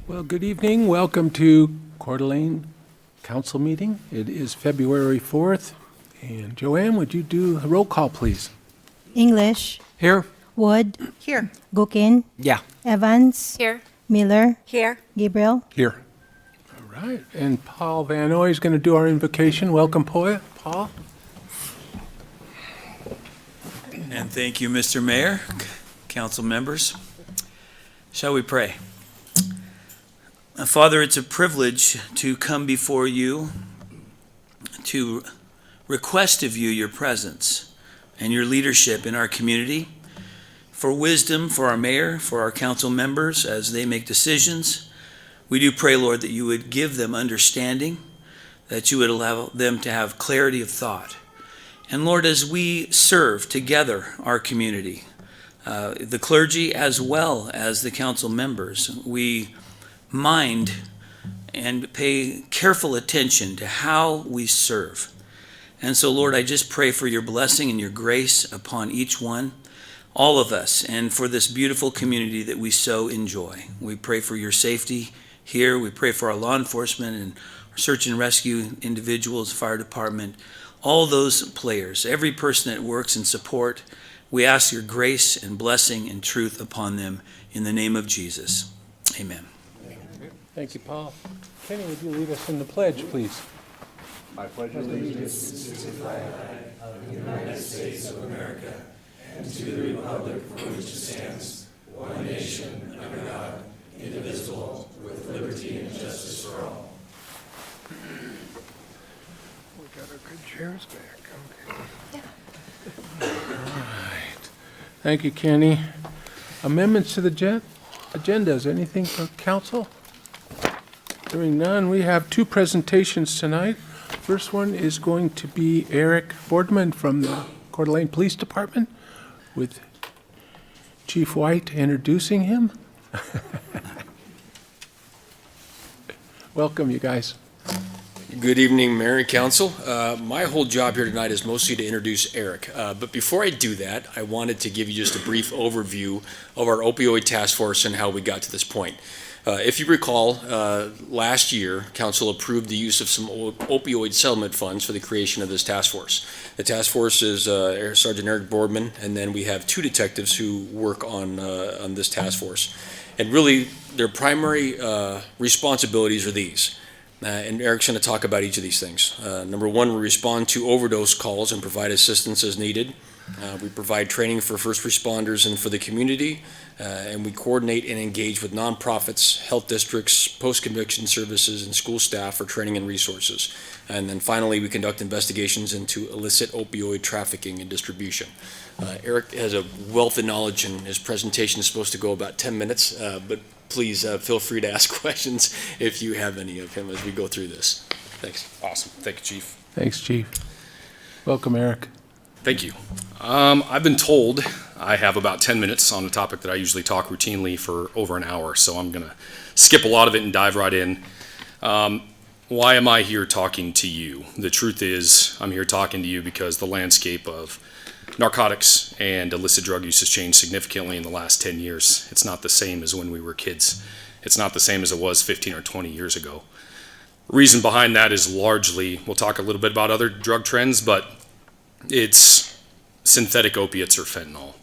Well, good evening. Welcome to Coeur d'Alene Council meeting. It is February 4th. And Joanne, would you do a roll call, please? English, Here. Wood, Here. Gukin, Yeah. Evans, Here. Miller, Here. Gabriel. Here. All right. And Paul Van Oy is going to do our invocation. Welcome, Paul. And thank you, Mr. Mayor, council members. Shall we pray? Father, it's a privilege to come before you to request of you your presence and your leadership in our community, for wisdom for our mayor, for our council members as they make decisions. We do pray, Lord, that you would give them understanding, that you would allow them to have clarity of thought. And Lord, as we serve together our community, the clergy as well as the council members, we mind and pay careful attention to how we serve. And so, Lord, I just pray for your blessing and your grace upon each one, all of us, and for this beautiful community that we so enjoy. We pray for your safety here. We pray for our law enforcement and our search and rescue individuals, fire department, all those players, every person that works in support. We ask your grace and blessing and truth upon them in the name of Jesus. Amen. Thank you, Paul. Kenny, would you lead us in the pledge, please? I pledge allegiance to the flag of the United States of America and to the republic for which it stands, one nation, under God, indivisible, with liberty and justice for all. We got our good chairs back. Okay. All right. Thank you, Kenny. Amendments to the agenda. Is there anything for council? Hearing none, we have two presentations tonight. First one is going to be Eric Boardman from the Coeur d'Alene Police Department, with Chief White introducing him. Welcome, you guys. Good evening, Mayor and Council. My whole job here tonight is mostly to introduce Eric. But before I do that, I wanted to give you just a brief overview of our opioid task force and how we got to this point. If you recall, last year, Council approved the use of some opioid settlement funds for the creation of this task force. The task force is Sergeant Eric Boardman, and then we have two detectives who work on this task force. And really, their primary responsibilities are these. And Eric's going to talk about each of these things. Number one, we respond to overdose calls and provide assistance as needed. We provide training for first responders and for the community, and we coordinate and engage with nonprofits, health districts, post-conviction services, and school staff for training and resources. And then finally, we conduct investigations into illicit opioid trafficking and distribution. Eric has a wealth of knowledge, and his presentation is supposed to go about 10 minutes, but please feel free to ask questions if you have any of him as we go through this. Thanks. Awesome. Thank you, Chief. Thanks, Chief. Welcome, Eric. Thank you. I've been told I have about 10 minutes on a topic that I usually talk routinely for over an hour, so I'm going to skip a lot of it and dive right in. Why am I here talking to you? The truth is, I'm here talking to you because the landscape of narcotics and illicit drug use has changed significantly in the last 10 years. It's not the same as when we were kids. It's not the same as it was 15 or 20 years ago. Reason behind that is largely, we'll talk a little bit about other drug trends, but it's synthetic opiates or fentanyl,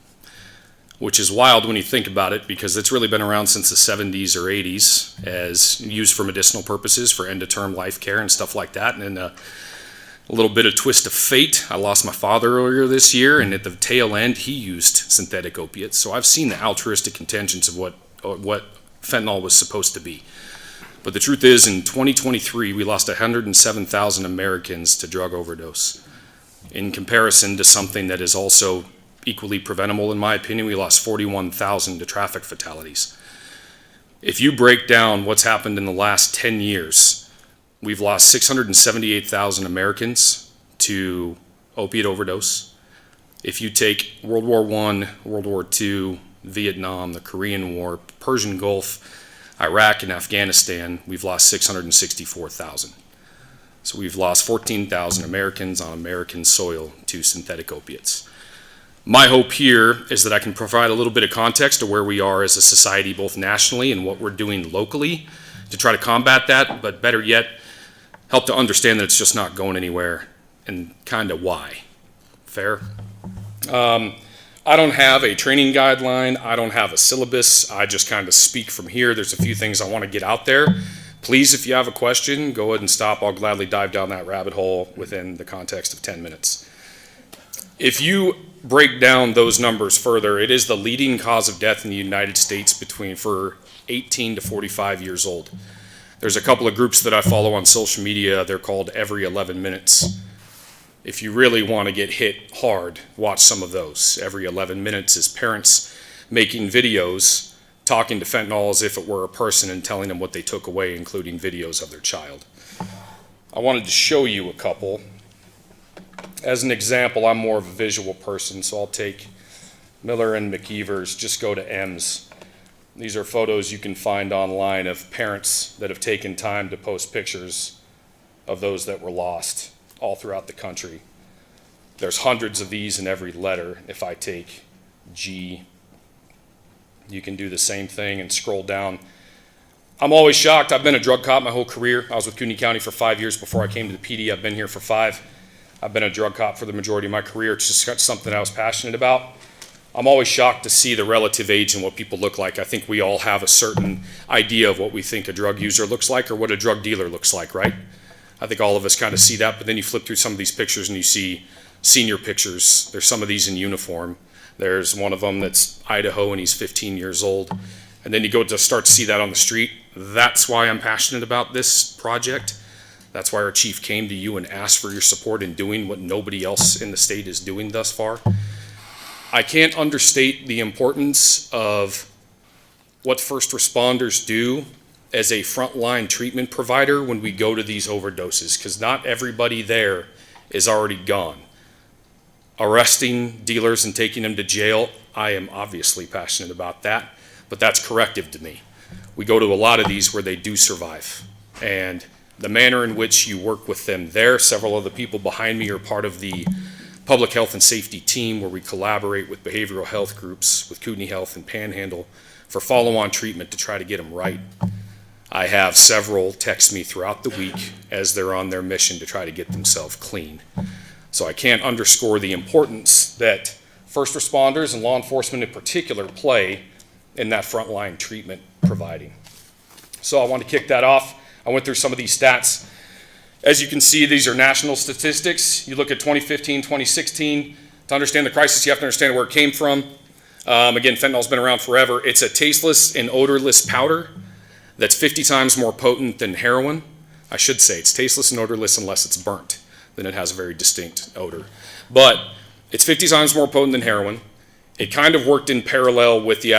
which is wild when you think about it because it's really been around since the 70s or 80s as used for medicinal purposes for end-of-term life care and stuff like that. And a little bit of twist of fate, I lost my father earlier this year, and at the tail end he used synthetic opiates. So I've seen the altruistic intentions of what fentanyl was supposed to be. But the truth is, in 2023 we lost 107,000 Americans to drug overdose. In comparison to something that is also equally preventable, in my opinion, we lost 41,000 to traffic fatalities. If you break down what's happened in the last 10 years, we've lost 678,000 Americans to opiate overdose. If you take World War I, World War II, Vietnam, the Korean War, Persian Gulf, Iraq, and Afghanistan, we've lost 664,000. So we've lost 14,000 Americans on American soil to synthetic opiates. My hope here is that I can provide a little bit of context to where we are as a society, both nationally and what we're doing locally to try to combat that, but better yet, help to understand that it's just not going anywhere and kind of why. Fair? I don't have a training guideline. I don't have a syllabus. I just kind of speak from here. There's a few things I want to get out there. Please, if you have a question, go ahead and stop. I'll gladly dive down that rabbit hole within the context of 10 minutes. If you break down those numbers further, it is the leading cause of death in the United States for 18 to 45 years old. There's a couple of groups that I follow on social media. They're called Every 11 Minutes. If you really want to get hit hard, watch some of those. Every 11 minutes is parents making videos, talking to fentanyl as if it were a person and telling them what they took away, including videos of their child. I wanted to show you a couple. As an example, I'm more of a visual person, so I'll take Miller and McKeever's, just go to M's. These are photos you can find online of parents that have taken time to post pictures of those that were lost all throughout the country. There's hundreds of these in every letter. If I take G, you can do the same thing and scroll down. I'm always shocked. I've been a drug cop my whole career. I was with Coeur County for 5 years before I came to the PD. I've been here for 5. I've been a drug cop for the majority of my career. It's just something I was passionate about. I'm always shocked to see the relative age and what people look like. I think we all have a certain idea of what we think a drug user looks like or what a drug dealer looks like, right? I think all of us kind of see that, but then you flip through some of these pictures and you see senior pictures. There's some of these in uniform. There's one of them that's Idaho and he's 15 years old. And then you go to start to see that on the street. That's why I'm passionate about this project. That's why our chief came to you and asked for your support in doing what nobody else in the state is doing thus far. I can't understate the importance of what first responders do as a frontline treatment provider when we go to these overdoses, because not everybody there is already gone. Arresting dealers and taking them to jail, I am obviously passionate about that, but that's corrective to me. We go to a lot of these where they do survive, and the manner in which you work with them there, several of the people behind me are part of the public health and safety team where we collaborate with behavioral health groups, with Kootenai Health and Panhandle for follow-on treatment to try to get them right. I have several text me throughout the week as they're on their mission to try to get themselves clean. So I can't underscore the importance that first responders and law enforcement in particular play in that frontline treatment providing. So I want to kick that off. I went through some of these stats. As you can see, these are national statistics. You look at 2015, 2016. To understand the crisis, you have to understand where it came from. Again, fentanyl's been around forever. It's a tasteless and odorless powder that's 50 times more potent than heroin. I should say it's tasteless and odorless unless it's burnt. Then it has a very distinct odor. But it's 50 times more potent than heroin. It kind of worked in parallel with the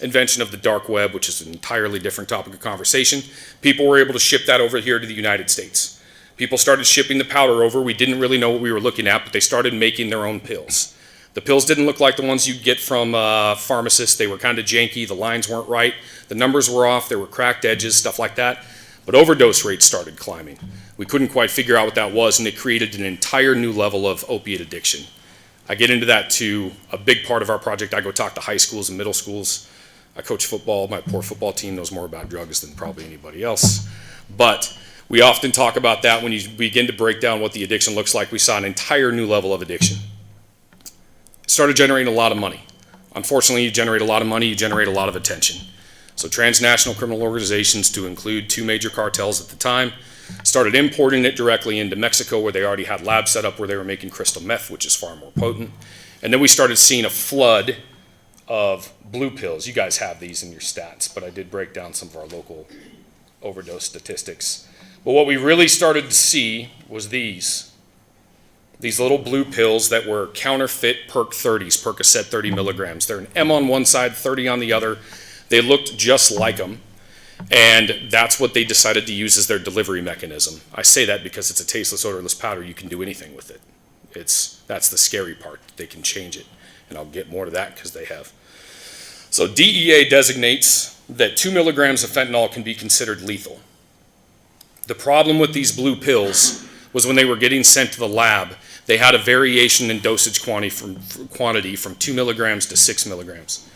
invention of the dark web, which is an entirely different topic of conversation. People were able to ship that over here to the United States. People started shipping the powder over. We didn't really know what we were looking at, but they started making their own pills. The pills didn't look like the ones you'd get from pharmacists. They were kind of janky. The lines weren't right. The numbers were off. There were cracked edges, stuff like that. But overdose rates started climbing. We couldn't quite figure out what that was, and it created an entire new level of opiate addiction. I get into that too. A big part of our project, I go talk to high schools and middle schools. I coach football. My poor football team knows more about drugs than probably anybody else. But we often talk about that when you begin to break down what the addiction looks like. We saw an entire new level of addiction. It started generating a lot of money. Unfortunately, you generate a lot of money, you generate a lot of attention. So transnational criminal organizations, to include 2 major cartels at the time, started importing it directly into Mexico, where they already had labs set up where they were making crystal meth, which is far more potent. And then we started seeing a flood of blue pills. You guys have these in your stats, but I did break down some of our local overdose statistics. But what we really started to see was these little blue pills that were counterfeit Perc 30s, Percocet 30 milligrams. They're an M on one side, 30 on the other. They looked just like them, and that's what they decided to use as their delivery mechanism. I say that because it's a tasteless, odorless powder. You can do anything with it. That's the scary part. They can change it, and I'll get more to that because they have. So DEA designates that 2 milligrams of fentanyl can be considered lethal. The problem with these blue pills was when they were getting sent to the lab, they had a variation in dosage quantity from 2 milligrams to 6 milligrams.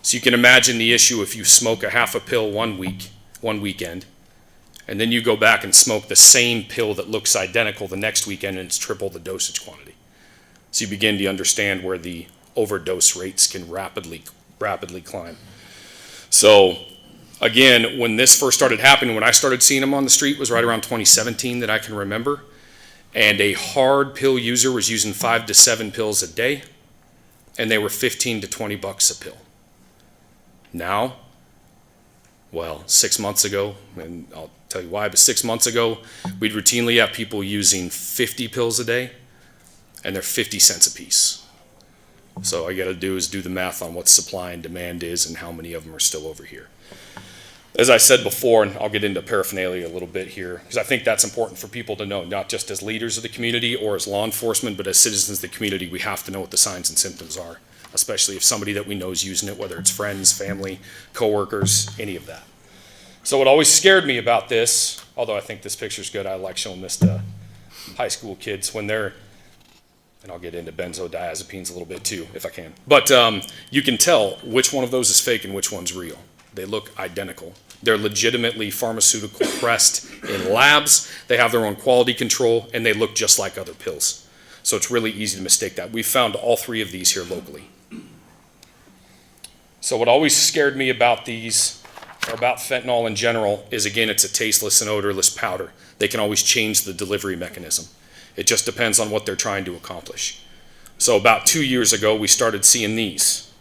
So you can imagine the issue if you smoke a half a pill one weekend, and then you go back and smoke the same pill that looks identical the next weekend and it's triple the dosage quantity. So you begin to understand where the overdose rates can rapidly climb. So again, when this first started happening, when I started seeing them on the street was right around 2017 that I can remember. And a hard pill user was using 5 to 7 pills a day, and they were 15 to 20 bucks a pill. Now, well, 6 months ago, and I'll tell you why, but 6 months ago, we'd routinely have people using 50 pills a day, and they're 50 cents a piece. So all you gotta do is do the math on what supply and demand is and how many of them are still over here. As I said before, and I'll get into paraphernalia a little bit here, because I think that's important for people to know, not just as leaders of the community or as law enforcement, but as citizens of the community, we have to know what the signs and symptoms are, especially if somebody that we know is using it, whether it's friends, family, coworkers, any of that. So what always scared me about this, although I think this picture's good, I like showing this to high school kids when they're, and I'll get into benzodiazepines a little bit too, if I can. But you can tell which one of those is fake and which one's real. They look identical. They're legitimately pharmaceutical pressed in labs. They have their own quality control, and they look just like other pills. So it's really easy to mistake that. We've found all 3 of these here locally. So what always scared me about these, or about fentanyl in general, is again, it's a tasteless and odorless powder. They can always change the delivery mechanism. It just depends on what they're trying to accomplish. So about 2 years ago, we started seeing these.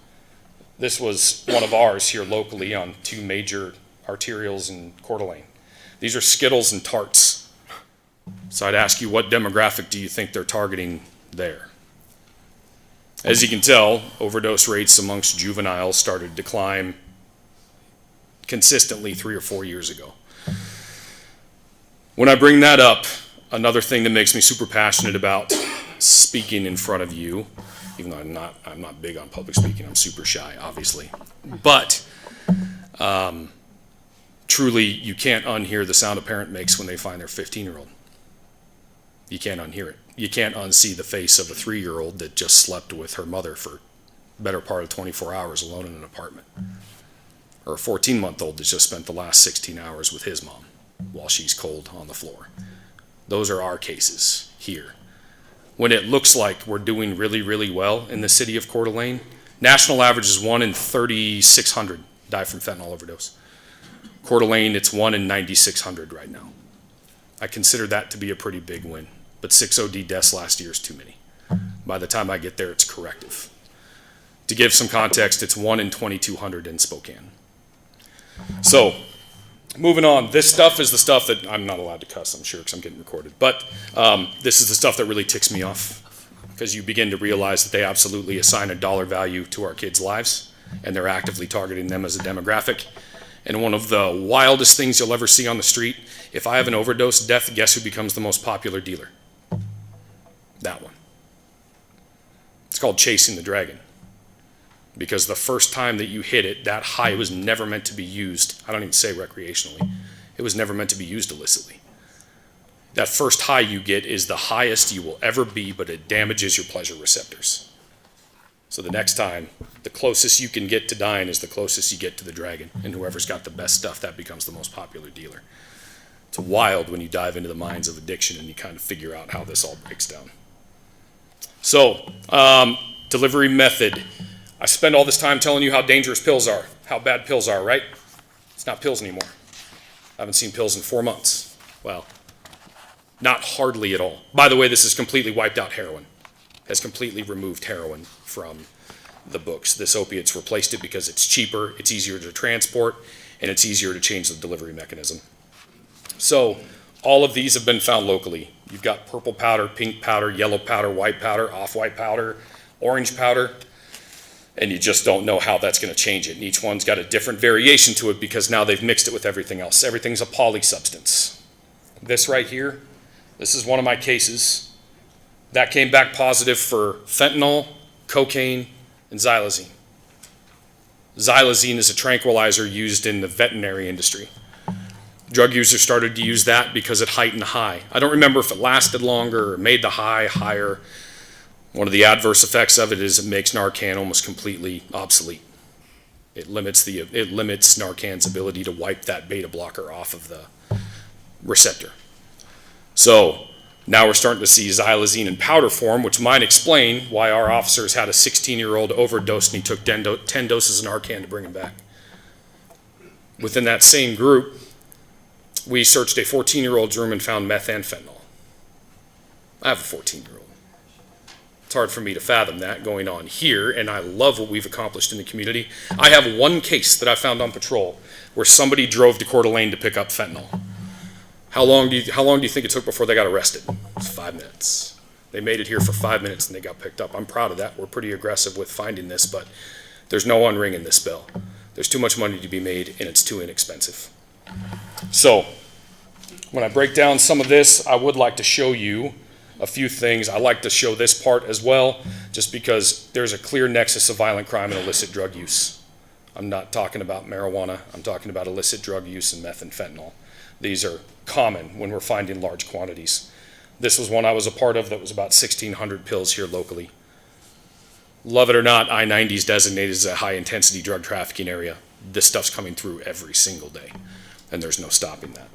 This was one of ours here locally on 2 major arterials in Coeur d'Alene. These are Skittles and Tarts. So I'd ask you, what demographic do you think they're targeting there? As you can tell, overdose rates amongst juveniles started to climb consistently 3 or 4 years ago. When I bring that up, another thing that makes me super passionate about speaking in front of you, even though I'm not big on public speaking, I'm super shy, obviously. But truly, you can't unhear the sound a parent makes when they find their 15-year-old. You can't unhear it. You can't unsee the face of a 3-year-old that just slept with her mother for the better part of 24 hours alone in an apartment. Or a 14-month-old that's just spent the last 16 hours with his mom while she's cold on the floor. Those are our cases here. When it looks like we're doing really, really well in the city of Coeur d'Alene, national average is 1 in 3,600 die from fentanyl overdose. Coeur d'Alene, it's 1 in 9,600 right now. I consider that to be a pretty big win, but 6 OD deaths last year is too many. By the time I get there, it's corrective. To give some context, it's 1 in 2,200 in Spokane. So, moving on, this stuff is the stuff that I'm not allowed to cuss, I'm sure, because I'm getting recorded. But this is the stuff that really ticks me off, because you begin to realize that they absolutely assign a dollar value to our kids' lives, and they're actively targeting them as a demographic. And one of the wildest things you'll ever see on the street, if I have an overdose death, guess who becomes the most popular dealer? That one. It's called chasing the dragon. Because the first time that you hit it, that high was never meant to be used. I don't even say recreationally. It was never meant to be used illicitly. That first high you get is the highest you will ever be, but it damages your pleasure receptors. So the next time, the closest you can get to dying is the closest you get to the dragon. And whoever's got the best stuff, that becomes the most popular dealer. It's wild when you dive into the minds of addiction and you kind of figure out how this all breaks down. So, delivery method. I spend all this time telling you how dangerous pills are, how bad pills are, right? It's not pills anymore. I haven't seen pills in 4 months. Well, not hardly at all. By the way, this has completely wiped out heroin, has completely removed heroin from the books. This opiate's replaced it because it's cheaper, it's easier to transport, and it's easier to change the delivery mechanism. So all of these have been found locally. You've got purple powder, pink powder, yellow powder, white powder, off-white powder, orange powder, and you just don't know how that's going to change it. And each one's got a different variation to it because now they've mixed it with everything else. Everything's a polysubstance. This right here, this is one of my cases. That came back positive for fentanyl, cocaine, and xylazine. Xylazine is a tranquilizer used in the veterinary industry. Drug users started to use that because it heightened the high. I don't remember if it lasted longer or made the high higher. One of the adverse effects of it is it makes Narcan almost completely obsolete. It limits Narcan's ability to wipe that beta blocker off of the receptor. So now we're starting to see xylazine in powder form, which might explain why our officers had a 16-year-old overdose and he took 10 doses of Narcan to bring him back. Within that same group, we searched a 14-year-old's room and found methamphetamine. I have a 14-year-old. It's hard for me to fathom that going on here, and I love what we've accomplished in the community. I have one case that I found on patrol where somebody drove to Coeur d'Alene to pick up fentanyl. How long do you think it took before they got arrested? It was 5 minutes. They made it here for 5 minutes and they got picked up. I'm proud of that. We're pretty aggressive with finding this, but there's no unringing this bell. There's too much money to be made and it's too inexpensive. So when I break down some of this, I would like to show you a few things. I like to show this part as well, just because there's a clear nexus of violent crime and illicit drug use. I'm not talking about marijuana. I'm talking about illicit drug use and methamphetamine. These are common when we're finding large quantities. This was one I was a part of that was about 1,600 pills here locally. Love it or not, I-90 is designated as a high-intensity drug trafficking area. This stuff's coming through every single day, and there's no stopping that.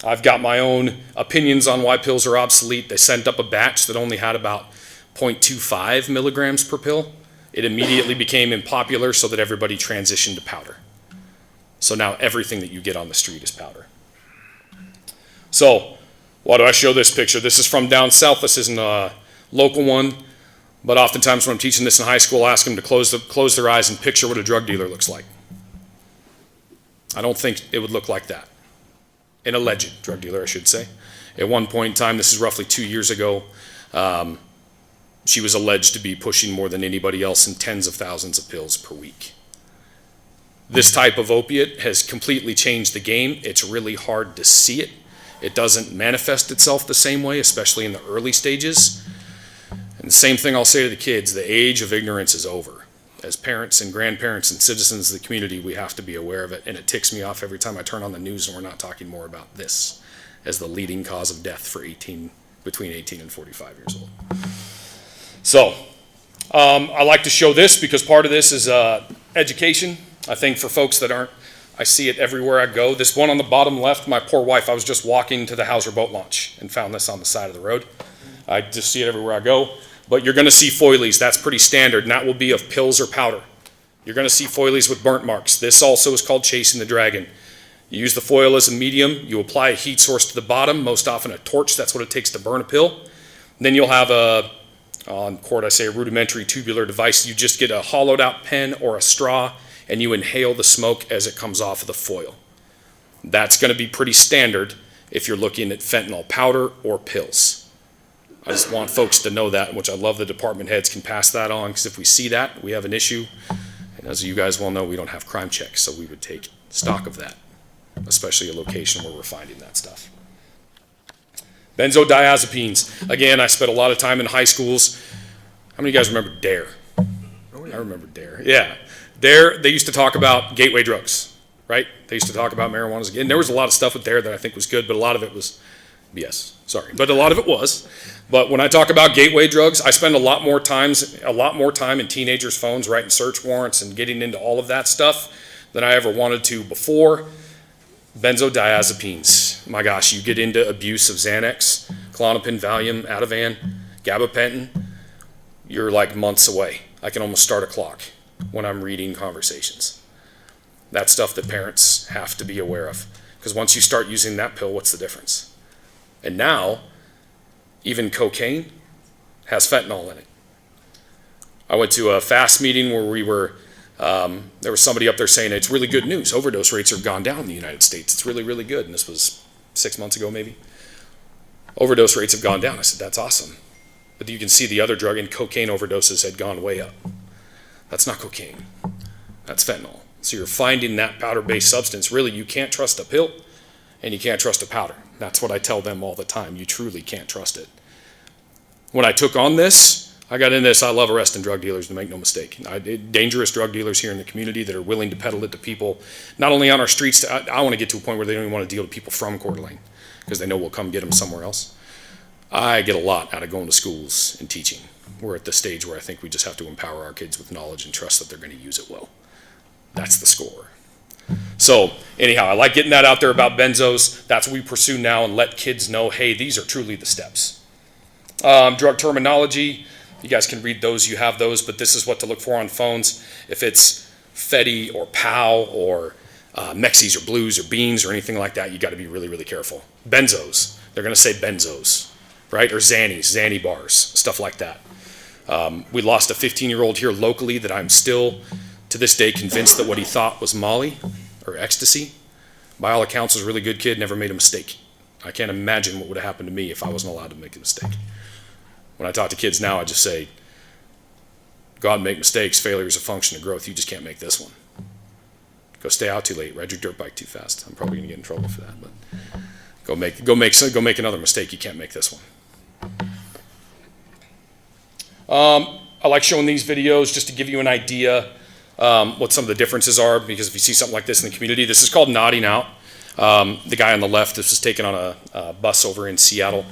I've got my own opinions on why pills are obsolete. They sent up a batch that only had about 0.25 milligrams per pill. It immediately became unpopular so that everybody transitioned to powder. So now everything that you get on the street is powder. So why do I show this picture? This is from down south. This isn't a local one, but oftentimes when I'm teaching this in high school, I ask them to close their eyes and picture what a drug dealer looks like. I don't think it would look like that. An alleged drug dealer, I should say. At one point in time, this is roughly 2 years ago, she was alleged to be pushing more than anybody else in tens of thousands of pills per week. This type of opiate has completely changed the game. It's really hard to see it. It doesn't manifest itself the same way, especially in the early stages. And the same thing I'll say to the kids, the age of ignorance is over. As parents and grandparents and citizens of the community, we have to be aware of it, and it ticks me off every time I turn on the news and we're not talking more about this as the leading cause of death for between 18 and 45 years old. So, I like to show this because part of this is education. I think for folks that aren't, I see it everywhere I go. This one on the bottom left, my poor wife, I was just walking to the Hauser boat launch and found this on the side of the road. I just see it everywhere I go. But you're going to see foilies. That's pretty standard, and that will be of pills or powder. You're going to see foilies with burnt marks. This also is called chasing the dragon. You use the foil as a medium. You apply a heat source to the bottom, most often a torch. That's what it takes to burn a pill. And then you'll have on court I say a rudimentary tubular device. You just get a hollowed out pen or a straw, and you inhale the smoke as it comes off of the foil. That's going to be pretty standard if you're looking at fentanyl powder or pills. I just want folks to know that, which I love the department heads can pass that on, because if we see that, we have an issue. And as you guys well know, we don't have crime checks, so we would take stock of that, especially a location where we're finding that stuff. Benzodiazepines. Again, I spent a lot of time in high schools. How many of you guys remember DARE? Oh, yeah. I remember DARE. Yeah. DARE, they used to talk about gateway drugs, right? They used to talk about marijuana. And there was a lot of stuff with DARE that I think was good, but a lot of it was BS. Sorry, but a lot of it was. But when I talk about gateway drugs, I spend a lot more time in teenagers' phones writing search warrants and getting into all of that stuff than I ever wanted to before. Benzodiazepines. My gosh, you get into abuse of Xanax, Klonopin, Valium, Ativan, gabapentin, you're like months away. I can almost start a clock when I'm reading conversations. That's stuff that parents have to be aware of, because once you start using that pill, what's the difference? And now, even cocaine has fentanyl in it. I went to a FAST meeting where there was somebody up there saying it's really good news. Overdose rates have gone down in the United States. It's really, really good. And this was 6 months ago, maybe. Overdose rates have gone down. I said, that's awesome. But you can see the other drug and cocaine overdoses had gone way up. That's not cocaine. That's fentanyl. So you're finding that powder-based substance. Really, you can't trust a pill and you can't trust a powder. That's what I tell them all the time. You truly can't trust it. When I took on this, I got in this, I love arresting drug dealers, to make no mistake. Dangerous drug dealers here in the community that are willing to peddle it to people, not only on our streets, I want to get to a point where they don't even want to deal with people from Coeur d'Alene, because they know we'll come get them somewhere else. I get a lot out of going to schools and teaching. We're at the stage where I think we just have to empower our kids with knowledge and trust that they're going to use it well. That's the score. So anyhow, I like getting that out there about benzos. That's what we pursue now, and let kids know, hey, these are truly the steps. Drug terminology, you guys can read those, you have those, but this is what to look for on phones. If it's Fetty or POW or Mexies or Blues or Beans or anything like that, you got to be really, really careful. Benzos, they're going to say benzos, right? Or Xanny bars, stuff like that. We lost a 15-year-old here locally that I'm still, to this day, convinced that what he thought was Molly or ecstasy. By all accounts, was a really good kid, never made a mistake. I can't imagine what would have happened to me if I wasn't allowed to make a mistake. When I talk to kids now, I just say, go out and make mistakes. Failure is a function of growth. You just can't make this one. Go stay out too late. Ride your dirt bike too fast. I'm probably going to get in trouble for that, but go make another mistake. You can't make this one. I like showing these videos just to give you an idea what some of the differences are, because if you see something like this in the community, this is called nodding out. The guy on the left, this was taken on a bus over in Seattle.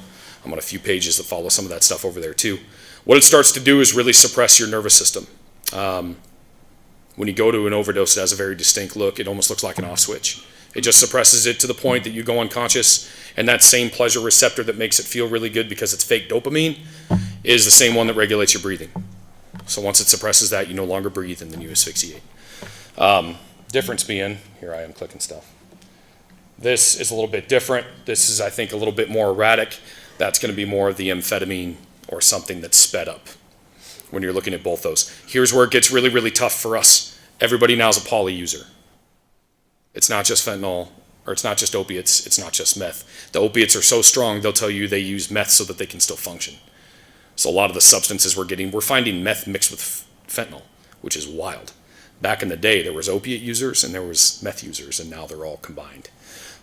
I'm on a few pages that follow some of that stuff over there too. What it starts to do is really suppress your nervous system. When you go to an overdose, it has a very distinct look. It almost looks like an off switch. It just suppresses it to the point that you go unconscious, and that same pleasure receptor that makes it feel really good because it's fake dopamine is the same one that regulates your breathing. So once it suppresses that, you no longer breathe, and then you asphyxiate. Difference being, here I am clicking stuff. This is a little bit different. This is, I think, a little bit more erratic. That's going to be more of the amphetamine or something that's sped up when you're looking at both those. Here's where it gets really, really tough for us. Everybody now is a poly user. It's not just fentanyl, or it's not just opiates, it's not just meth. The opiates are so strong, they'll tell you they use meth so that they can still function. So a lot of the substances we're finding meth mixed with fentanyl, which is wild. Back in the day, there was opiate users and there was meth users, and now they're all combined.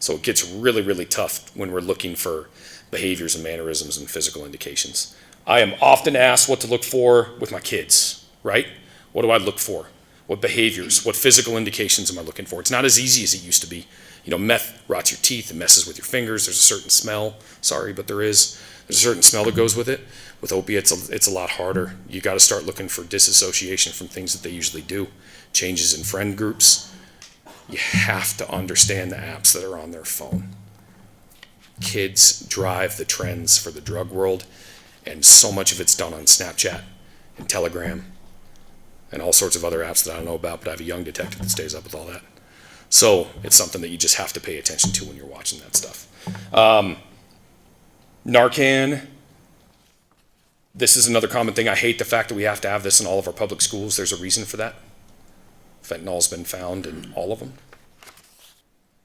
So it gets really, really tough when we're looking for behaviors and mannerisms and physical indications. I am often asked what to look for with my kids, right? What do I look for? What behaviors, what physical indications am I looking for? It's not as easy as it used to be. You know, meth rots your teeth, it messes with your fingers, there's a certain smell, sorry, but there's a certain smell that goes with it. With opiates, it's a lot harder. You got to start looking for disassociation from things that they usually do. Changes in friend groups. You have to understand the apps that are on their phone. Kids drive the trends for the drug world, and so much of it's done on Snapchat and Telegram and all sorts of other apps that I don't know about, but I have a young detective that stays up with all that. So it's something that you just have to pay attention to when you're watching that stuff. Narcan. This is another common thing. I hate the fact that we have to have this in all of our public schools. There's a reason for that. Fentanyl's been found in all of them.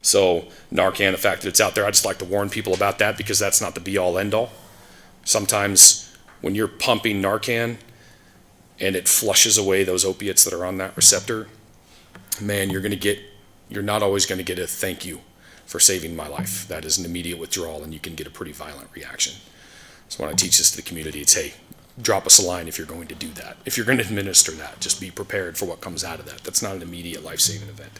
So Narcan, the fact that it's out there, I just like to warn people about that, because that's not the be-all, end-all. Sometimes when you're pumping Narcan and it flushes away those opiates that are on that receptor, man, you're not always going to get a thank you for saving my life. That is an immediate withdrawal, and you can get a pretty violent reaction. So when I teach this to the community, it's, hey, drop us a line if you're going to do that. If you're going to administer that, just be prepared for what comes out of that. That's not an immediate life-saving event.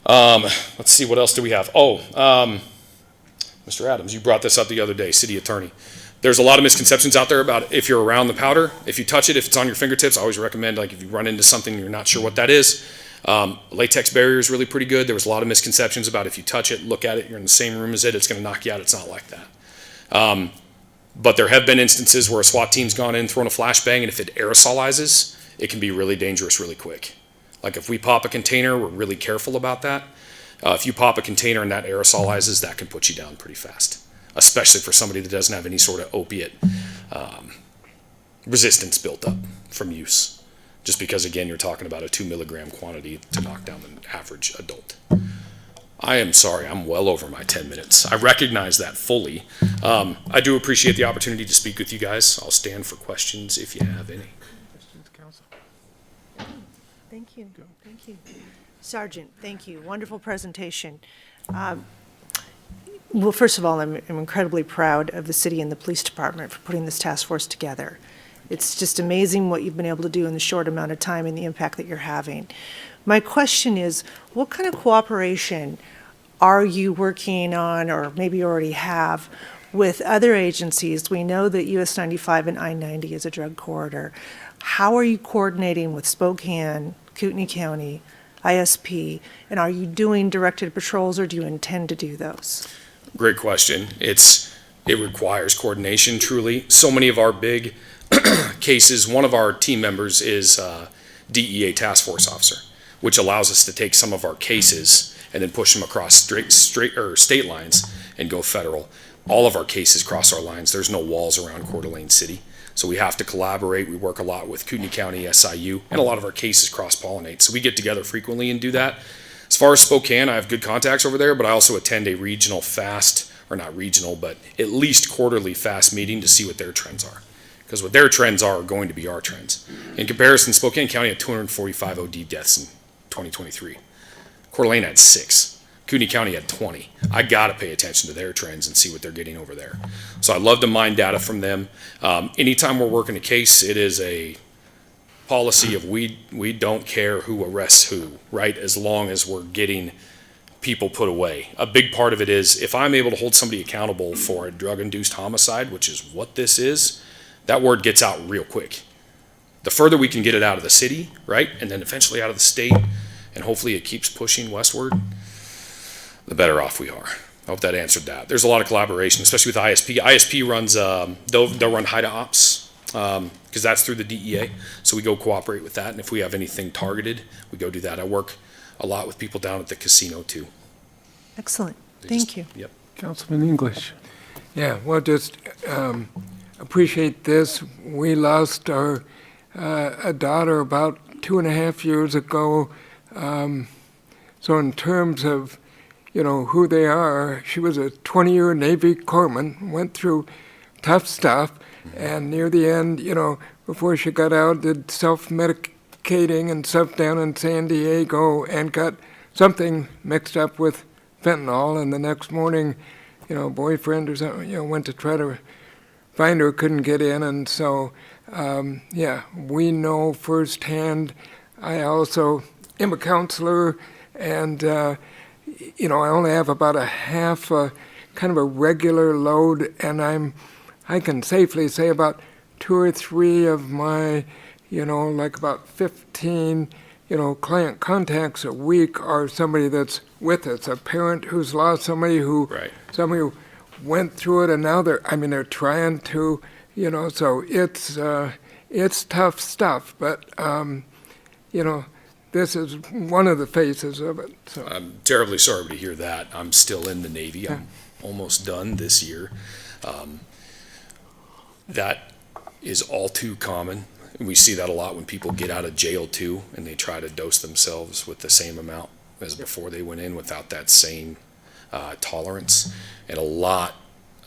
Let's see, what else do we have? Mr. Adams, you brought this up the other day, city attorney. There's a lot of misconceptions out there about if you're around the powder, if you touch it, if it's on your fingertips. I always recommend, like, if you run into something and you're not sure what that is, latex barrier is really pretty good. There was a lot of misconceptions about if you touch it, look at it, you're in the same room as it, it's going to knock you out. It's not like that. But there have been instances where a SWAT team's gone in, thrown a flashbang, and if it aerosolizes, it can be really dangerous really quick. Like if we pop a container, we're really careful about that. If you pop a container and that aerosolizes, that can put you down pretty fast, especially for somebody that doesn't have any sort of opiate resistance built up from use. Just because, again, you're talking about a 2 milligram quantity to knock down an average adult. I am sorry, I'm well over my 10 minutes. I recognize that fully. I do appreciate the opportunity to speak with you guys. I'll stand for questions if you have any. Questions, council? Thank you. Thank you. Sergeant, thank you. Wonderful presentation. Well, first of all, I'm incredibly proud of the city and the police department for putting this task force together. It's just amazing what you've been able to do in the short amount of time and the impact that you're having. My question is, what kind of cooperation are you working on, or maybe you already have, with other agencies? We know that US 95 and I-90 is a drug corridor. How are you coordinating with Spokane, Kootenai County, ISP, and are you doing directed patrols, or do you intend to do those? Great question. It requires coordination, truly. So many of our big cases, one of our team members is DEA task force officer, which allows us to take some of our cases and then push them across state lines and go federal. All of our cases cross our lines. There's no walls around Coeur d'Alene City. So we have to collaborate. We work a lot with Kootenai County, SIU, and a lot of our cases cross-pollinate. So we get together frequently and do that. As far as Spokane, I have good contacts over there, but I also attend a regional fast, or not regional, but at least quarterly fast meeting to see what their trends are. Because what their trends are going to be our trends. In comparison, Spokane County had 245 OD deaths in 2023. Coeur d'Alene had 6. Kootenai County had 20. I got to pay attention to their trends and see what they're getting over there. So I love to mine data from them. Anytime we're working a case, it is a policy of we don't care who arrests who, right? As long as we're getting people put away. A big part of it is if I'm able to hold somebody accountable for a drug-induced homicide, which is what this is, that word gets out real quick. The further we can get it out of the city, right? And then eventually out of the state, and hopefully it keeps pushing westward, the better off we are. I hope that answered that. There's a lot of collaboration, especially with ISP. ISP runs, they'll run HIDA ops, because that's through the DEA. So we go cooperate with that, and if we have anything targeted, we go do that. I work a lot with people down at the casino too. Excellent. Thank you. Yep. Councilman English. Yeah, well, just appreciate this. We lost our a daughter about 2.5 years ago. So in terms of, who they are, she was a 20-year Navy corpsman, went through tough stuff, and near the end, before she got out, did self-medicating and stuff down in San Diego and got something mixed up with fentanyl, and the next morning, boyfriend or something, went to try to find her, couldn't get in, and so, we know firsthand. I also am a counselor, and, I only have about a half kind of a regular load, and I can safely say about 2 or 3 of my, like about 15, client contacts a week are somebody that's with us, a parent who's lost somebody who went through it, and now they're trying to, so it's tough stuff, but, this is one of the faces of it. So I'm terribly sorry to hear that. I'm still in the Navy. I'm almost done this year. That is all too common. And we see that a lot when people get out of jail too, and they try to dose themselves with the same amount as before they went in without that same tolerance. And a lot,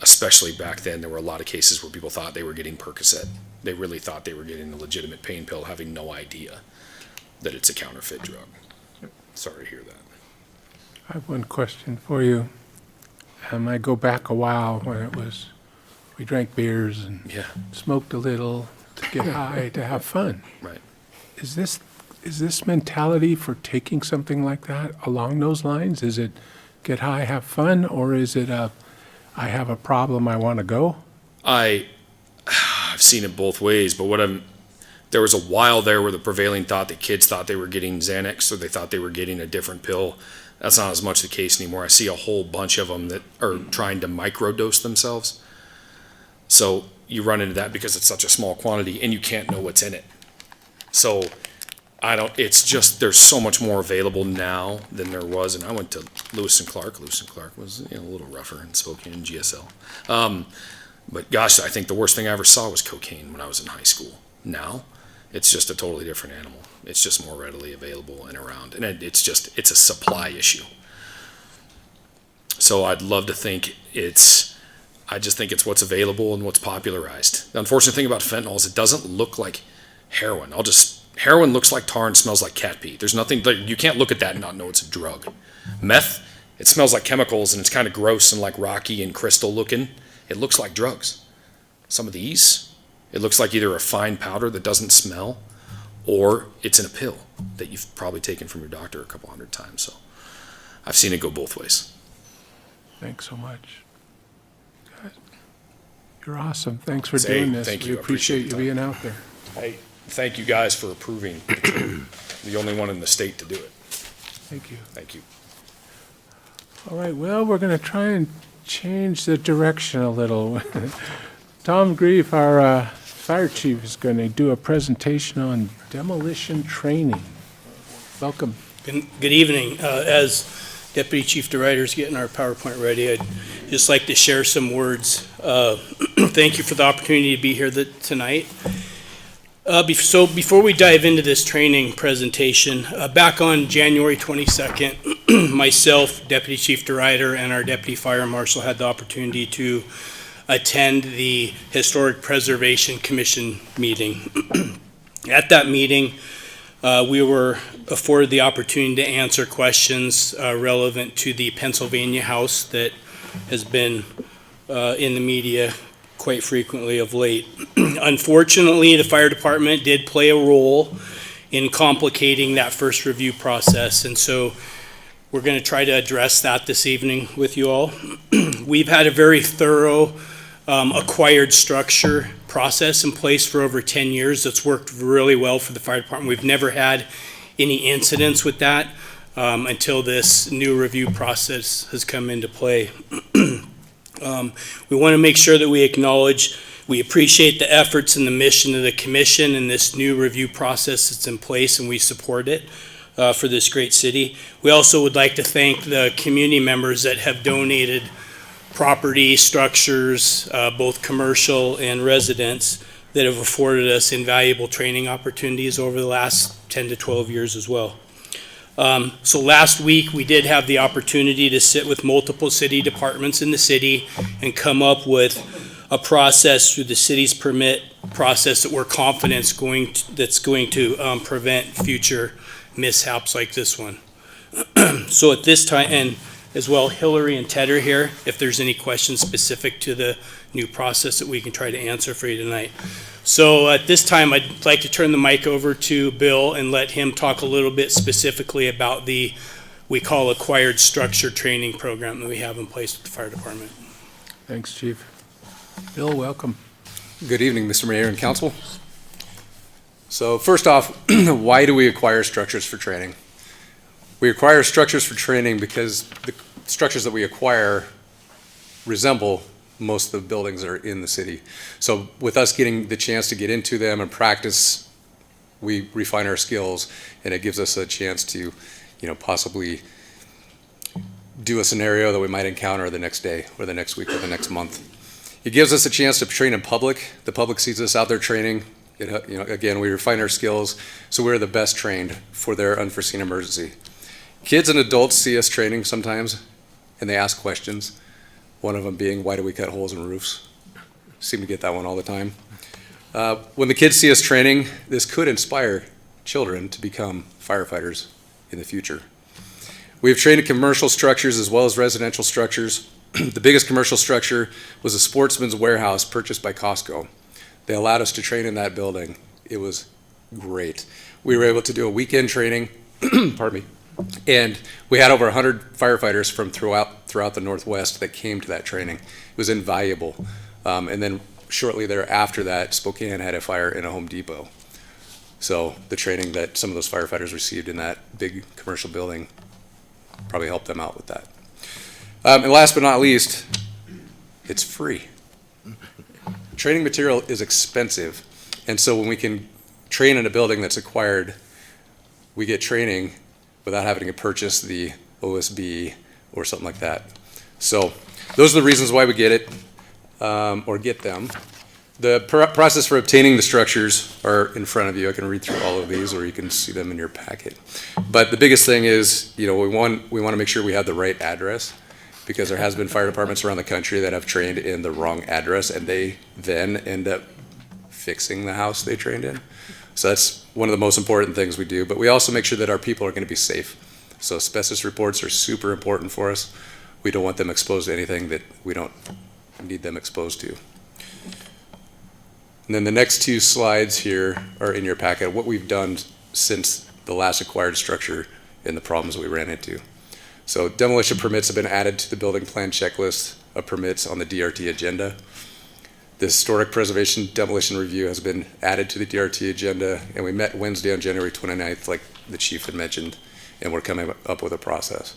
especially back then, there were a lot of cases where people thought they were getting Percocet. They really thought they were getting a legitimate pain pill, having no idea that it's a counterfeit drug. Sorry to hear that. I have one question for you. I go back a while when we drank beers and smoked a little to get high, to have fun. Right. Is this mentality for taking something like that along those lines? Is it get high, have fun, or is it I have a problem, I want to go? I've seen it both ways, but there was a while there where the prevailing thought that kids thought they were getting Xanax, or they thought they were getting a different pill. That's not as much the case anymore. I see a whole bunch of them that are trying to microdose themselves. So you run into that because it's such a small quantity and you can't know what's in it. So it's just, there's so much more available now than there was. And I went to Lewis and Clark. Lewis and Clark was a little rougher in Spokane, GSL. But gosh, I think the worst thing I ever saw was cocaine when I was in high school. Now, it's just a totally different animal. It's just more readily available and around. And it's a supply issue. So I'd love to think I just think it's what's available and what's popularized. The unfortunate thing about fentanyl is it doesn't look like heroin. Heroin looks like tar and smells like cat pee. There's nothing, you can't look at that and not know it's a drug. Meth, it smells like chemicals and it's kind of gross and like rocky and crystal looking. It looks like drugs. Some of these, It looks like either a fine powder that doesn't smell, or it's in a pill that you've probably taken from your doctor a couple hundred times. So I've seen it go both ways. Thanks so much. Guys, you're awesome. Thanks for Hey, doing this. thank you. We I appreciate appreciate you the being out there. Hey, thank you guys for approving. The only one in the state to do it. Thank you. Thank you. All right, well, we're going to try and change the direction a little. Tom Grief, our fire chief, is going to do a presentation on demolition training. Welcome. Good evening. As Deputy Chief DeRuyter is getting our PowerPoint ready, I'd just like to share some words. Thank you for the opportunity to be here tonight. So before we dive into this training presentation, back on January 22nd, myself, Deputy Chief DeRuyter, and our Deputy Fire Marshal had the opportunity to attend the Historic Preservation Commission meeting. At that meeting, we were afforded the opportunity to answer questions relevant to the Pennsylvania house that has been in the media quite frequently of late. Unfortunately, the fire department did play a role in complicating that first review process, and so we're going to try to address that this evening with you all. We've had a very thorough acquired structure process in place for over 10 years that's worked really well for the fire department. We've never had any incidents with that until this new review process has come into play. We want to make sure that we acknowledge, we appreciate the efforts and the mission of the commission and this new review process that's in place, and we support it for this great city. We also would like to thank the community members that have donated property, structures, both commercial and residents, that have afforded us invaluable training opportunities over the last 10 to 12 years as well. So last week, we did have the opportunity to sit with multiple city departments in the city and come up with a process through the city's permit process that we're confident that's going to prevent future mishaps like this one. So at this time, and as well, Hillary and Ted are here if there's any questions specific to the new process that we can try to answer for you tonight. So at this time, I'd like to turn the mic over to Bill and let him talk a little bit specifically about the, we call acquired structure training program that we have in place with the fire department. Thanks, Chief. Bill, welcome. Good evening, Mr. Mayor and Council. So first off, why do we acquire structures for training? We acquire structures for training because the structures that we acquire resemble most of the buildings that are in the city. So with us getting the chance to get into them and practice, we refine our skills, and it gives us a chance to, possibly do a scenario that we might encounter the next day or the next week or the next month. It gives us a chance to train in public. The public sees us out there training. Again, we refine our skills, so we're the best trained for their unforeseen emergency. Kids and adults see us training sometimes, and they ask questions. One of them being, why do we cut holes in roofs? Seem to get that one all the time. When the kids see us training, this could inspire children to become firefighters in the future. We have trained in commercial structures as well as residential structures. The biggest commercial structure was a Sportsman's Warehouse purchased by Costco. They allowed us to train in that building. It was great. We were able to do a weekend training, pardon me, and we had over 100 firefighters from throughout the Northwest that came to that training. It was invaluable. And then shortly thereafter that, Spokane had a fire in a Home Depot. So the training that some of those firefighters received in that big commercial building probably helped them out with that. And last but not least, it's free. Training material is expensive, and so when we can train in a building that's acquired, we get training without having to purchase the OSB or something like that. So those are the reasons why we get it, or get them. The process for obtaining the structures are in front of you. I can read through all of these, or you can see them in your packet. But the biggest thing is, we want to make sure we have the right address, because there has been fire departments around the country that have trained in the wrong address, and they then end up fixing the house they trained in. So that's one of the most important things we do. But we also make sure that our people are going to be safe. So asbestos reports are super important for us. We don't want them exposed to anything that we don't need them exposed to. And then the next two slides here are in your packet, what we've done since the last acquired structure and the problems we ran into. So demolition permits have been added to the building plan checklist of permits on the DRT agenda. The historic preservation demolition review has been added to the DRT agenda, and we met Wednesday on January 29th, like the chief had mentioned, and we're coming up with a process.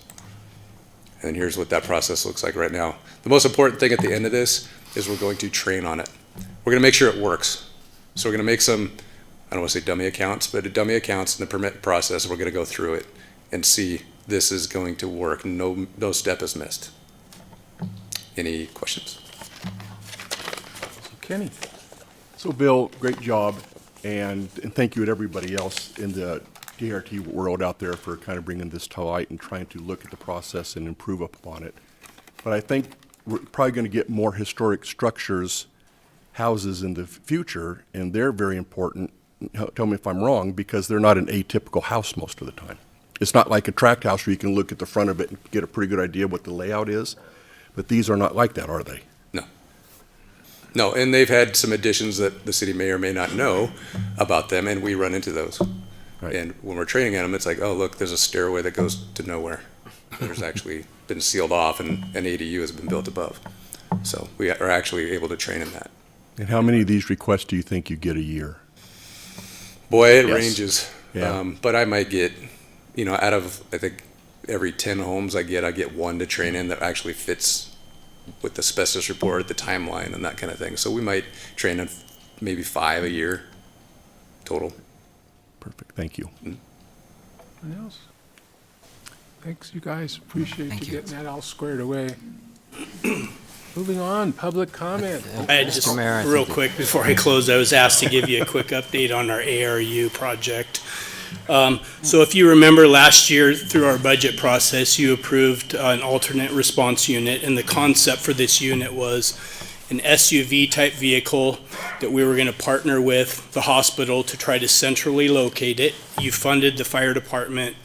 And here's what that process looks like right now. The most important thing at the end of this is we're going to train on it. We're going to make sure it works. So we're going to make some, I don't want to say dummy accounts, but dummy accounts in the permit process. We're going to go through it and see this is going to work. No step is missed. Any questions? Kenny? So Bill, great job, and thank you to everybody else in the DRT world out there for kind of bringing this to light and trying to look at the process and improve upon it. But I think we're probably going to get more historic structures, houses in the future, and they're very important. Tell me if I'm wrong, because they're not an atypical house most of the time. It's not like a tract house where you can look at the front of it and get a pretty good idea what the layout is, but these are not like that, are they? No, and they've had some additions that the city may or may not know about them, and we run into those. Right. And when we're training at them, it's like, oh, look, there's a stairway that goes to nowhere. There's actually been sealed off, and an ADU has been built above. So we are actually able to train in that. And how many of these requests do you think you get a year? Boy, it Yes. ranges. Yeah. But I might get, out of, I think, every 10 homes I get one to train in that actually fits with the asbestos report, the timeline, and that kind of thing. So we might train in maybe 5 a year total. Perfect, thank you. Anyone else? Thanks, you guys. Appreciate you getting that all squared away. Moving on, public comment. I just, real quick, before I close, I was asked to give you a quick update on our ARU project. So if you remember last year through our budget process, you approved an alternate response unit, and the concept for this unit was an SUV type vehicle that we were going to partner with the hospital to try to centrally locate it. You funded the fire department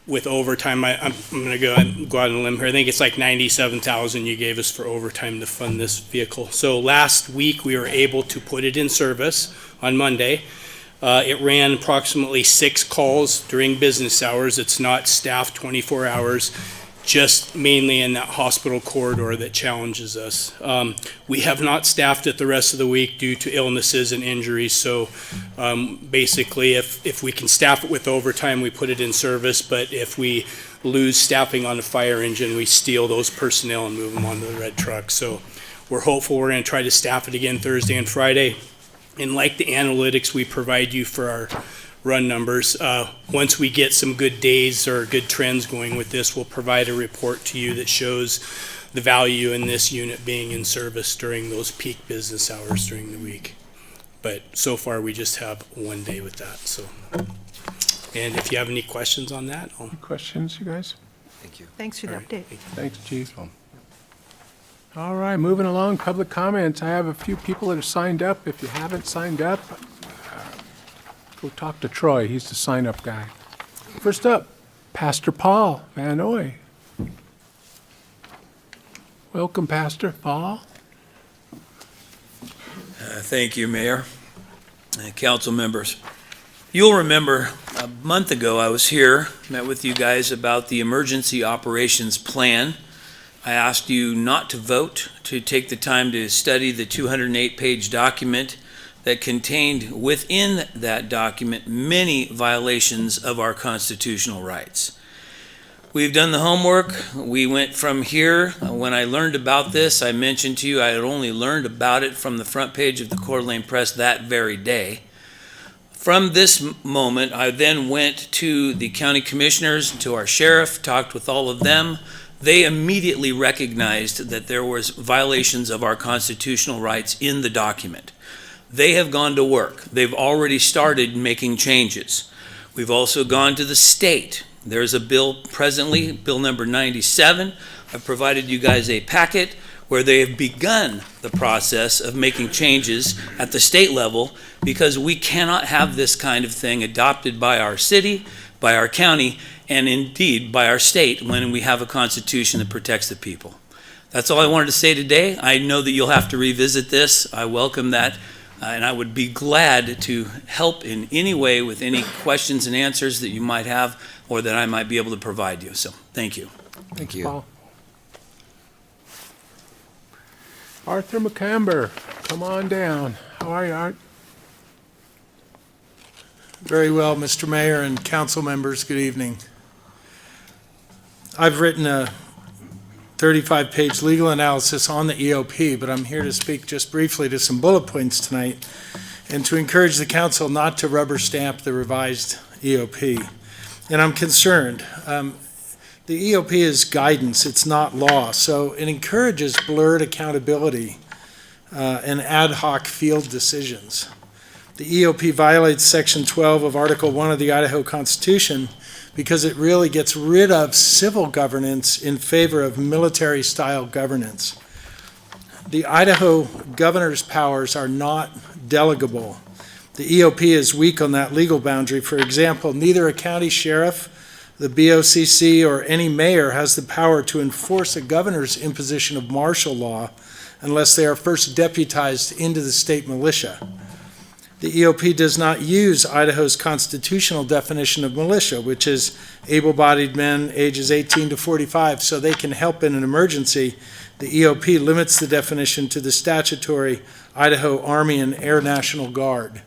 with overtime. I'm going to go out on a limb here. I think it's like $97,000 you gave us for overtime to fund this vehicle. So last week we were able to put it in service on Monday. It ran approximately 6 calls during business hours. It's not staffed 24 hours, just mainly in that hospital corridor that challenges us. We have not staffed it the rest of the week due to illnesses and injuries. So basically, if we can staff it with overtime, we put it in service. But if we lose staffing on the fire engine, we steal those personnel and move them onto the red truck. So we're hopeful we're going to try to staff it again Thursday and Friday. And like the analytics we provide you for our run numbers, once we get some good days or good trends going with this, we'll provide a report to you that shows the value in this unit being in service during those peak business hours during the week. But so far, we just have 1 day with that. So, and if you have any questions on that, Any questions, you guys? Thanks for the update. Thanks, Chief. All right, moving along, public comments. I have a few people that have signed up. If you haven't signed up, go talk to Troy. He's the sign-up guy. First up, Pastor Paul Van Oy. Welcome, Pastor Paul. Thank you, Mayor, council members. You'll remember a month ago I was here, met with you guys about the emergency operations plan. I asked you not to vote, to take the time to study the 208-page document that contained within that document many violations of our constitutional rights. We've done the homework. We went from here. When I learned about this, I mentioned to you I had only learned about it from the front page of the Coeur d'Alene Press that very day. From this moment, I then went to the county commissioners, to our sheriff, talked with all of them. They immediately recognized that there was violations of our constitutional rights in the document. They have gone to work. They've already started making changes. We've also gone to the state. There's a bill presently, bill number 97. I've provided you guys a packet where they have begun the process of making changes at the state level, because we cannot have this kind of thing adopted by our city, by our county, and indeed by our state when we have a constitution that protects the people. That's all I wanted to say today. I know that you'll have to revisit this. I welcome that And I would be glad to help in any way with any questions and answers that you might have or that I might be able to provide you. So, thank you. Thank you. Paul. Arthur McCamber, come on down. How are you, Art? Very well, Mr. Mayor and council members, good evening. I've written a 35-page legal analysis on the EOP, but I'm here to speak just briefly to some bullet points tonight and to encourage the council not to rubber stamp the revised EOP. And I'm concerned. The EOP is guidance, it's not law, so it encourages blurred accountability and ad hoc field decisions. The EOP violates Section 12 of Article 1 of the Idaho Constitution because it really gets rid of civil governance in favor of military-style governance. The Idaho governor's powers are not delegable. The EOP is weak on that legal boundary. For example, neither a county sheriff, the BOCC, or any mayor has the power to enforce a governor's imposition of martial law unless they are first deputized into the state militia. The EOP does not use Idaho's constitutional definition of militia, which is able-bodied men ages 18 to 45, so they can help in an emergency. The EOP limits the definition to the statutory Idaho Army and Air National Guard.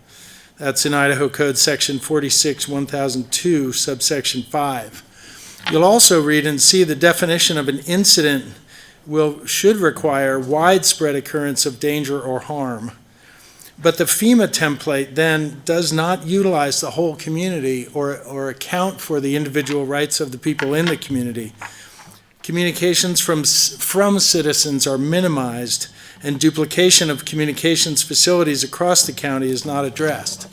That's in Idaho Code Section 46-1002, subsection 5. You'll also read and see the definition of an incident should require widespread occurrence of danger or harm. But the FEMA template then does not utilize the whole community or account for the individual rights of the people in the community. Communications from citizens are minimized, and duplication of communications facilities across the county is not addressed.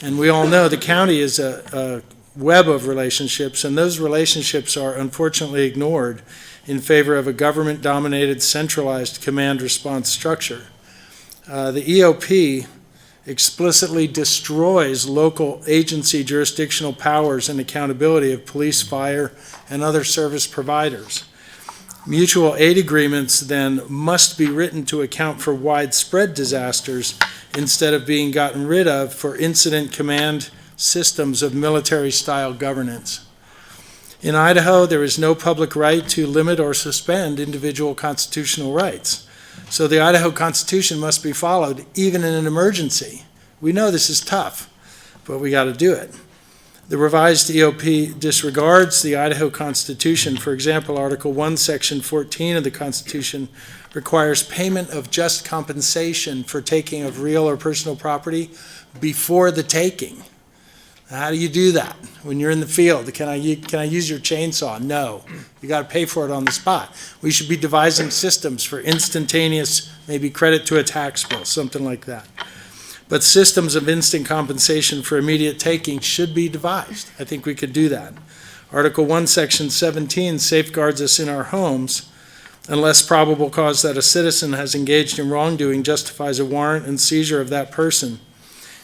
And we all know the county is a web of relationships, and those relationships are unfortunately ignored in favor of a government-dominated, centralized command-response structure. The EOP explicitly destroys local agency jurisdictional powers and accountability of police, fire, and other service providers. Mutual aid agreements then must be written to account for widespread disasters instead of being gotten rid of for incident command systems of military-style governance. In Idaho, there is no public right to limit or suspend individual constitutional rights. So the Idaho Constitution must be followed even in an emergency. We know this is tough, but we got to do it. The revised EOP disregards the Idaho Constitution. For example, Article 1, Section 14 of the Constitution requires payment of just compensation for taking of real or personal property before the taking. How do you do that when you're in the field? Can I use your chainsaw? No. You got to pay for it on the spot. We should be devising systems for instantaneous, maybe credit to a tax bill, something like that. But systems of instant compensation for immediate taking should be devised. I think we could do that. Article 1, Section 17 safeguards us in our homes unless probable cause that a citizen has engaged in wrongdoing justifies a warrant and seizure of that person.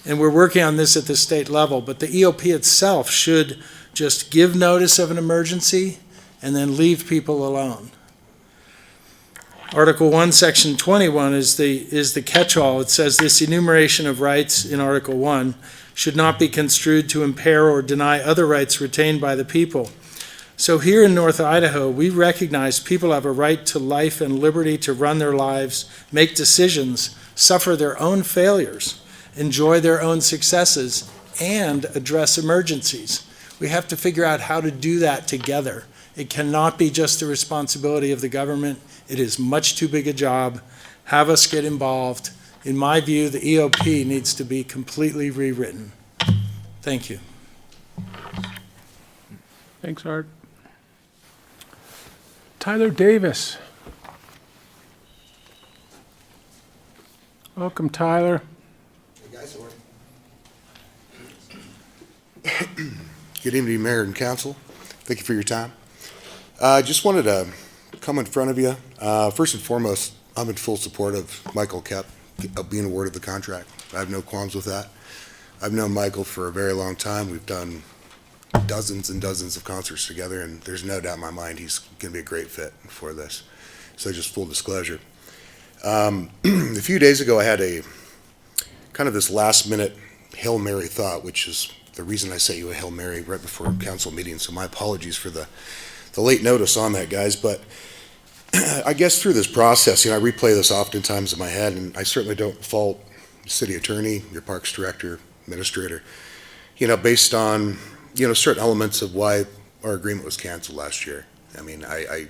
And we're working on this at the state level, but the EOP itself should just give notice of an emergency and then leave people alone. Article 1, Section 21 is the catch-all. It says this enumeration of rights in Article 1 should not be construed to impair or deny other rights retained by the people. So here in North Idaho, we recognize people have a right to life and liberty to run their lives, make decisions, suffer their own failures, enjoy their own successes, and address emergencies. We have to figure out how to do that together. It cannot be just the responsibility of the government. It is much too big a job. Have us get involved. In my view, the EOP needs to be completely rewritten. Thank you. Thanks, Art. Tyler Davis. Welcome, Tyler. Hey guys, good evening, Mayor and Council. Thank you for your time. I just wanted to come in front of you. First and foremost, I'm in full support of Michael Koepp being awarded the contract. I have no qualms with that. I've known Michael for a very long time. We've done dozens and dozens of concerts together, and there's no doubt in my mind he's going to be a great fit for this. So just full disclosure. A few days ago, I had a kind of this last-minute Hail Mary thought, which is the reason I sent you a Hail Mary right before council meeting, so my apologies for the late notice on that, guys, but I guess through this process, I replay this oftentimes in my head, and I certainly don't fault the city attorney, your parks director, administrator, based on, certain elements of why our agreement was canceled last year. I mean, I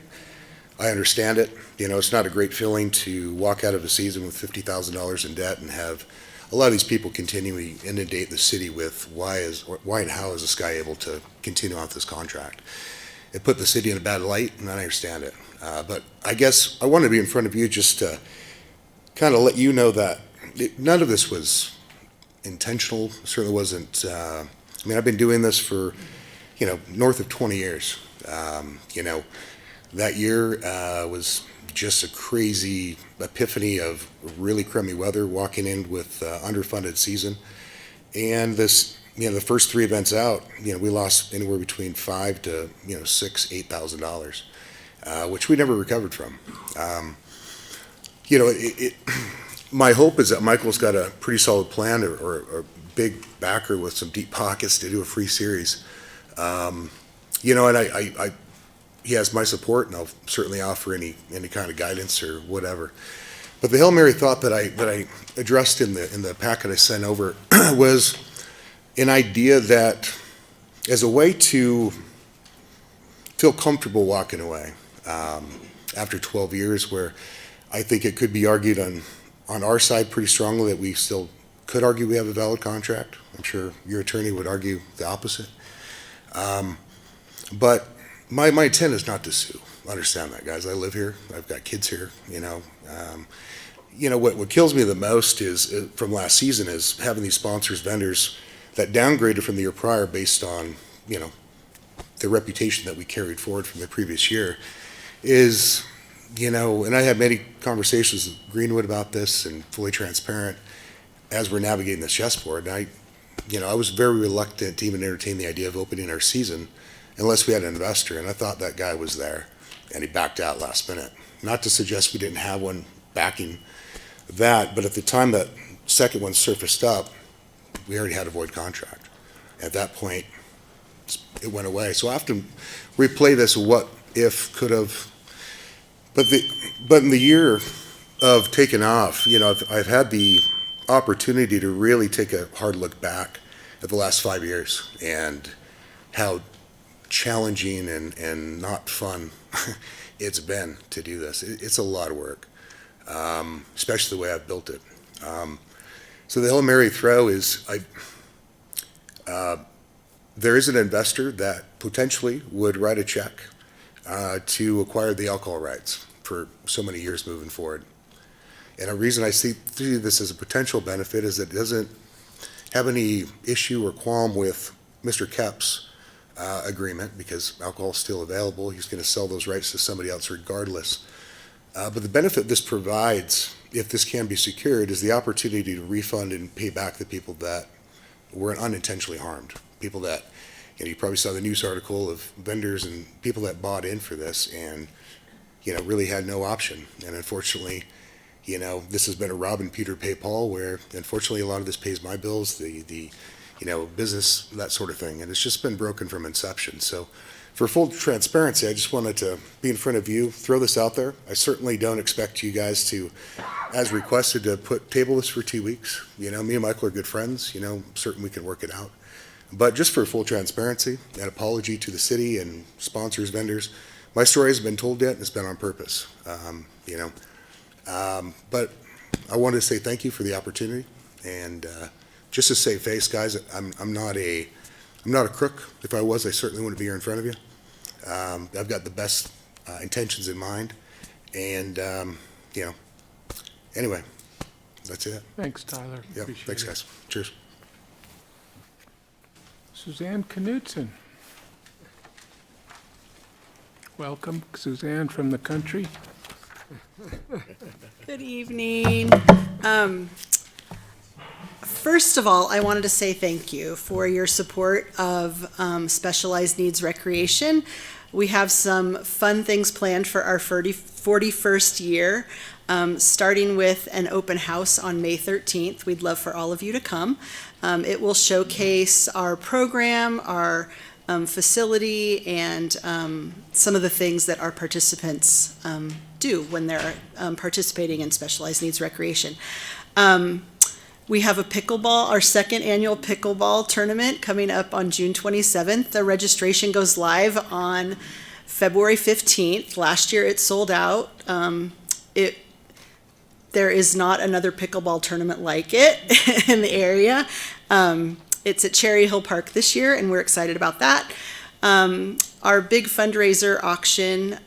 understand it. It's not a great feeling to walk out of a season with $50,000 in debt and have a lot of these people continually inundate the city with why and how is this guy able to continue on with this contract. It put the city in a bad light, and I understand it. But I guess I want to be in front of you just to kind of let you know that none of this was intentional. It certainly wasn't. I've been doing this for, north of 20 years. That year was just a crazy epiphany of really crummy weather, walking in with underfunded season. And this, the first three events out, we lost anywhere between $5,000 to, $6,000, $8,000, which we never recovered from. My hope is that Michael's got a pretty solid plan or a big backer with some deep pockets to do a free series. And he has my support, and I'll certainly offer any kind of guidance or whatever. But the Hail Mary thought that I addressed in the packet I sent over was an idea that as a way to feel comfortable walking away after 12 years, where I think it could be argued on our side pretty strongly that we still could argue we have a valid contract. I'm sure your attorney would argue the opposite. But my intent is not to sue. Understand that, guys. I live here. I've got kids here. What kills me the most is from last season is having these sponsors, vendors that downgraded from the year prior based on the reputation that we carried forward from the previous year. And I had many conversations with Greenwood about this, and fully transparent as we're navigating this chessboard. And I was very reluctant to even entertain the idea of opening our season unless we had an investor, and I thought that guy was there, and he backed out last minute. Not to suggest we didn't have one backing that, but at the time that second one surfaced up, we already had a void contract. At that point, it went away. So I often replay this what if, could have, but in the year of taking off, I've had the opportunity to really take a hard look back at the last 5 years and how challenging and not fun it's been to do this. It's a lot of work, especially the way I've built it. So the Hail Mary throw is, there is an investor that potentially would write a check to acquire the alcohol rights for so many years moving forward. And a reason I see this as a potential benefit is it doesn't have any issue or qualm with Mr. Kep's agreement, because alcohol is still available. He's going to sell those rights to somebody else regardless. But the benefit this provides, if this can be secured, is the opportunity to refund and pay back the people that were unintentionally harmed. People that, you probably saw the news article of vendors and people that bought in for this and, really had no option. And unfortunately, this has been a rob and Peter pay Paul, where unfortunately a lot of this pays my bills, the business, that sort of thing. And it's just been broken from inception. So for full transparency, I just wanted to be in front of you, throw this out there. I certainly don't expect you guys to, as requested, to table this for 2 weeks. Me and Michael are good friends. Certain we can work it out. But just for full transparency, an apology to the city and sponsors, vendors. My story hasn't been told yet, and it's been on purpose. But I wanted to say thank you for the opportunity, and just to save face, guys, I'm not a crook. If I was, I certainly wouldn't be here in front of you. I've got the best intentions in mind, and anyway, that's it. Thanks, Tyler. Yeah, Appreciate thanks, it. guys. Cheers. Suzanne Knutson. Welcome, Suzanne, from the country. Good evening. First of all, I wanted to say thank you for your support of specialized needs recreation. We have some fun things planned for our 41st year, starting with an open house on May 13th. We'd love for all of you to come. It will showcase our program, our facility, and some of the things that our participants do when they're participating in specialized needs recreation. We have a pickleball, our second annual pickleball tournament coming up on June 27th. The registration goes live on February 15th. Last year it sold out. There is not another pickleball tournament like it in the area. It's at Cherry Hill Park this year, and we're excited about that. Our big fundraiser auction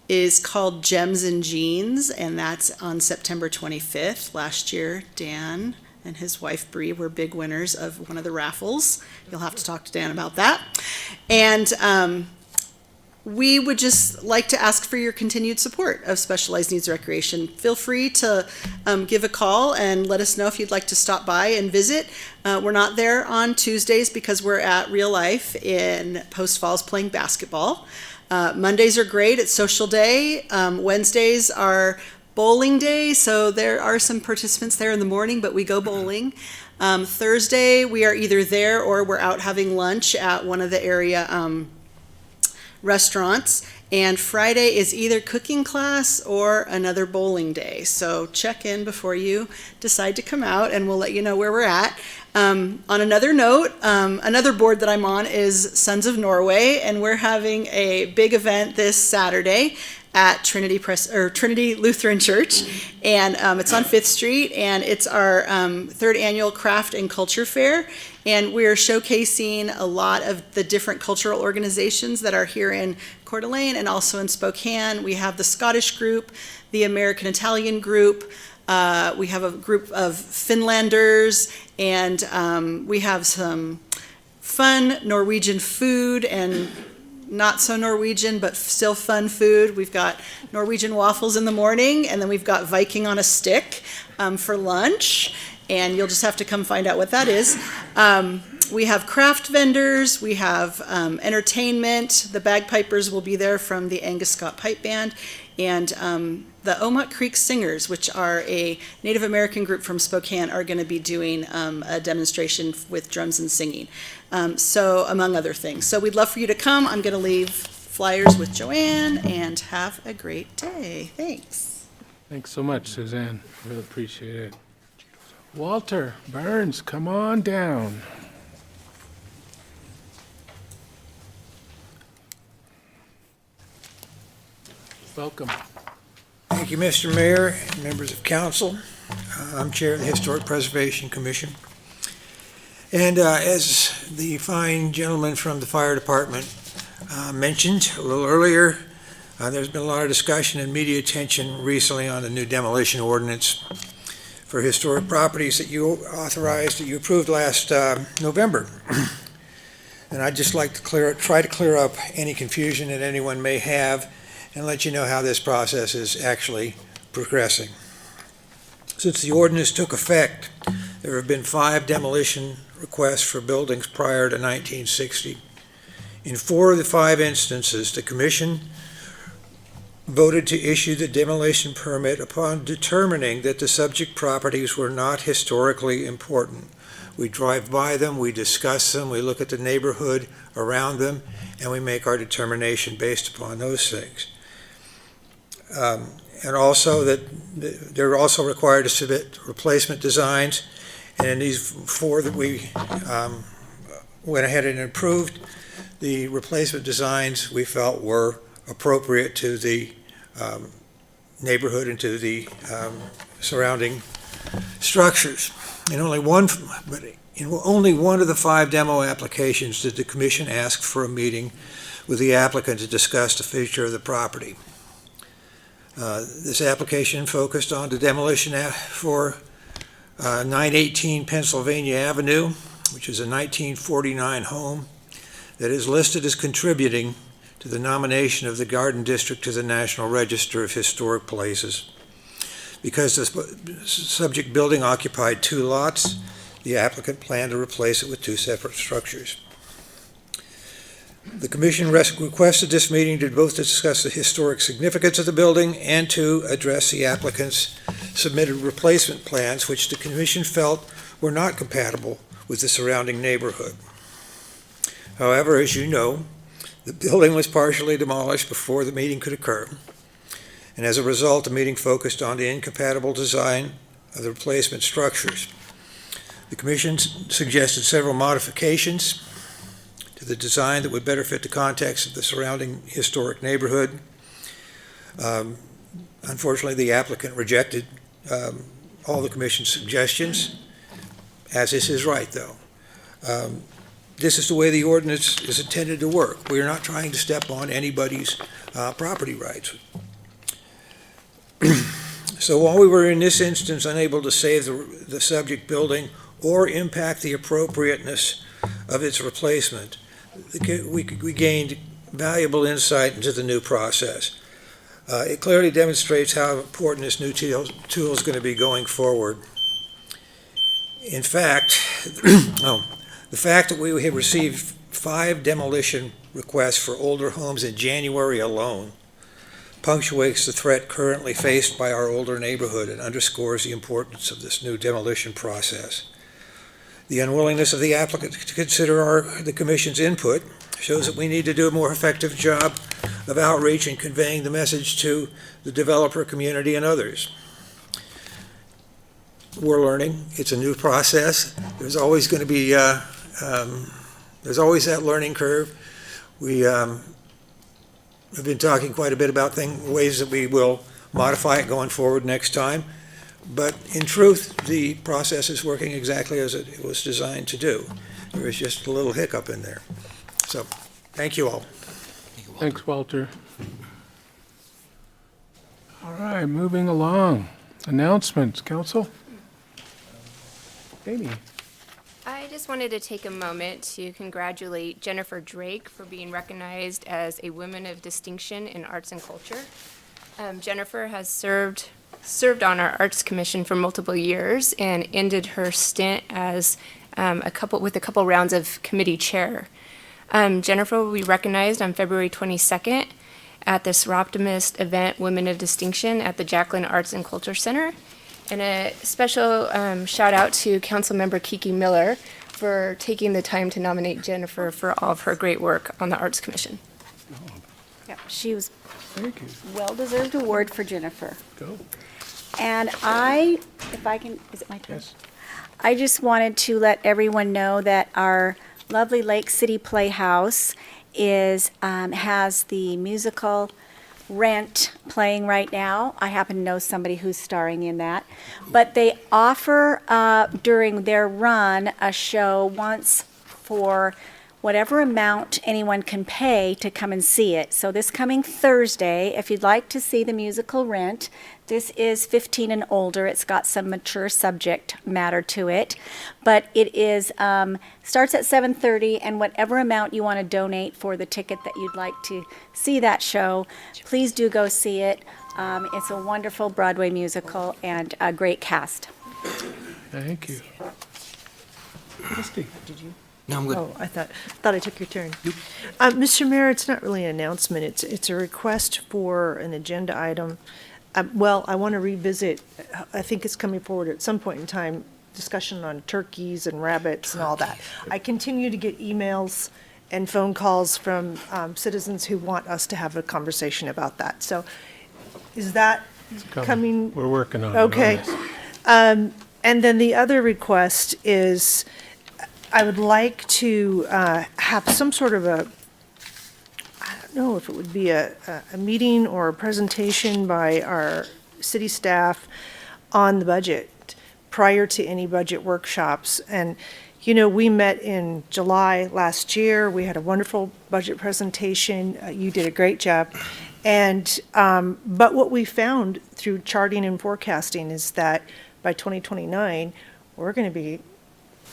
is called Gems and Jeans, and that's on September 25th. Last year, Dan and his wife Bree were big winners of one of the raffles. You'll have to talk to Dan about that. And we would just like to ask for your continued support of specialized needs recreation. Feel free to give a call and let us know if you'd like to stop by and visit. We're not there on Tuesdays because we're at Real Life in Post Falls playing basketball. Mondays are great. It's social day. Wednesdays are bowling day, so there are some participants there in the morning, but we go bowling. Thursday, we are either there or we're out having lunch at one of the area restaurants. And Friday is either cooking class or another bowling day. So check in before you decide to come out, and we'll let you know where we're at. On another note, another board that I'm on is Sons of Norway, and we're having a big event this Saturday at Trinity Lutheran Church, and it's on 5th Street, and it's our third annual Craft and Culture Fair, and we're showcasing a lot of the different cultural organizations that are here in Coeur d'Alene and also in Spokane. We have the Scottish group, the American Italian group, we have a group of Finlanders, and we have some fun Norwegian food and not so Norwegian, but still fun food. We've got Norwegian waffles in the morning, and then we've got Viking on a stick for lunch, and you'll just have to come find out what that is. We have craft vendors, we have entertainment. The bagpipers will be there from the Angus Scott Pipe Band, and the Omat Creek Singers, which are a Native American group from Spokane, are going to be doing a demonstration with drums and singing. So among other things. So we'd love for you to come. I'm going to leave flyers with Joanne, and have a great day. Thanks. Thanks so much, Suzanne. Really appreciate it. Walter Burns, come on down. Welcome. Thank you, Mr. Mayor and members of council. I'm Chair of the Historic Preservation Commission. And as the fine gentleman from the fire department mentioned a little earlier, there's been a lot of discussion and media attention recently on the new demolition ordinance for historic properties that you authorized, that you approved last November. And I'd just like to try to clear up any confusion that anyone may have and let you know how this process is actually progressing. Since the ordinance took effect, there have been 5 demolition requests for buildings prior to 1960. In 4 of the 5 instances, the Commission voted to issue the demolition permit upon determining that the subject properties were not historically important. We drive by them, we discuss them, we look at the neighborhood around them, and we make our determination based upon those things. And also that they're also required to submit replacement designs. And in these 4 that we went ahead and approved, the replacement designs we felt were appropriate to the neighborhood and to the surrounding structures. In only one of the 5 demo applications did the Commission ask for a meeting with the applicant to discuss the future of the property. This application focused on the demolition for 918 Pennsylvania Avenue, which is a 1949 home that is listed as contributing to the nomination of the Garden District to the National Register of Historic Places. Because the subject building occupied 2 lots, the applicant planned to replace it with 2 separate structures. The commission requested this meeting to both discuss the historic significance of the building and to address the applicant's submitted replacement plans, which the commission felt were not compatible with the surrounding neighborhood. However, as you know, the building was partially demolished before the meeting could occur, and as a result, the meeting focused on the incompatible design of the replacement structures. The commission suggested several modifications to the design that would better fit the context of the surrounding historic neighborhood. Unfortunately, the applicant rejected all the commission's suggestions, as is his right, though. This is the way the ordinance is intended to work. We are not trying to step on anybody's property rights. So while we were in this instance unable to save the subject building or impact the appropriateness of its replacement, we gained valuable insight into the new process. It clearly demonstrates how important this new tool is going to be going forward. In fact, the fact that we have received 5 demolition requests for older homes in January alone punctuates the threat currently faced by our older neighborhood and underscores the importance of this new demolition process. The unwillingness of the applicant to consider the commission's input shows that we need to do a more effective job of outreach and conveying the message to the developer community and others. We're learning. It's a new process. There's always going to be, there's always that learning curve. We have been talking quite a bit about ways that we will modify it going forward next time. But in truth, the process is working exactly as it was designed to do. There was just a little hiccup in there. So, thank you all. Thanks, Walter. All right, moving along. Announcements, council? Amy. I just wanted to take a moment to congratulate Jennifer Drake for being recognized as a Woman of Distinction in Arts and Culture. Jennifer has served on our Arts Commission for multiple years and ended her stint as a couple rounds of committee chair. Jennifer will be recognized on February 22nd at the Seroptimist event, Women of Distinction, at the Jacqueline Arts and Culture Center. And a special shout out to Councilmember Kiki Miller for taking the time to nominate Jennifer for all of her great work on the Arts Commission. Yep, she was Thank you. well-deserved award for Jennifer. Go. And if I can, is it my turn? Yes. I just wanted to let everyone know that our lovely Lake City Playhouse has the musical Rent playing right now. I happen to know somebody who's starring in that. But they offer during their run a show once for whatever amount anyone can pay to come and see it. So this coming Thursday, if you'd like to see the musical Rent, this is 15 and older. It's got some mature subject matter to it, but it is starts at 7:30, and whatever amount you want to donate for the ticket that you'd like to see that show, please do go see it. It's a wonderful Broadway musical and a great cast. Thank you. Christie. Did you? No, I'm good. Oh, I thought I took your turn. Mr. Mayor, it's not really an announcement. It's a request for an agenda item. Well, I want to revisit, I think it's coming forward at some point in time, discussion on turkeys and rabbits and all that. I continue to get emails and phone calls from citizens who want us to have a conversation about that. So is that coming? We're working on it. Okay. And then the other request is I would like to have some sort of a, I don't know if it would be a meeting or a presentation by our city staff on the budget prior to any budget workshops. And, you know, we met in July last year. We had a wonderful budget presentation. You did a great job. And, but what we found through charting and forecasting is that by 2029, we're going to be,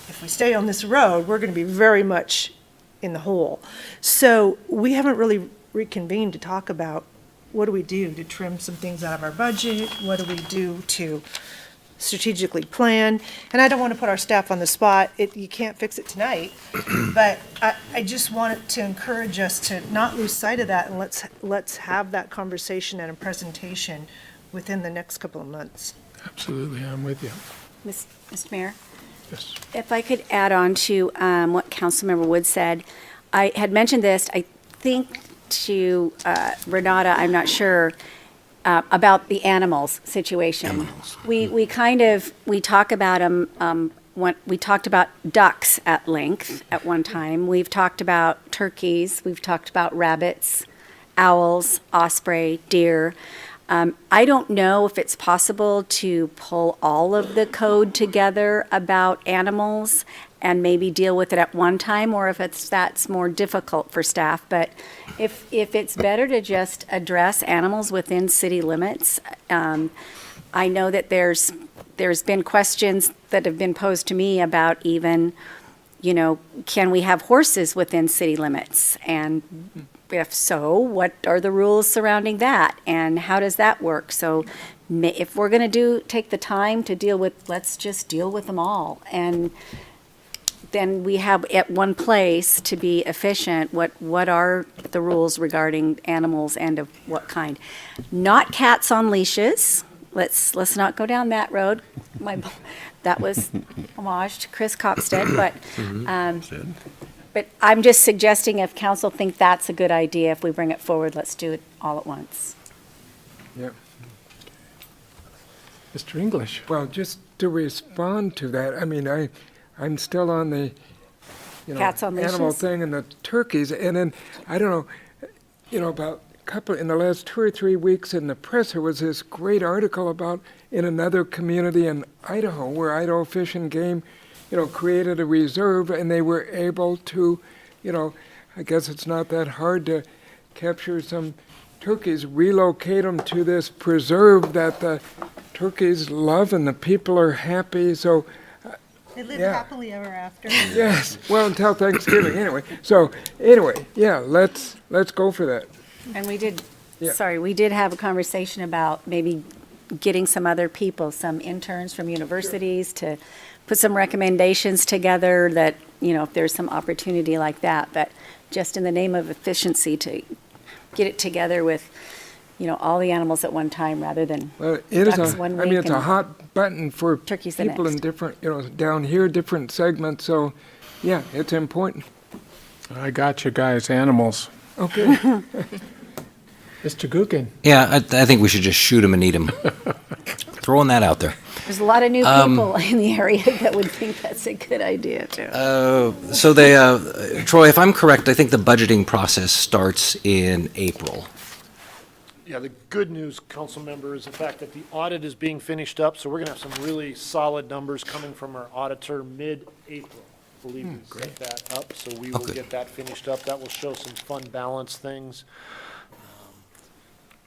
if we stay on this road, we're going to be very much in the hole. So we haven't really reconvened to talk about what do we do to trim some things out of our budget? What do we do to strategically plan. And I don't want to put our staff on the spot. You can't fix it tonight. But I just want to encourage us to not lose sight of that, and let's have that conversation and a presentation within the next couple of months. Absolutely, I'm with you. Mr. Mayor? Yes. If I could add on to what Councilmember Wood said, I had mentioned this, I think to Renata, I'm not sure, about the animals situation. We talk about them, we talked about ducks at length at one time. We've talked about turkeys, we've talked about rabbits, owls, osprey, deer. I don't know if it's possible to pull all of the code together about animals and maybe deal with it at one time, or if that's more difficult for staff. But if it's better to just address animals within city limits, I know that there's been questions that have been posed to me about even, can we have horses within city limits? And if so, what are the rules surrounding that? And how does that work? So if we're going to take the time to deal with, let's just deal with them all. And then we have at one place to be efficient, what are the rules regarding animals and of what kind? Not cats on leashes. Let's not go down that road. That was homage to Chris Copstead, but I'm just suggesting if council think that's a good idea, if we bring it forward, let's do it all at once. Yep. Mr. English. Well, just to respond to that, I mean, I'm still on the, Cats on animal leashes? thing and the turkeys, and then, I don't know, about in the last 2 or 3 weeks in the press, there was this great article about in another community in Idaho, where Idaho Fish and Game, created a reserve, and they were able to, I guess it's not that hard to capture some turkeys, relocate them to this preserve that the turkeys love and the people are happy. So They live Yeah. happily ever after. yes, well, until Thanksgiving anyway. So anyway, yeah, let's go for that. And we did, Yeah. we did have a conversation about maybe getting some other people, some interns from universities to put some recommendations together that, if there's some opportunity like that, but just in the name of efficiency to get it together with, all the animals at one time rather than Well, it is ducks one I mean, week it's a and hot button for turkeys the people in next. different, down here, different segments. So yeah, it's important. I got you guys, animals. Okay. Mr. Gookin. Yeah, I think we should just shoot them and eat them. Throwing that out there. There's a lot of new people in the area that would think that's a good idea too. So they, Troy, if I'm correct, I think the budgeting process starts in April. Yeah, the good news, council member, is the fact that the audit is being finished up, so we're gonna have some really solid numbers coming from our auditor mid-April. I believe we set that up, so we will good. get that finished up. That will show some fund balance things.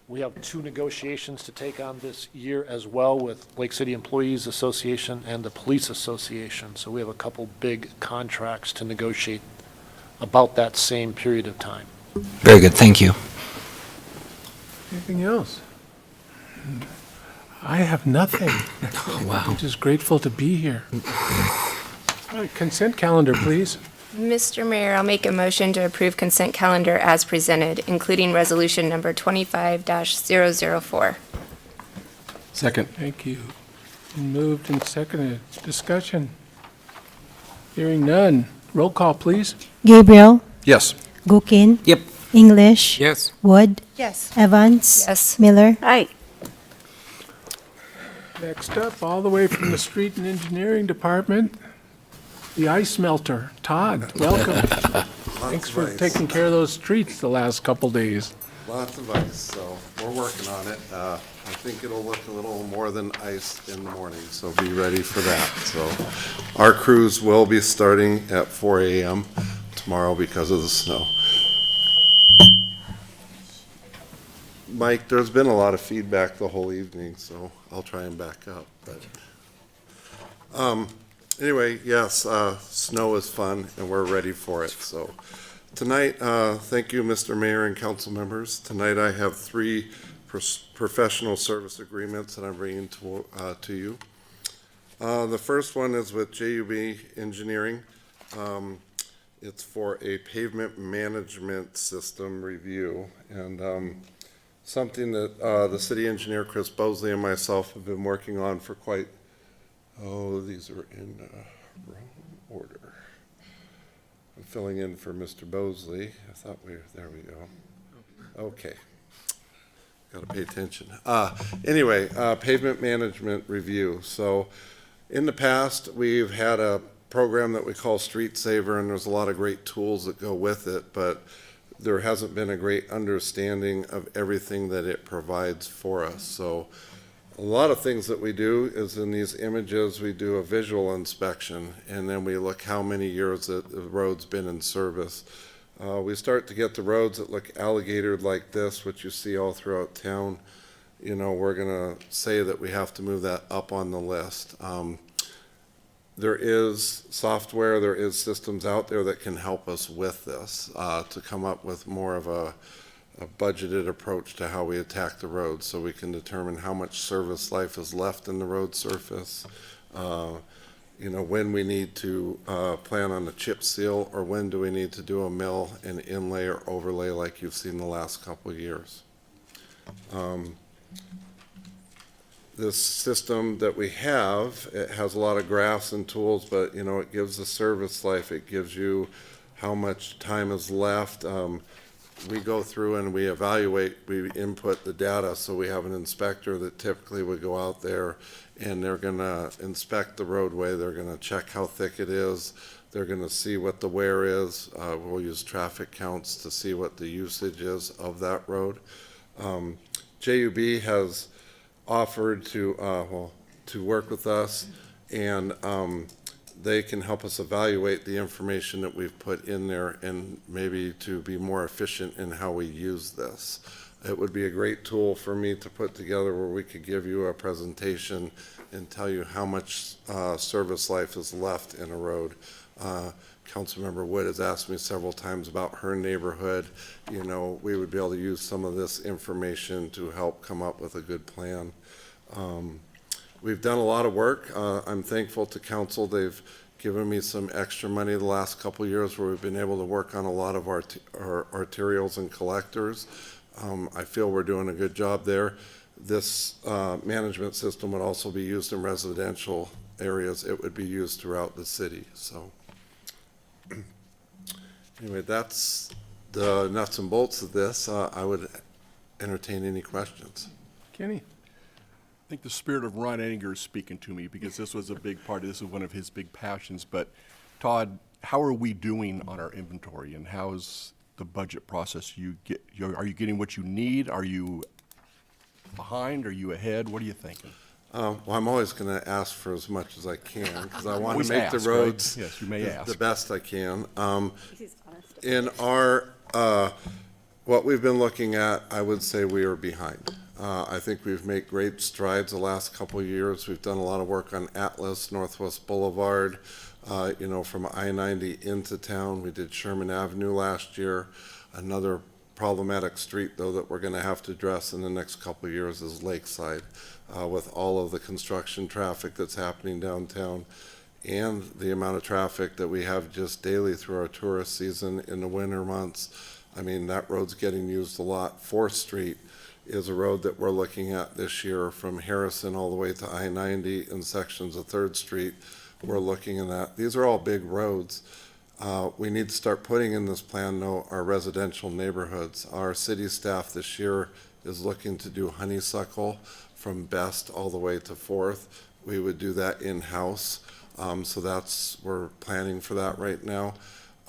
We have 2 negotiations to take on this year as well with Lake City Employees Association and the Police Association. So we have a couple big contracts to negotiate about that same period of time. Very good, thank you. Anything else? I have nothing. Wow. I'm just grateful to be here. All right, consent calendar, please. Mr. Mayor, I'll make a motion to approve consent calendar as presented, including resolution number 25-004. Second. Thank you. Moved and seconded. Discussion. Hearing none. Roll call, please. Gabriel, Yes. Gookin. Yep. English. Yes. Wood. Yes. Evans. Yes. Miller. Hi. Next up, all the way from the Street and Engineering Department, the ice melter. Todd, welcome. Thanks for taking care of those streets the last couple days. Lots of ice, so we're working on it. I think it'll look a little more than ice in the morning, so be ready for that. So our crews will be starting at 4 a.m. tomorrow because of the snow. Mike, there's been a lot of feedback the whole evening, so I'll try and back up. But anyway, yes, snow is fun, and we're ready for it. So tonight, thank you, Mr. Mayor and council members. Tonight I have 3 professional service agreements that I'm bringing to you. The first one is with JUB Engineering. It's for a pavement management system review, and something that the city engineer, Chris Bosley, and myself have been working on for these are in wrong order. I'm filling in for Mr. Bosley. I thought there we go. Okay. Got to pay attention. Anyway, pavement management review. So in the past, we've had a program that we call Street Saver, and there's a lot of great tools that go with it, but there hasn't been a great understanding of everything that it provides for us. So a lot of things that we do is in these images, we do a visual inspection, and then we look how many years that the road's been in service. We start to get the roads that look alligatored like this, which you see all throughout town. We're going to say that we have to move that up on the list. There is software, there is systems out there that can help us with this to come up with more of a budgeted approach to how we attack the roads, so we can determine how much service life is left in the road surface, when we need to plan on a chip seal, or when do we need to do a mill and inlay or overlay like you've seen the last couple of years. This system that we have, it has a lot of graphs and tools, but it gives the service life, it gives you how much time is left. We go through and we evaluate, we input the data, so we have an inspector that typically would go out there and they're going to inspect the roadway, they're going to check how thick it is, they're going to see what the wear is, we'll use traffic counts to see what the usage is of that road. JUB has offered to work with us, and they can help us evaluate the information that we've put in there and maybe to be more efficient in how we use this. It would be a great tool for me to put together where we could give you a presentation and tell you how much service life is left in a road. Councilmember Wood has asked me several times about her neighborhood. We would be able to use some of this information to help come up with a good plan. We've done a lot of work. I'm thankful to council. They've given me some extra money the last couple of years where we've been able to work on a lot of our arterials and collectors. I feel we're doing a good job there. This management system would also be used in residential areas. It would be used throughout the city. So anyway, that's the nuts and bolts of this. I would entertain any questions. Kenny? I think the spirit of Ron Eninger is speaking to me, because this was a big part. This is one of his big passions. But Todd, how are we doing on our inventory, and how's the budget process? Are you getting what you need? Are you behind? Are you ahead? What are you thinking? Well, I'm always going to ask for as much as I can, because I want to Always make the ask, roads right? Yes, you may ask. the best I can. In our what we've been looking at, I would say we are behind. I think we've made great strides the last couple of years. We've done a lot of work on Atlas, Northwest Boulevard, from I-90 into town. We did Sherman Avenue last year. Another problematic street, though, that we're going to have to address in the next couple of years is Lakeside, with all of the construction traffic that's happening downtown and the amount of traffic that we have just daily through our tourist season in the winter months. I mean, that road's getting used a lot. 4th Street is a road that we're looking at this year from Harrison all the way to I-90 and sections of 3rd Street. We're looking at that. These are all big roads. We need to start putting in this plan, though, our residential neighborhoods. Our city staff this year is looking to do Honeysuckle from Best all the way to 4th. We would do that in-house. So we're planning for that right now.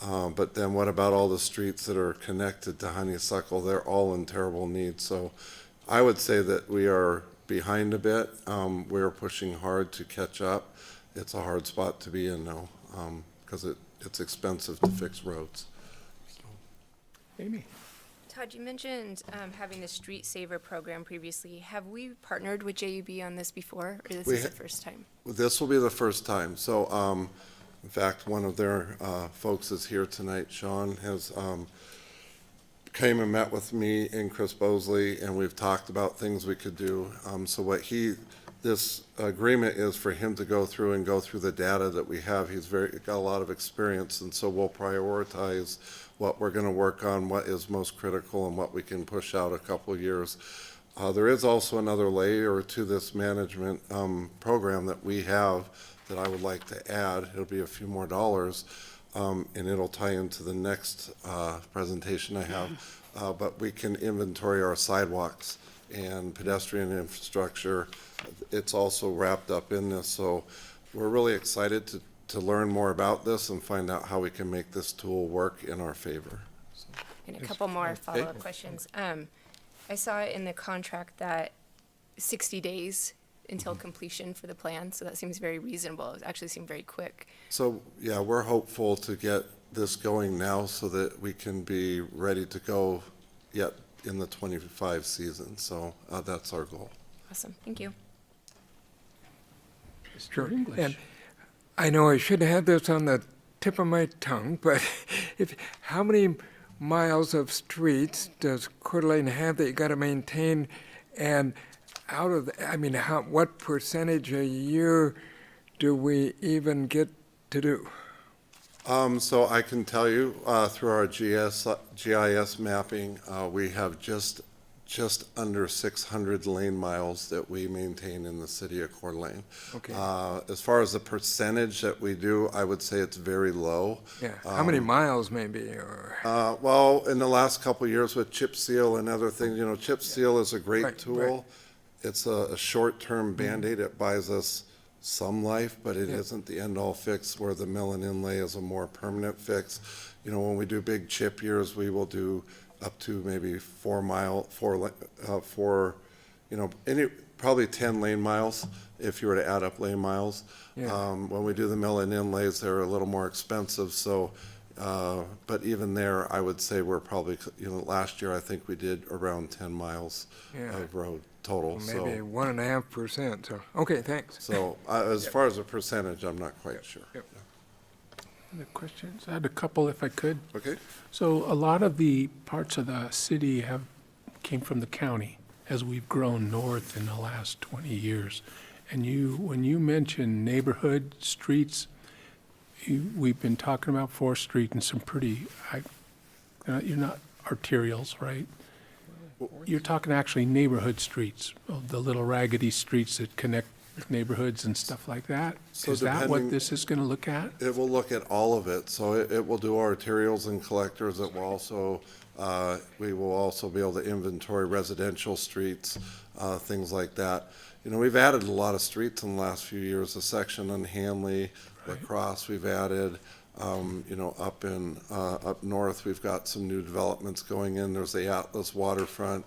But then what about all the streets that are connected to Honeysuckle? They're all in terrible need. So I would say that we are behind a bit. We're pushing hard to catch up. It's a hard spot to be in now, because it's expensive to fix roads. Amy? Todd, you mentioned having the Street Saver program previously. Have we partnered with JUB on this before, or this is the first time? This will be the first time. So, in fact, one of their folks is here tonight. Sean has came and met with me and Chris Bosley, and we've talked about things we could do. So what he This agreement is for him to go through the data that we have. He's got a lot of experience, and so we'll prioritize what we're going to work on, what is most critical, and what we can push out a couple of years. There is also another layer to this management program that we have that I would like to add. It'll be a few more dollars, and it'll tie into the next presentation I have. But we can inventory our sidewalks and pedestrian infrastructure. It's also wrapped up in this, so we're really excited to learn more about this and find out how we can make this tool work in our favor. And a couple more follow-up questions. I saw in the contract that 60 days until completion for the plan, so that seems very reasonable. It actually seemed very quick. So, yeah, we're hopeful to get this going now so that we can be ready to go yet in the 25 season. So that's our goal. Awesome, thank you. Sure. And I know I should have this on the tip of my tongue, but how many miles of streets does Coeur d'Alene have that you got to maintain? And out of, what percentage a year do we even get to do? So I can tell you through our GIS mapping, we have just under 600 lane miles that we maintain in the city of Coeur d'Alene. Okay. As far as the percentage that we do, I would say it's very low. Yeah. How many miles maybe? Or well, in the last couple of years with chip seal and other things, chip seal is a great tool. Right. It's a short-term Band-Aid. It buys us some life, but it isn't the end-all fix, where the mill and inlay is a more permanent fix. When we do big chip years, we will do up to maybe probably 10 lane miles if you were to add up lane miles. Yeah. When we do the mill and inlays, they're a little more expensive. So, but even there, I would say we're probably, last year I think we did around 10 miles of road total. maybe 1.5%. So okay, thanks. So as far as a percentage, I'm not quite sure. Yep. Other questions? I had a couple if I could. Okay. So a lot of the parts of the city came from the county as we've grown north in the last 20 years. And when you mention neighborhood streets, we've been talking about 4th Street and some pretty, you're not arterials, right? You're talking actually neighborhood streets, the little raggedy streets that connect neighborhoods and stuff like that? So Is that what this is going to look at? It will look at all of it. So it will do arterials and collectors. It will also, we will also be able to inventory residential streets, things like that. We've added a lot of streets in the last few years. A section on Hanley, Lacrosse, we've added. Up north, we've got some new developments going in. There's the Atlas waterfront.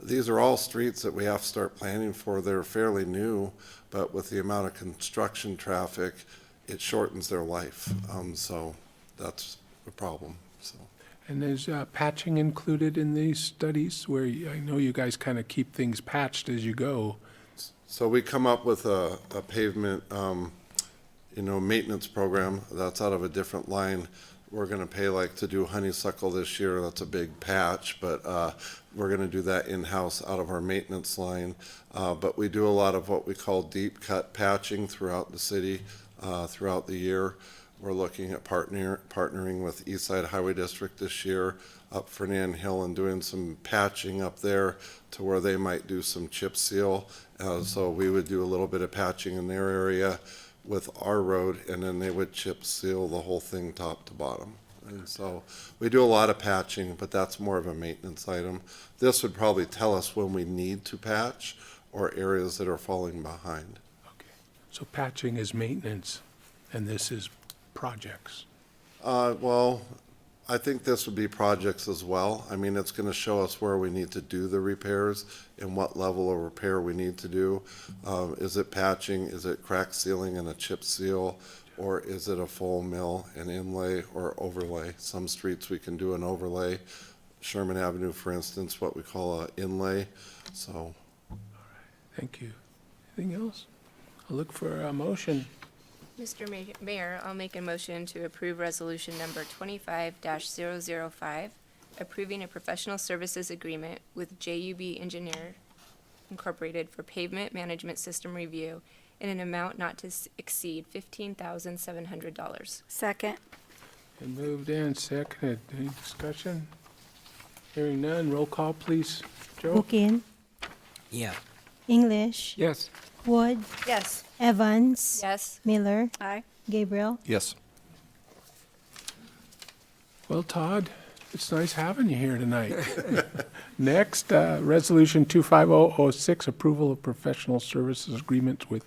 These are all streets that we have to start planning for. They're fairly new, but with the amount of construction traffic, it shortens their life. So that's a problem. So. And is patching included in these studies where I know you guys kind of keep things patched as you go? So we come up with a pavement maintenance program that's out of a different line. We're going to pay to do Honeysuckle this year. That's a big patch, but we're going to do that in-house out of our maintenance line. But we do a lot of what we call deep cut patching throughout the city, throughout the year. We're looking at partnering with Eastside Highway District this year up Fernand Hill and doing some patching up there to where they might do some chip seal. So we would do a little bit of patching in their area with our road, and then they would chip seal the whole thing top to bottom. And so we do a lot of patching, but that's more of a maintenance item. This would probably tell us when we need to patch or areas that are falling behind. Okay. So patching is maintenance, and this is projects. Well, I think this would be projects as well. I mean, it's going to show us where we need to do the repairs and what level of repair we need to do. Is it patching? Is it crack sealing and a chip seal? Or is it a full mill and inlay or overlay? Some streets we can do an overlay. Sherman Avenue, for instance, what we call an inlay. So. All right. Thank you. Anything else? I'll look for a motion. Mr. Mayor, I'll make a motion to approve resolution number 25-005, approving a professional services agreement with JUB Incorporated for pavement management system review in an amount not to exceed $15,700. Second. And moved and seconded. Any discussion? Hearing none, roll call, please. Joe? Hookin, Yeah. English, Yes. Wood, Yes. Evans, Yes. Miller, Aye. Gabriel. Yes. Well, Todd, it's nice having you here tonight. Next, Resolution 25006, approval of professional services agreements with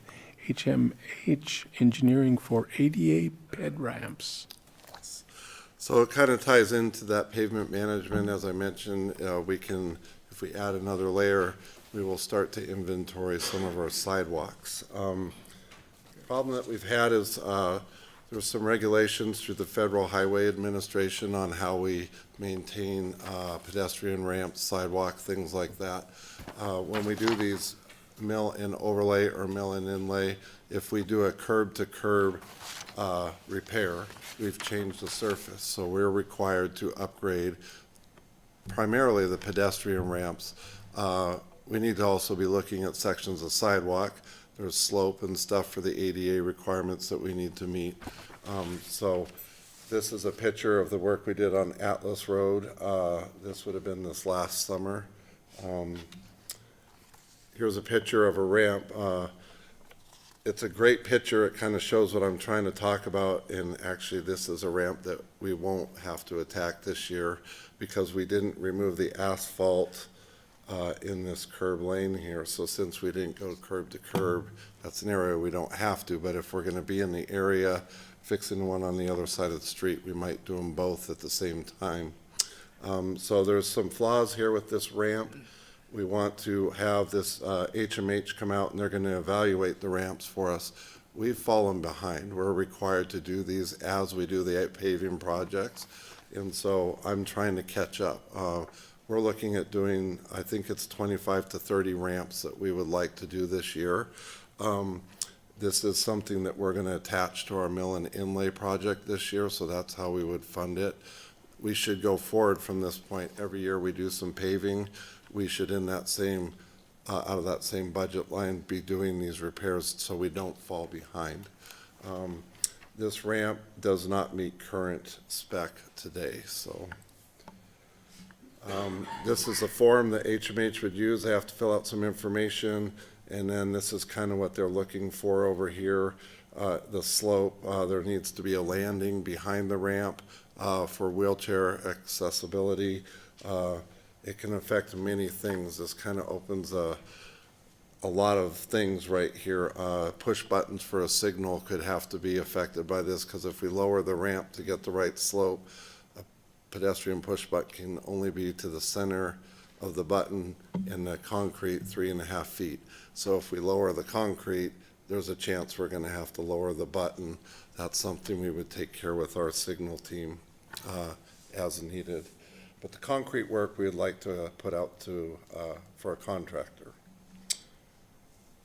HMH Engineering for ADA ped ramps. So it kind of ties into that pavement management. As I mentioned, we can, if we add another layer, we will start to inventory some of our sidewalks. Problem that we've had is there's some regulations through the Federal Highway Administration on how we maintain pedestrian ramps, sidewalk, things like that. When we do these mill and overlay or mill and inlay, if we do a curb-to-curb repair, we've changed the surface. So we're required to upgrade primarily the pedestrian ramps. We need to also be looking at sections of sidewalk. There's slope and stuff for the ADA requirements that we need to meet. So this is a picture of the work we did on Atlas Road. This would have been this last summer. Here's a picture of a ramp. It's a great picture. It kind of shows what I'm trying to talk about. And actually, this is a ramp that we won't have to attack this year because we didn't remove the asphalt in this curb lane here. So since we didn't go curb to curb, that's an area we don't have to. But if we're going to be in the area fixing one on the other side of the street, we might do them both at the same time. So there's some flaws here with this ramp. We want to have this HMH come out and they're going to evaluate the ramps for us. We've fallen behind. We're required to do these as we do the paving projects. And so I'm trying to catch up. We're looking at doing, I think it's 25 to 30 ramps that we would like to do this year. This is something that we're going to attach to our mill and inlay project this year, so that's how we would fund it. We should go forward from this point. Every year we do some paving. We should, in that same, out of that same budget line, be doing these repairs so we don't fall behind. This ramp does not meet current spec today, so. This is a form that HMH would use. They have to fill out some information, and then this is kind of what they're looking for over here. The slope, there needs to be a landing behind the ramp for wheelchair accessibility. It can affect many things. This kind of opens a lot of things right here. Push buttons for a signal could have to be affected by this, because if we lower the ramp to get the right slope, a pedestrian push button can only be to the center of the button in the concrete 3.5 feet. So if we lower the concrete, there's a chance we're going to have to lower the button. That's something we would take care with our signal team as needed. But the concrete work we'd like to put out to for a contractor.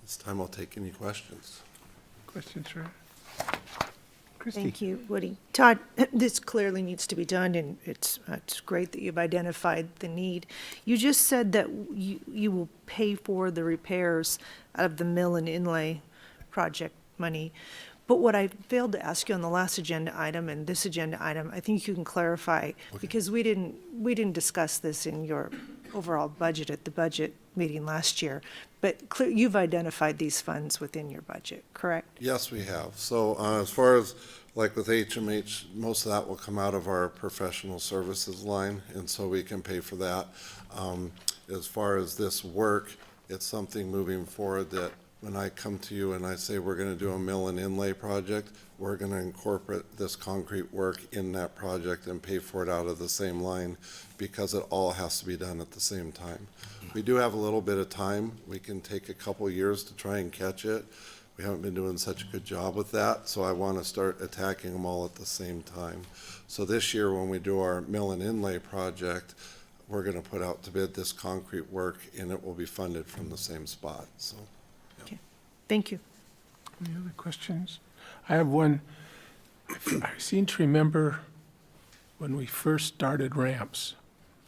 This time I'll take any questions. Questions, sir? Christie? Thank you, Woody. Todd, this clearly needs to be done, and it's great that you've identified the need. You just said that you will pay for the repairs out of the mill and inlay project money. But what I failed to ask you on the last agenda item and this agenda item, I think you can clarify, because we didn't discuss this in your overall budget at the budget meeting last year, but you've identified these funds within your budget, correct? Yes, we have. So as far as like with HMH, most of that will come out of our professional services line, and so we can pay for that. As far as this work, it's something moving forward that when I come to you and I say we're going to do a mill and inlay project, we're going to incorporate this concrete work in that project and pay for it out of the same line, because it all has to be done at the same time. We do have a little bit of time. We can take a couple years to try and catch it. We haven't been doing such a good job with that, so I want to start attacking them all at the same time. So this year when we do our mill and inlay project, we're going to put out to bid this concrete work, and it will be funded from the same spot. So. Okay. Thank you. Any other questions? I have one. I seem to remember when we first started ramps,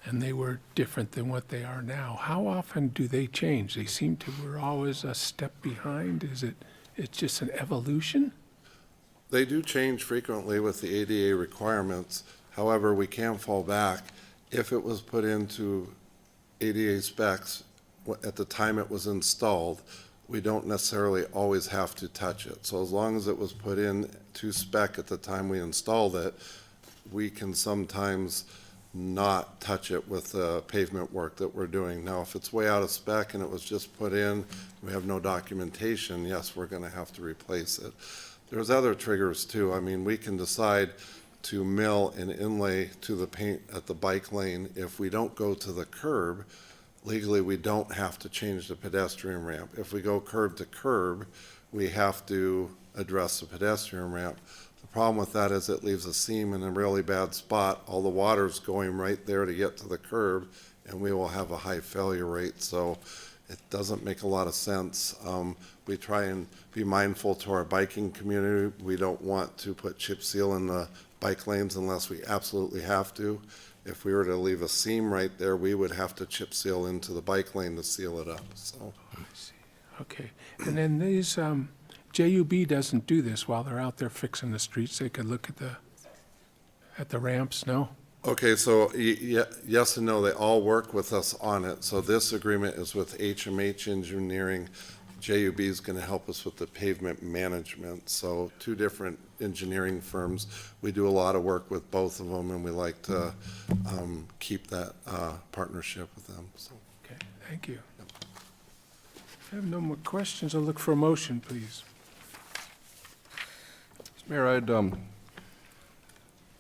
and they were different than what they are now. How often do they change? They seem to, we're always a step behind. It's just an evolution? They do change frequently with the ADA requirements. However, we can fall back. If it was put into ADA specs at the time it was installed, we don't necessarily always have to touch it. So as long as it was put in to spec at the time we installed it, we can sometimes not touch it with the pavement work that we're doing. Now, if it's way out of spec and it was just put in, we have no documentation, yes, we're gonna have to replace it. There's other triggers too. I mean, we can decide to mill and inlay to the paint at the bike lane. If we don't go to the curb, legally, we don't have to change the pedestrian ramp. If we go curb to curb, we have to address the pedestrian ramp. The problem with that is it leaves a seam in a really bad spot. All the water's going right there to get to the curb, and we will have a high failure rate. So it doesn't make a lot of sense. We try and be mindful to our biking community. We don't want to put chip seal in the bike lanes unless we absolutely have to. If we were to leave a seam right there, we would have to chip seal into the bike lane to seal it up, so. I see. Okay. And then these, JUB doesn't do this while they're out there fixing the streets. They could look at the ramps, no? Okay, so yes and no, they all work with us on it. So this agreement is with HMH Engineering. JUB is going to help us with the pavement management. So two different engineering firms. We do a lot of work with both of them, and we like to keep that partnership with them. So. Okay, thank you. I have no more questions. I'll look for a motion, please. Mr. Mayor, I'd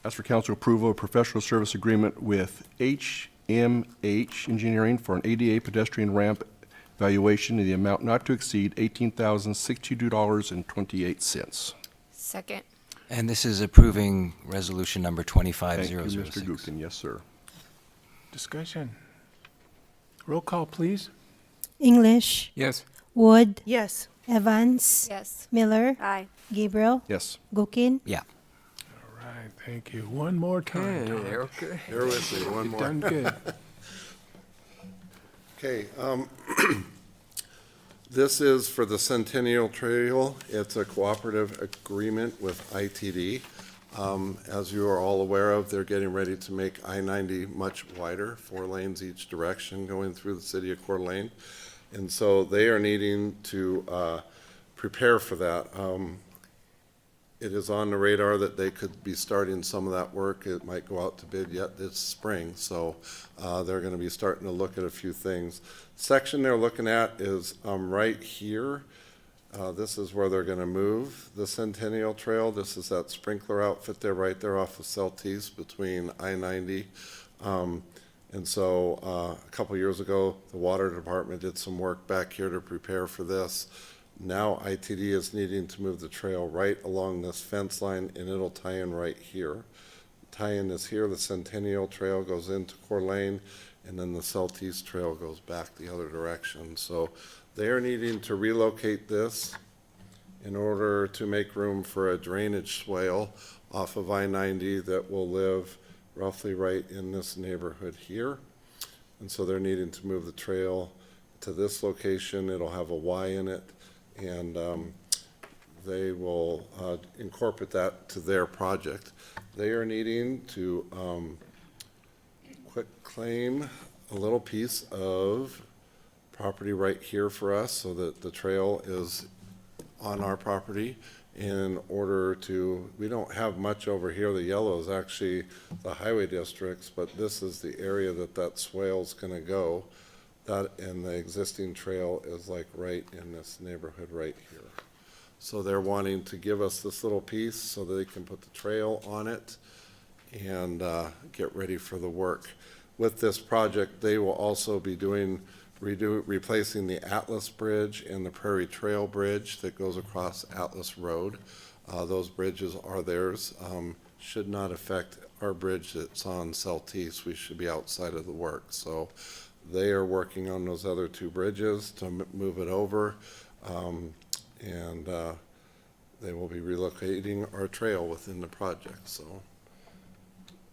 ask for council approval of professional service agreement with HMH Engineering for an ADA pedestrian ramp valuation in the amount not to exceed $18,062.28. Second. And this is approving resolution number 25006. Thank you, Mr. Gookin. Yes, sir. Discussion. Roll call, please. English, Yes. Wood, Yes. Evans, Yes. Miller, Aye. Gabriel, Yes. Gookin. Yeah. All right, thank you. One more time, Tom. Okay. Bear with me, one You've more. done good. Okay, this is for the Centennial Trail. It's a cooperative agreement with ITD. As you are all aware of, they're getting ready to make I-90 much wider, 4 lanes each direction going through the city of Coeur d'Alene. And so they are needing to prepare for that. It is on the radar that they could be starting some of that work. It might go out to bid yet this spring, so they're going to be starting to look at a few things. Section they're looking at is right here. This is where they're going to move the Centennial Trail. This is that sprinkler outfit there, right there off of Celtice between I-90. And so a couple years ago, the Water Department did some work back here to prepare for this. Now ITD is needing to move the trail right along this fence line, and it'll tie in right here. Tie-in is here. The Centennial Trail goes into Coeur d'Alene, and then the Celtice Trail goes back the other direction. So they are needing to relocate this in order to make room for a drainage swale off of I-90 that will live roughly right in this neighborhood here. And so they're needing to move the trail to this location. It'll have a Y in it, and they will incorporate that to their project. They are needing to quit claim a little piece of property right here for us so that the trail is on our property in order to, we don't have much over here. The yellow is actually the highway districts, but this is the area that that swale's gonna go. That, and the existing trail is like right in this neighborhood right here. So they're wanting to give us this little piece so that they can put the trail on it and get ready for the work. With this project, they will also be replacing the Atlas Bridge and the Prairie Trail Bridge that goes across Atlas Road. Those bridges are theirs. Should not affect our bridge that's on Celtice. We should be outside of the work. So they are working on those other 2 bridges to move it over, and they will be relocating our trail within the project. So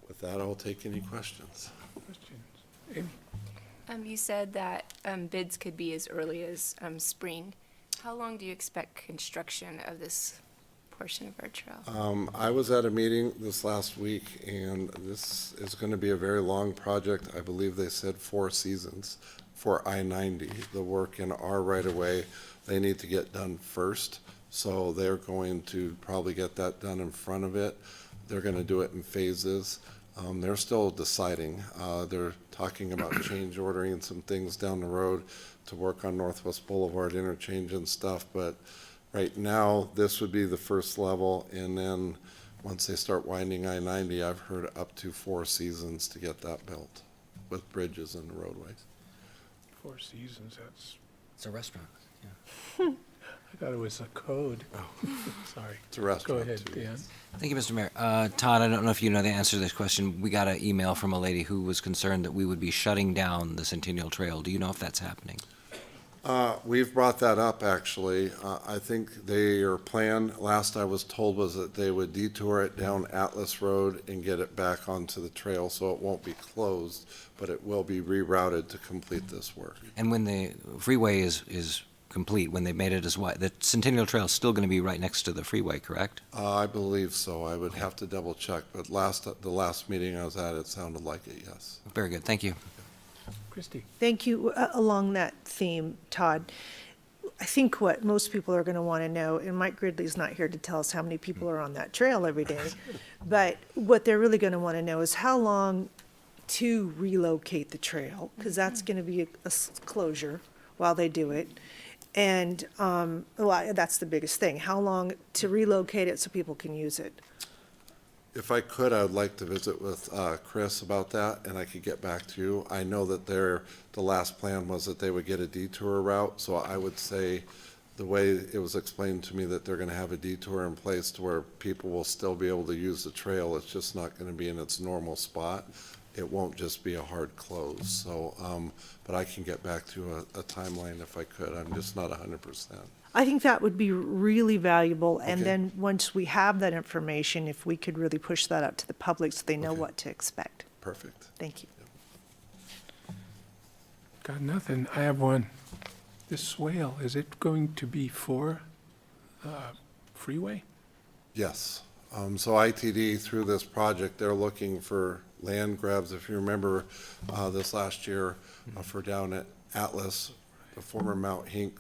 with that, I'll take any questions. Questions? You said that bids could be as early as spring. How long do you expect construction of this portion of our trail? I was at a meeting this last week, and this is going to be a very long project. I believe they said 4 seasons for I-90. The work in our right-of-way, they need to get done first, so they're going to probably get that done in front of it. They're going to do it in phases. They're still deciding. They're talking about change ordering some things down the road to work on Northwest Boulevard interchange and stuff, but right now, this would be the first level, and then once they start winding I-90, I've heard up to 4 seasons to get that built with bridges and the roadways. 4 seasons, that's, It's a restaurant. I thought it was a code. Oh, sorry. It's a restaurant, Go ahead, too. Dan. Thank you, Mr. Mayor. Todd, I don't know if you know the answer to this question. We got an email from a lady who was concerned that we would be shutting down the Centennial Trail. Do you know if that's happening? We've brought that up, actually. I think their plan, last I was told, was that they would detour it down Atlas Road and get it back onto the trail, so it won't be closed, but it will be rerouted to complete this work. And when the freeway is complete, when they made it as wide, the Centennial Trail is still going to be right next to the freeway, correct? I believe so. I would have to double check, but the last meeting I was at, it sounded like it, yes. Very good. Thank you. Christie. Thank you. Along that theme, Todd, I think what most people are going to want to know, and Mike Gridley's not here to tell us how many people are on that trail every day, but what they're really going to want to know is how long to relocate the trail, because that's going to be a closure while they do it. And well, that's the biggest thing. How long to relocate it so people can use it? If I could, I would like to visit with Chris about that, and I could get back to you. I know that the last plan was that they would get a detour route, so I would say the way it was explained to me that they're going to have a detour in place to where people will still be able to use the trail. It's just not going to be in its normal spot. It won't just be a hard close. So, but I can get back to a timeline if I could. I'm just not 100%. I think that would be really valuable, and Okay. then once we have that information, if we could really push that out to the public so they know Okay. what to expect. Perfect. Thank you. Got nothing. I have one. This swale, is it going to be for freeway? Yes. So ITD, through this project, they're looking for land grabs. If you remember this last year for down at Atlas, the former Mount Hink,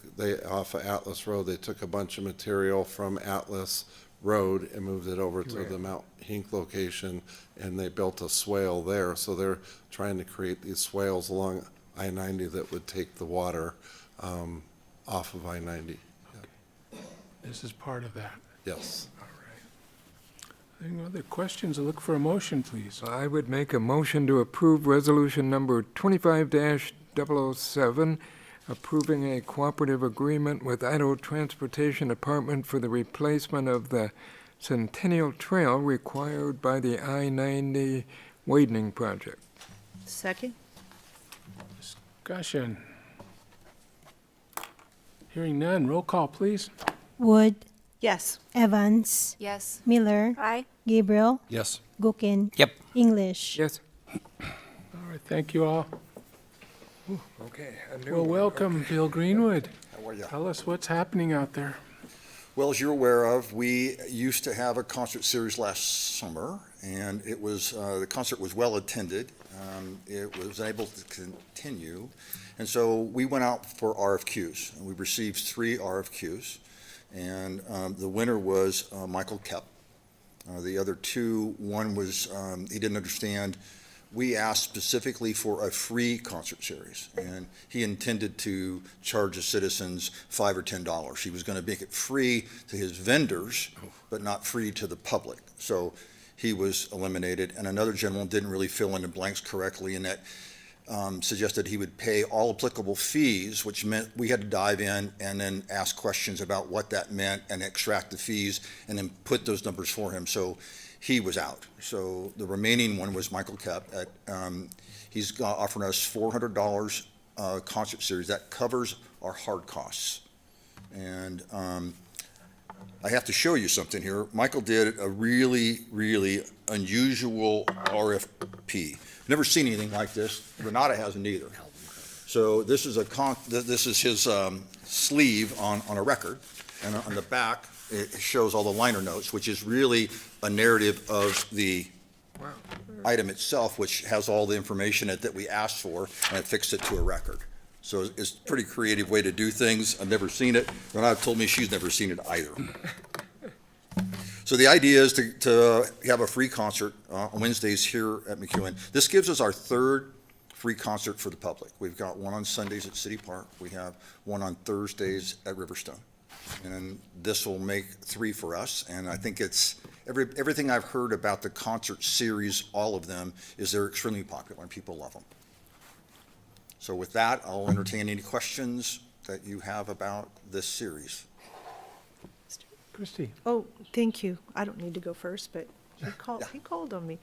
off of Atlas Road, they took a bunch of material from Atlas Road and moved it over to the Mount Hink location, and they built a swale there. So they're trying to create these swales along I-90 that would take the water off of I-90. This is part of that. Yes. All right. Any other questions? I look for a motion, please. I would make a motion to approve resolution number 25-007, approving a cooperative agreement with Idaho Transportation Department for the replacement of the Centennial Trail required by the I-90 widening project. Second? Discussion. Hearing none. Roll call, please. Wood, Yes. Evans, Yes. Miller, Aye. Gabriel, Yes. Gookin. Yep. English. Yes. All right, thank you all. Okay. Well, welcome, Bill Greenwood. How are you? Tell us what's happening out there. Well, as you're aware of, we used to have a concert series last summer, and it was the concert was well attended. It was able to continue, and so we went out for RFQs, and we received 3 RFQs, and the winner was Michael Kep. The other 2, one was he didn't understand. We asked specifically for a free concert series, and he intended to charge the citizens $5 or $10. He was going to make it free to his vendors, but not free to the public. So he was eliminated, and another gentleman didn't really fill in the blanks correctly, and that suggested he would pay all applicable fees, which meant we had to dive in and then ask questions about what that meant and extract the fees and then put those numbers for him. So he was out. So the remaining one was Michael Kep. He's offering us $400 concert series. That covers our hard costs. And I have to show you something here. Michael did a really, really unusual RFP. Never seen anything like this. Renata hasn't either. So this is this is his sleeve on a record, and on the back it shows all the liner notes, which is really a narrative of the item itself, which has all the information that we asked for, and it fixed it to a record. So it's a pretty creative way to do things. I've never seen it. Renata told me she's never seen it either. So the idea is to have a free concert on Wednesdays here at McEwen. This gives us our third free concert for the public. We've got one on Sundays at City Park. We have one on Thursdays at Riverstone. And this will make 3 for us. And I think it's everything I've heard about the concert series, all of them, is they're extremely popular and people love them. So with that, I'll entertain any questions that you have about this series. Christie. Oh, thank you. I don't need to go first, but he called on me.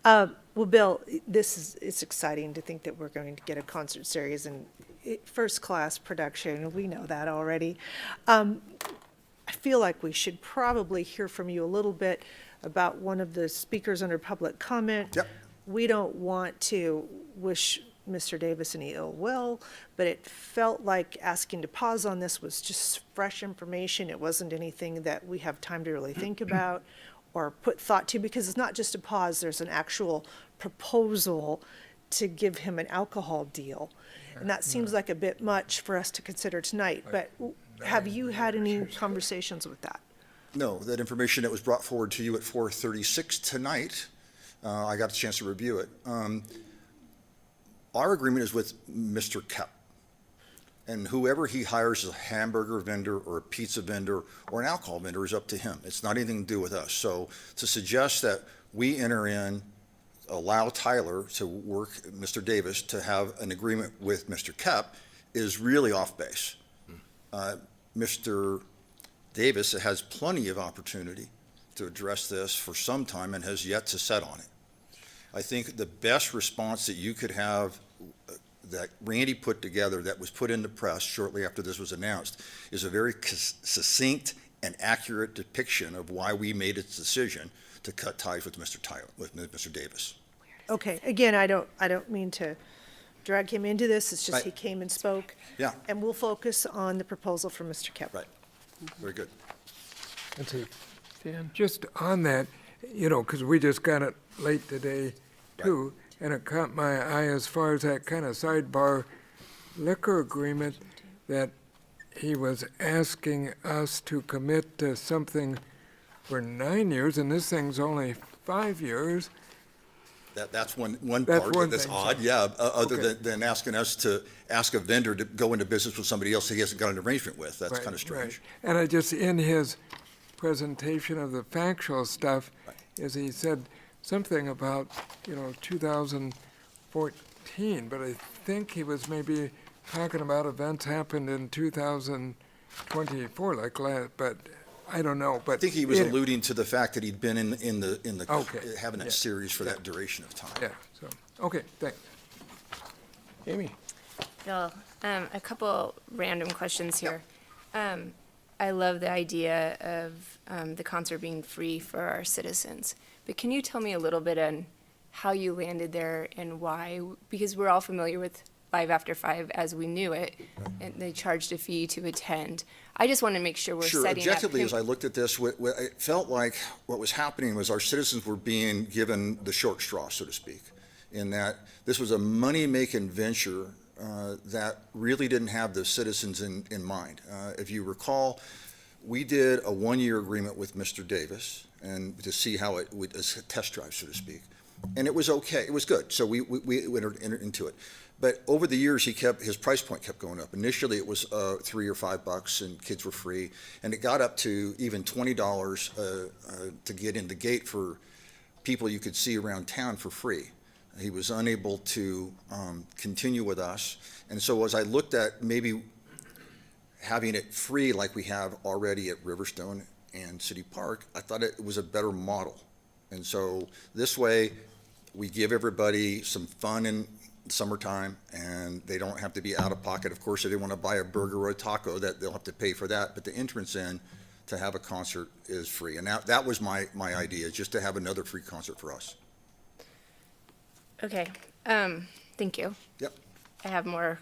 Well, Bill, it's exciting to think that we're going to get a concert series and first-class production. We know that already. I feel like we should probably hear from you a little bit about one of the speakers under public comment. Yep. We don't want to wish Mr. Davis any ill will, but it felt like asking to pause on this was just fresh information. It wasn't anything that we have time to really think about or put thought to, because it's not just a pause, there's an actual proposal to give him an alcohol deal. And that seems like a bit much for us to consider tonight, but have you had any conversations with that? No, that information that was brought forward to you at 4:36 tonight, I got a chance to review it. Our agreement is with Mr. Kep, and whoever he hires as a hamburger vendor or a pizza vendor or an alcohol vendor is up to him. It's not anything to do with us. So to suggest that we enter in, allow Tyler to work, Mr. Davis, to have an agreement with Mr. Kep is really off base. Mr. Davis has plenty of opportunity to address this for some time and has yet to set on it. I think the best response that you could have that Randy put together that was put in the press shortly after this was announced is a very succinct and accurate depiction of why we made its decision to cut ties with Mr. Davis. Okay, again, I don't mean to drag him into this, it's just Right. he came and spoke. Yeah. And we'll focus on the proposal from Mr. Kep. Right. Very good. That's it. Dan? Just on that, because we just got it late today too, and it caught my eye as far as that kind of sidebar liquor agreement that he was asking us to commit to something for 9 years, and this thing's only 5 years. That's one That's part one that's thing, odd, so- yeah, other Okay. than asking us to ask a vendor to go into business with somebody else he hasn't got an arrangement with. That's Right, kind of strange. right. And I just, in his presentation of the factual stuff, is he said something about, 2014, but I think he was maybe talking about events happened in 2024, but I don't know, but. I think he was anyway. alluding to the fact that he'd been in the Okay. having that Yeah. series for that duration of time. Yeah, so, okay, thanks. Amy? Bill, a couple random questions here. I love the idea of the concert being free for our citizens, but can you tell me a little bit on how you landed there and why? Because we're all familiar with 5 after 5 as we knew it, and they charged a fee to attend. I just want to make sure we're Sure, setting up. objectively, as I looked at this, it felt like what was happening was our citizens were being given the short straw, so to speak, in that this was a money-making venture that really didn't have the citizens in mind. If you recall, we did a 1-year agreement with Mr. Davis and to see how it would, as a test drive, so to speak. And it was okay, it was good, so we entered into it. But over the years, his price point kept going up. Initially, it was $3 or $5 and kids were free, and it got up to even $20 to get in the gate for people you could see around town for free. He was unable to continue with us, and so as I looked at maybe having it free like we have already at Riverstone and City Park, I thought it was a better model. And so this way, we give everybody some fun in summertime, and they don't have to be out of pocket. Of course, if they want to buy a burger or a taco, that they'll have to pay for that. But the entrance in, to have a concert is free. And that was my idea, just to have another free concert for us. Okay, thank you. Yep. I have more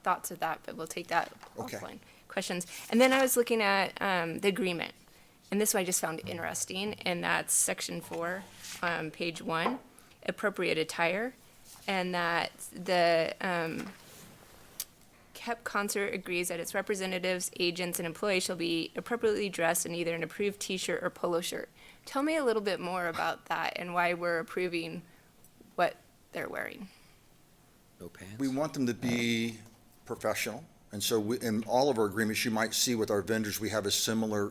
thoughts of that, but we'll take that Okay. offline. Questions. And then I was looking at the agreement, and this one I just found interesting, and that's section 4, page 1, appropriate attire, and that the KEP concert agrees that its representatives, agents, and employees shall be appropriately dressed in either an approved T-shirt or polo shirt. Tell me a little bit more about that and why we're approving what they're wearing. No pants? We want them to be professional, and so in all of our agreements, you might see with our vendors, we have a similar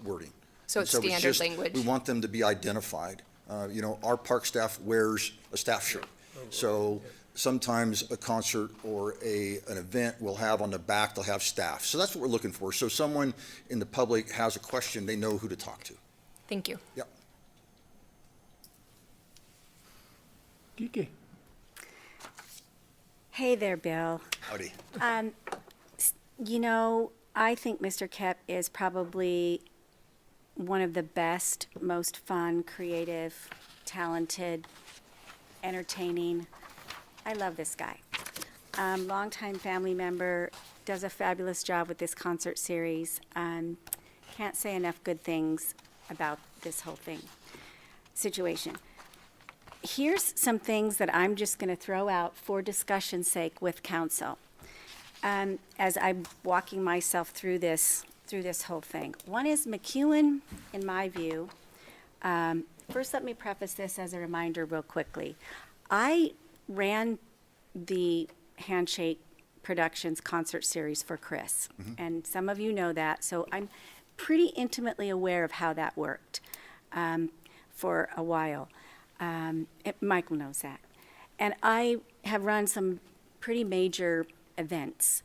wording. So And it's standard just- language. We want them to be identified. Our park staff wears a staff shirt. So sometimes a concert or an event will have on the back, they'll have staff. So that's what we're looking for. So someone in the public has a question, they know who to talk to. Thank you. Yep. Kike. Hey there, Bill. Howdy. I think Mr. Kep is probably one of the best, most fun, creative, talented, entertaining. I love this guy. Longtime family member, does a fabulous job with this concert series. Can't say enough good things about this whole situation. Here's some things that I'm just going to throw out for discussion's sake with council. As I'm walking myself through this whole thing. One is McEwen, in my view. First, let me preface this as a reminder real quickly. I ran the Handshake Productions concert series for Chris, and some of you know that, so I'm pretty intimately aware of how that worked for a while. Michael knows that. And I have run some pretty major events.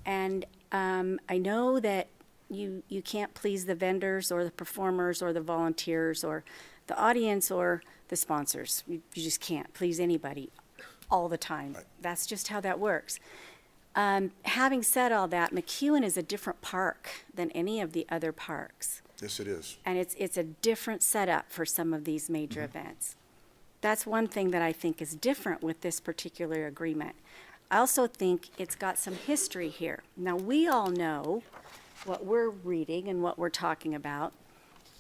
And I know that you can't please the vendors or the performers or the volunteers or the audience or the sponsors. You just can't please anybody all the time. Right. That's just how that works. Having said all that, McEwen is a different park than any of the other parks. Yes, it is. And it's a different setup for some of these major events. That's one thing that I think is different with this particular agreement. I also think it's got some history here. Now, we all know what we're reading and what we're talking about,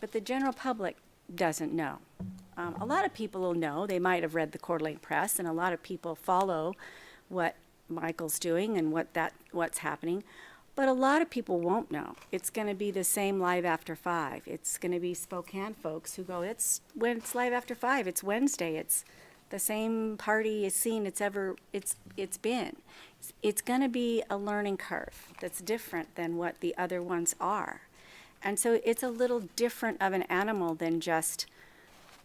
but the general public doesn't know. A lot of people will know. They might have read the Coeur d'Alene Press, and a lot of people follow what Michael's doing and what's happening, but a lot of people won't know. It's going to be the same Live After 5. It's going to be Spokane folks who go, when it's Live After 5, it's Wednesday, it's the same party scene it's been. It's going to be a learning curve that's different than what the other ones are. And so it's a little different of an animal than just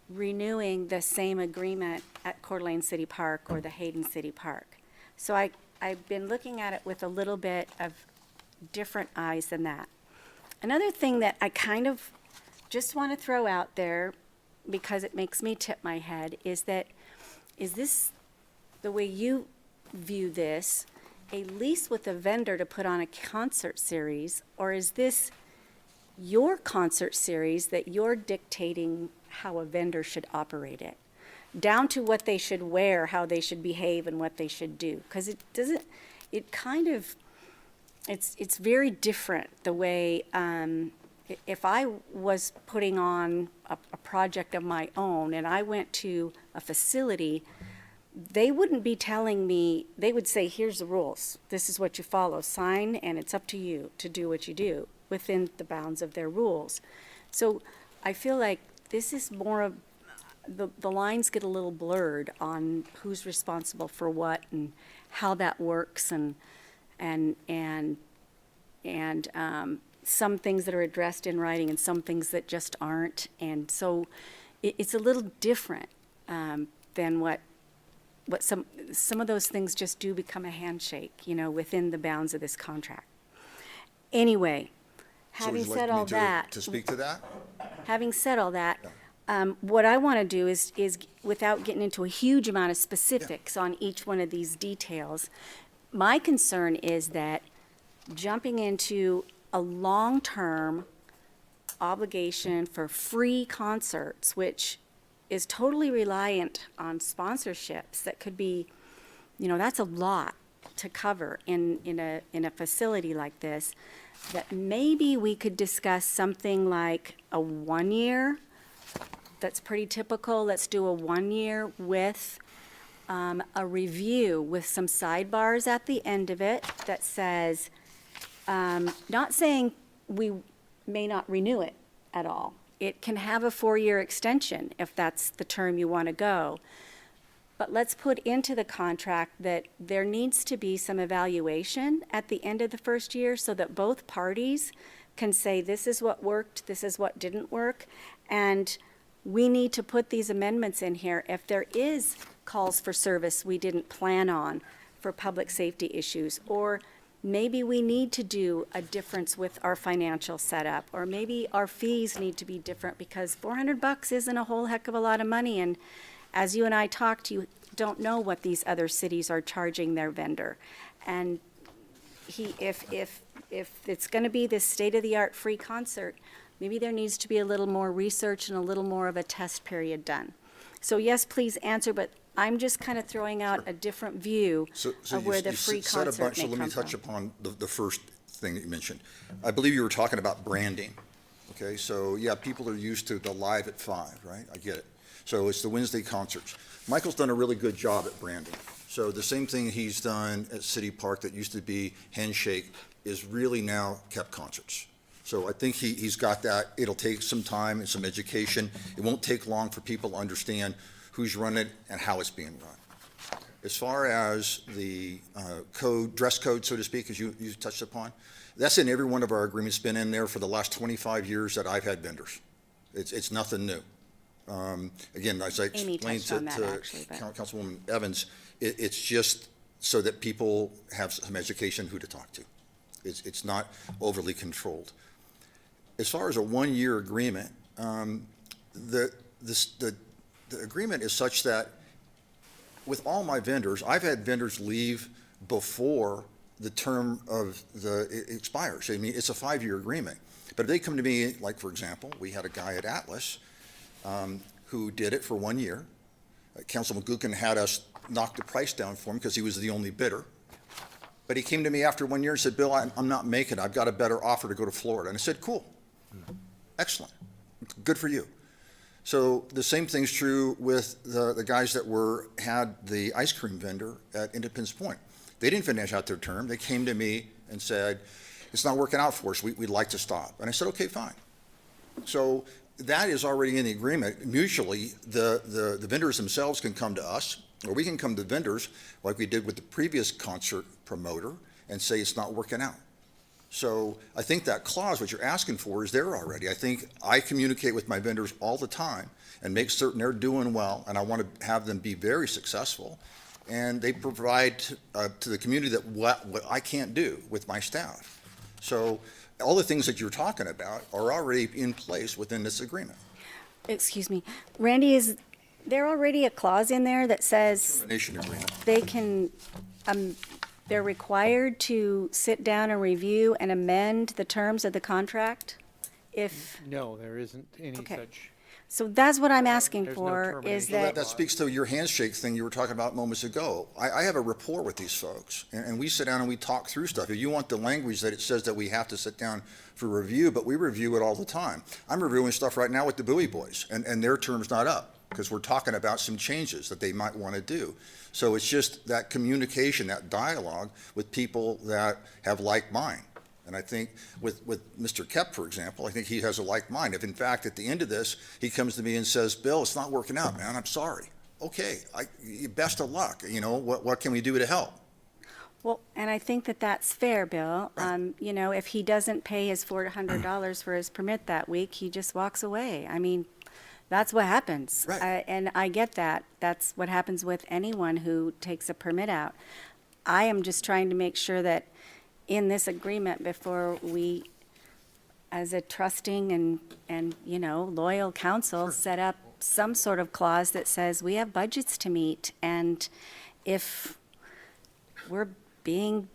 renewing the same agreement at Coeur d'Alene City Park or the Hayden City Park. So I've been looking at it with a little bit of different eyes than that. Another thing that I kind of just want to throw out there, because it makes me tip my head, is this the way you view this, a lease with a vendor to put on a concert series, or is this your concert series that you're dictating how a vendor should operate it, down to what they should wear, how they should behave, and what they should do? Because it's very different the way, if I was putting on a project of my own and I went to a facility, they wouldn't be telling me, they would say, here's the rules, this is what you follow, sign, and it's up to you to do what you do within the bounds of their rules. So I feel like this is more of, the lines get a little blurred on who's responsible for what and how that works, and some things that are addressed in writing and some things that just aren't. And so it's a little different than what some of those things just do become a handshake, within the bounds of this contract. Anyway, having said all that, to speak to that? having said all that, what I want to do is without getting into a huge amount of specifics on each one of these details, my concern is that jumping into a long-term obligation for free concerts, which is totally reliant on sponsorships that could be, that's a lot to cover in a facility like this, that maybe we could discuss something like a 1 year. That's pretty typical. Let's do a 1 year with a review with some sidebars at the end of it that says, not saying we may not renew it at all. It can have a 4-year extension if that's the term you want to go. But let's put into the contract that there needs to be some evaluation at the end of the first year so that both parties can say, this is what worked, this is what didn't work, and we need to put these amendments in here if there is calls for service we didn't plan on for public safety issues, or maybe we need to do a difference with our financial setup, or maybe our fees need to be different because $400 isn't a whole heck of a lot of money, and as you and I talked, you don't know what these other cities are charging their vendor. And if it's going to be this state-of-the-art free concert, maybe there needs to be a little more research and a little more of a test period done. So yes, please answer, but I'm just kind of throwing out a different view of where the free said a concert bunch, may so let me come touch from. upon the first thing that you mentioned. I believe you were talking about branding. Okay, so yeah, people are used to the Live at 5, right? I get it. So it's the Wednesday concerts. Michael's done a really good job at branding. So the same thing he's done at City Park that used to be Handshake is really now kept concerts. So I think he's got that. It'll take some time and some education. It won't take long for people to understand who's running it and how it's being run. As far as the dress code, so to speak, as you touched upon, that's in every one of our agreements, been in there for the last 25 years that I've had vendors. It's nothing new. Again, as I Amy explained touched on that, actually, but- Councilwoman Evans, it's just so that people have some education who to talk to. It's not overly controlled. As far as a 1-year agreement, the agreement is such that with all my vendors, I've had vendors leave before the term of it expires. I mean, it's a 5-year agreement. But if they come to me, like for example, we had a guy at Atlas who did it for 1 year. Councilman Gookin had us knock the price down for him because he was the only bidder. But he came to me after 1 year and said, Bill, I'm not making it. I've got a better offer to go to Florida. And I said, cool. Excellent. Good for you. So the same thing's true with the guys that had the ice cream vendor at Independence Point. They didn't finish out their term. They came to me and said, it's not working out for us. We'd like to stop. And I said, okay, fine. So that is already in the agreement. Mutually, the vendors themselves can come to us, or we can come to vendors like we did with the previous concert promoter and say it's not working out. So I think that clause, what you're asking for, is there already. I think I communicate with my vendors all the time and make certain they're doing well, and I want to have them be very successful. And they provide to the community that what I can't do with my staff. So all the things that you're talking about are already in place within this agreement. Excuse me, Randy, is there already a clause in there that says Termination agreement. they can, they're required to sit down and review and amend the terms of the contract? If, No, there isn't any Okay. such. so that's what I'm asking There's no for, termination is Well, that, that speaks to your handshake thing you were talking about moments ago. I have a rapport with these folks, and we sit down and we talk through stuff. If you want the language that it says that we have to sit down for review, but we review it all the time. I'm reviewing stuff right now with the Bowie Boys, and their term's not up, because we're talking about some changes that they might want to do. So it's just that communication, that dialogue with people that have like mind. And I think with Mr. Kep, for example, I think he has a like mind. If in fact at the end of this, he comes to me and says, Bill, it's not working out, man, I'm sorry. Okay, best of luck. You know, what can we do to help? well, and I think that that's fair, Bill. You know, if he doesn't pay his $400 for his permit that week, he just walks away. I mean, that's what happens. Right. And I get that. That's what happens with anyone who takes a permit out. I am just trying to make sure that in this agreement, before we, as a trusting and you know, loyal council, set up some sort of clause that says we have budgets to meet, and if we're being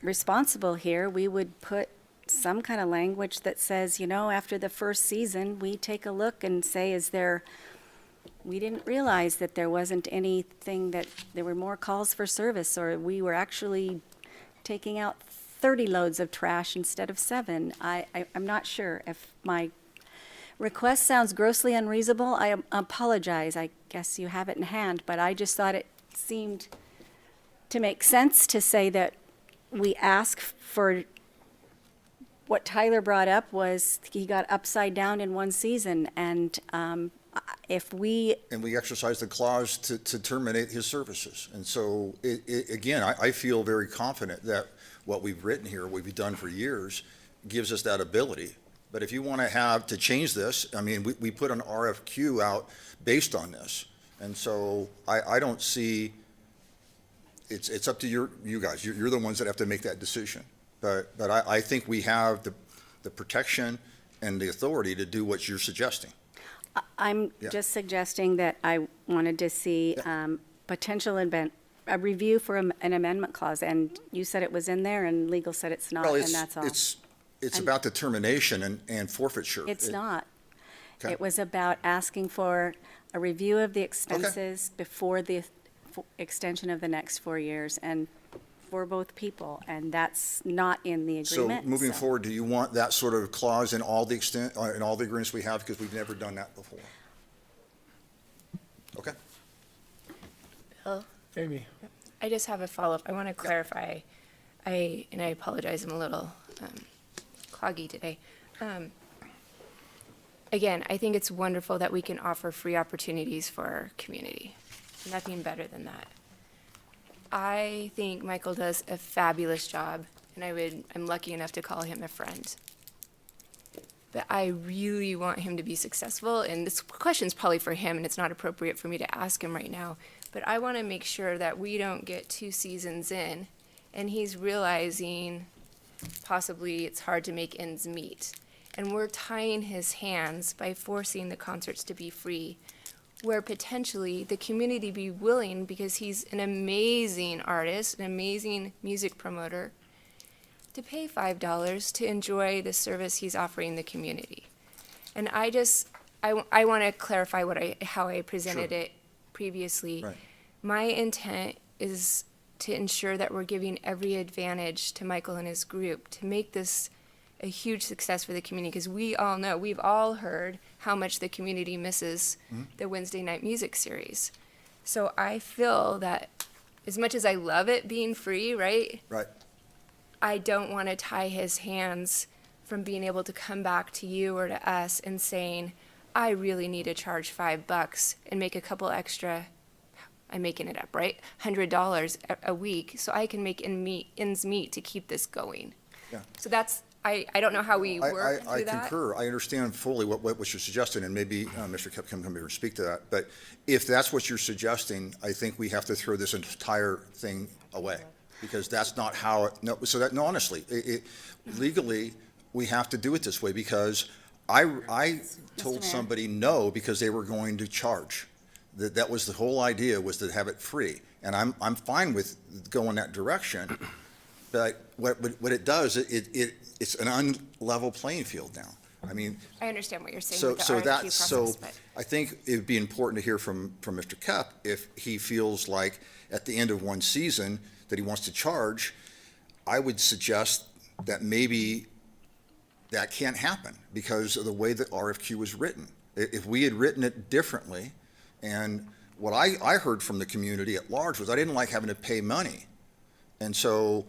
responsible here, we would put some kind of language that says, after the first season, we take a look and say, we didn't realize that there wasn't anything, that there were more calls for service, or we were actually taking out 30 loads of trash instead of 7. I'm not sure. If my request sounds grossly unreasonable, I apologize. I guess you have it in hand, but I just thought it seemed to make sense to say that we ask for what Tyler brought up was he got upside down in one season, and if we... And we exercise the clause to terminate his services. And so, again, I feel very confident that what we've written here, what we've done for years, gives us that ability. But if you want to change this, I mean, we put an RFQ out based on this. And so I don't see, it's up to you guys. You're the ones that have to make that decision. But I think we have the protection and the authority to do what you're suggesting. I'm just suggesting that I wanted to see potential a review for an amendment clause, and you said it was in there, and legal said it's not, and that's all. It's about determination and forfeiture. It's not. Okay. It was about asking for a review of the expenses before the extension of the next 4 years, and for both people, and that's not in the agreement. So moving forward, do you want that sort of clause in all the agreements we have, because we've never done that before? Okay. Bill? Amy? I just have a follow-up. I want to clarify. I apologize, I'm a little cloggy today. Again, I think it's wonderful that we can offer free opportunities for our community. Nothing better than that. I think Michael does a fabulous job, and I'm lucky enough to call him a friend. But I really want him to be successful, and this question's probably for him, and it's not appropriate for me to ask him right now. But I want to make sure that we don't get 2 seasons in, and he's realizing possibly it's hard to make ends meet. And we're tying his hands by forcing the concerts to be free, where potentially the community be willing, because he's an amazing artist, an amazing music promoter, to pay $5 to enjoy the service he's offering the community. And I want to clarify how I presented it previously. Right. My intent is to ensure that we're giving every advantage to Michael and his group to make this a huge success for the community, because we all know, we've all heard how much the community misses the Wednesday night music series. So I feel that as much as I love it being free, right? Right. I don't want to tie his hands from being able to come back to you or to us and saying, I really need to charge $5 and make a couple extra, I'm making it up, right? $100 a week so I can make ends meet to keep this going. Yeah. So that's, I don't know how we work I through that. concur. I understand fully what you're suggesting, and maybe Mr. Kep can come here and speak to that. But if that's what you're suggesting, I think we have to throw this entire thing away, because that's not how honestly, legally, we have to do it this way, because I told somebody no because they were going to charge. That was the whole idea, was to have it free. And I'm fine with going that direction. But what it does, it's an unlevel playing field now. I mean, I understand what you're saying with the RFQ process, but I think it'd be important to hear from Mr. Kep if he feels like at the end of one season that he wants to charge. I would suggest that maybe that can't happen because of the way the RFQ was written. If we had written it differently, and what I heard from the community at large was I didn't like having to pay money. And so,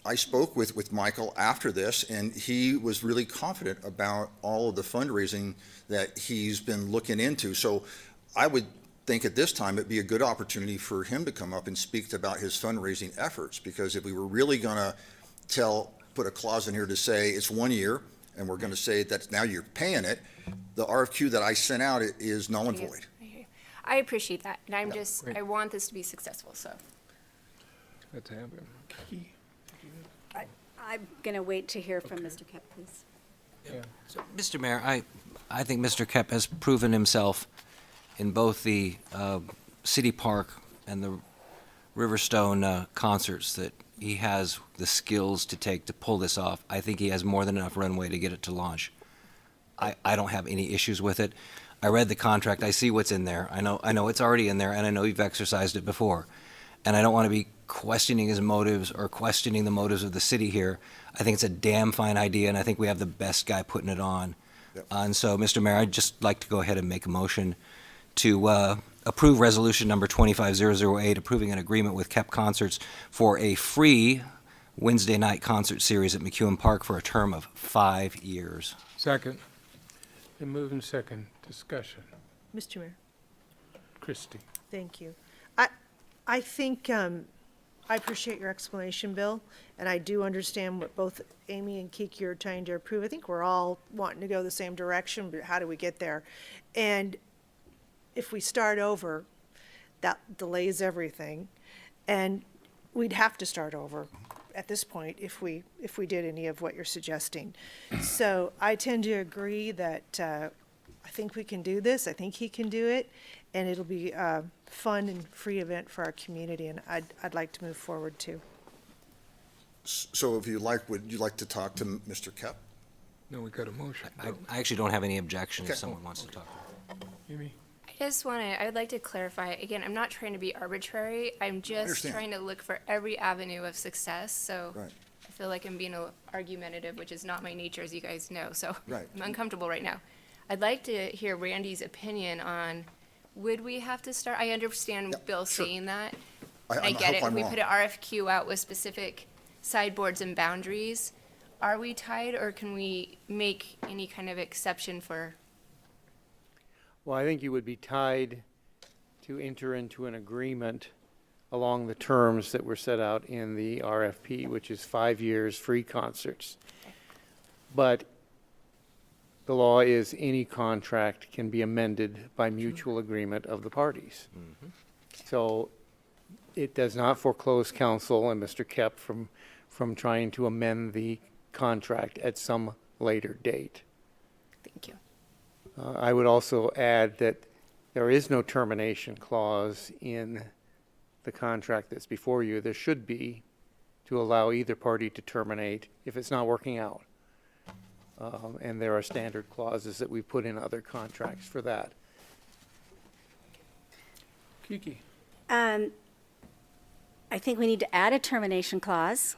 I spoke with Michael after this, and he was really confident about all of the fundraising that he's been looking into. So I would think at this time it'd be a good opportunity for him to come up and speak about his fundraising efforts, because if we were really going to put a clause in here to say it's 1 year, and we're going to say that now you're paying it, the RFQ that I sent out is null and void. I appreciate that. And I want this to be successful, so. Let's have him. I'm going to wait to hear from Mr. Kep, please. So, Mr. Mayor, I think Mr. Kep has proven himself in both the City Park and the Riverstone concerts that he has the skills to take to pull this off. I think he has more than enough runway to get it to launch. I don't have any issues with it. I read the contract. I see what's in there. I know it's already in there, and I know you've exercised it before. And I don't want to be questioning his motives or questioning the motives of the city here. I think it's a damn fine idea, and I think we have the best guy putting it on. Yep. And so, Mr. Mayor, I'd just like to go ahead and make a motion to approve resolution number 25008, approving an agreement with KEP Concerts for a free Wednesday night concert series at McEwen Park for a term of 5 years. Second. Been moved and second. Discussion. Mr. Mayor, Christie. thank you. I think, I appreciate your explanation, Bill, and I do understand what both Amy and Kiki are trying to approve. I think we're all wanting to go the same direction, but how do we get there? And if we start over, that delays everything, and we'd have to start over at this point if we did any of what you're suggesting. So I tend to agree that I think we can do this. I think he can do it, and it'll be a fun and free event for our community, and I'd like to move forward too. So if you like, would you like to talk to Mr. Kep? No, we got a motion. I actually don't have any objection Okay. if someone wants to talk. Amy? I would like to clarify, again, I'm not trying to be arbitrary. I'm just understand. trying to look for every avenue of success, so Right. I feel like I'm being argumentative, which is not my nature, as you guys know, so Right. I'm uncomfortable right now. I'd like to hear Randy's opinion on, would we have to start, I understand Bill sure. saying that. I I get hope it. I'm We wrong. put an RFQ out with specific sideboards and boundaries. Are we tied, or can we make any kind of exception for? Well, I think you would be tied to enter into an agreement along the terms that were set out in the RFP, which is 5 years free concerts. But the law is any contract can be amended by mutual agreement of the parties. So it does not foreclose council and Mr. Kep from trying to amend the contract at some later date. Thank you. I would also add that there is no termination clause in the contract that's before you. There should be, to allow either party to terminate if it's not working out. And there are standard clauses that we put in other contracts for that. Kiki? I think we need to add a termination clause.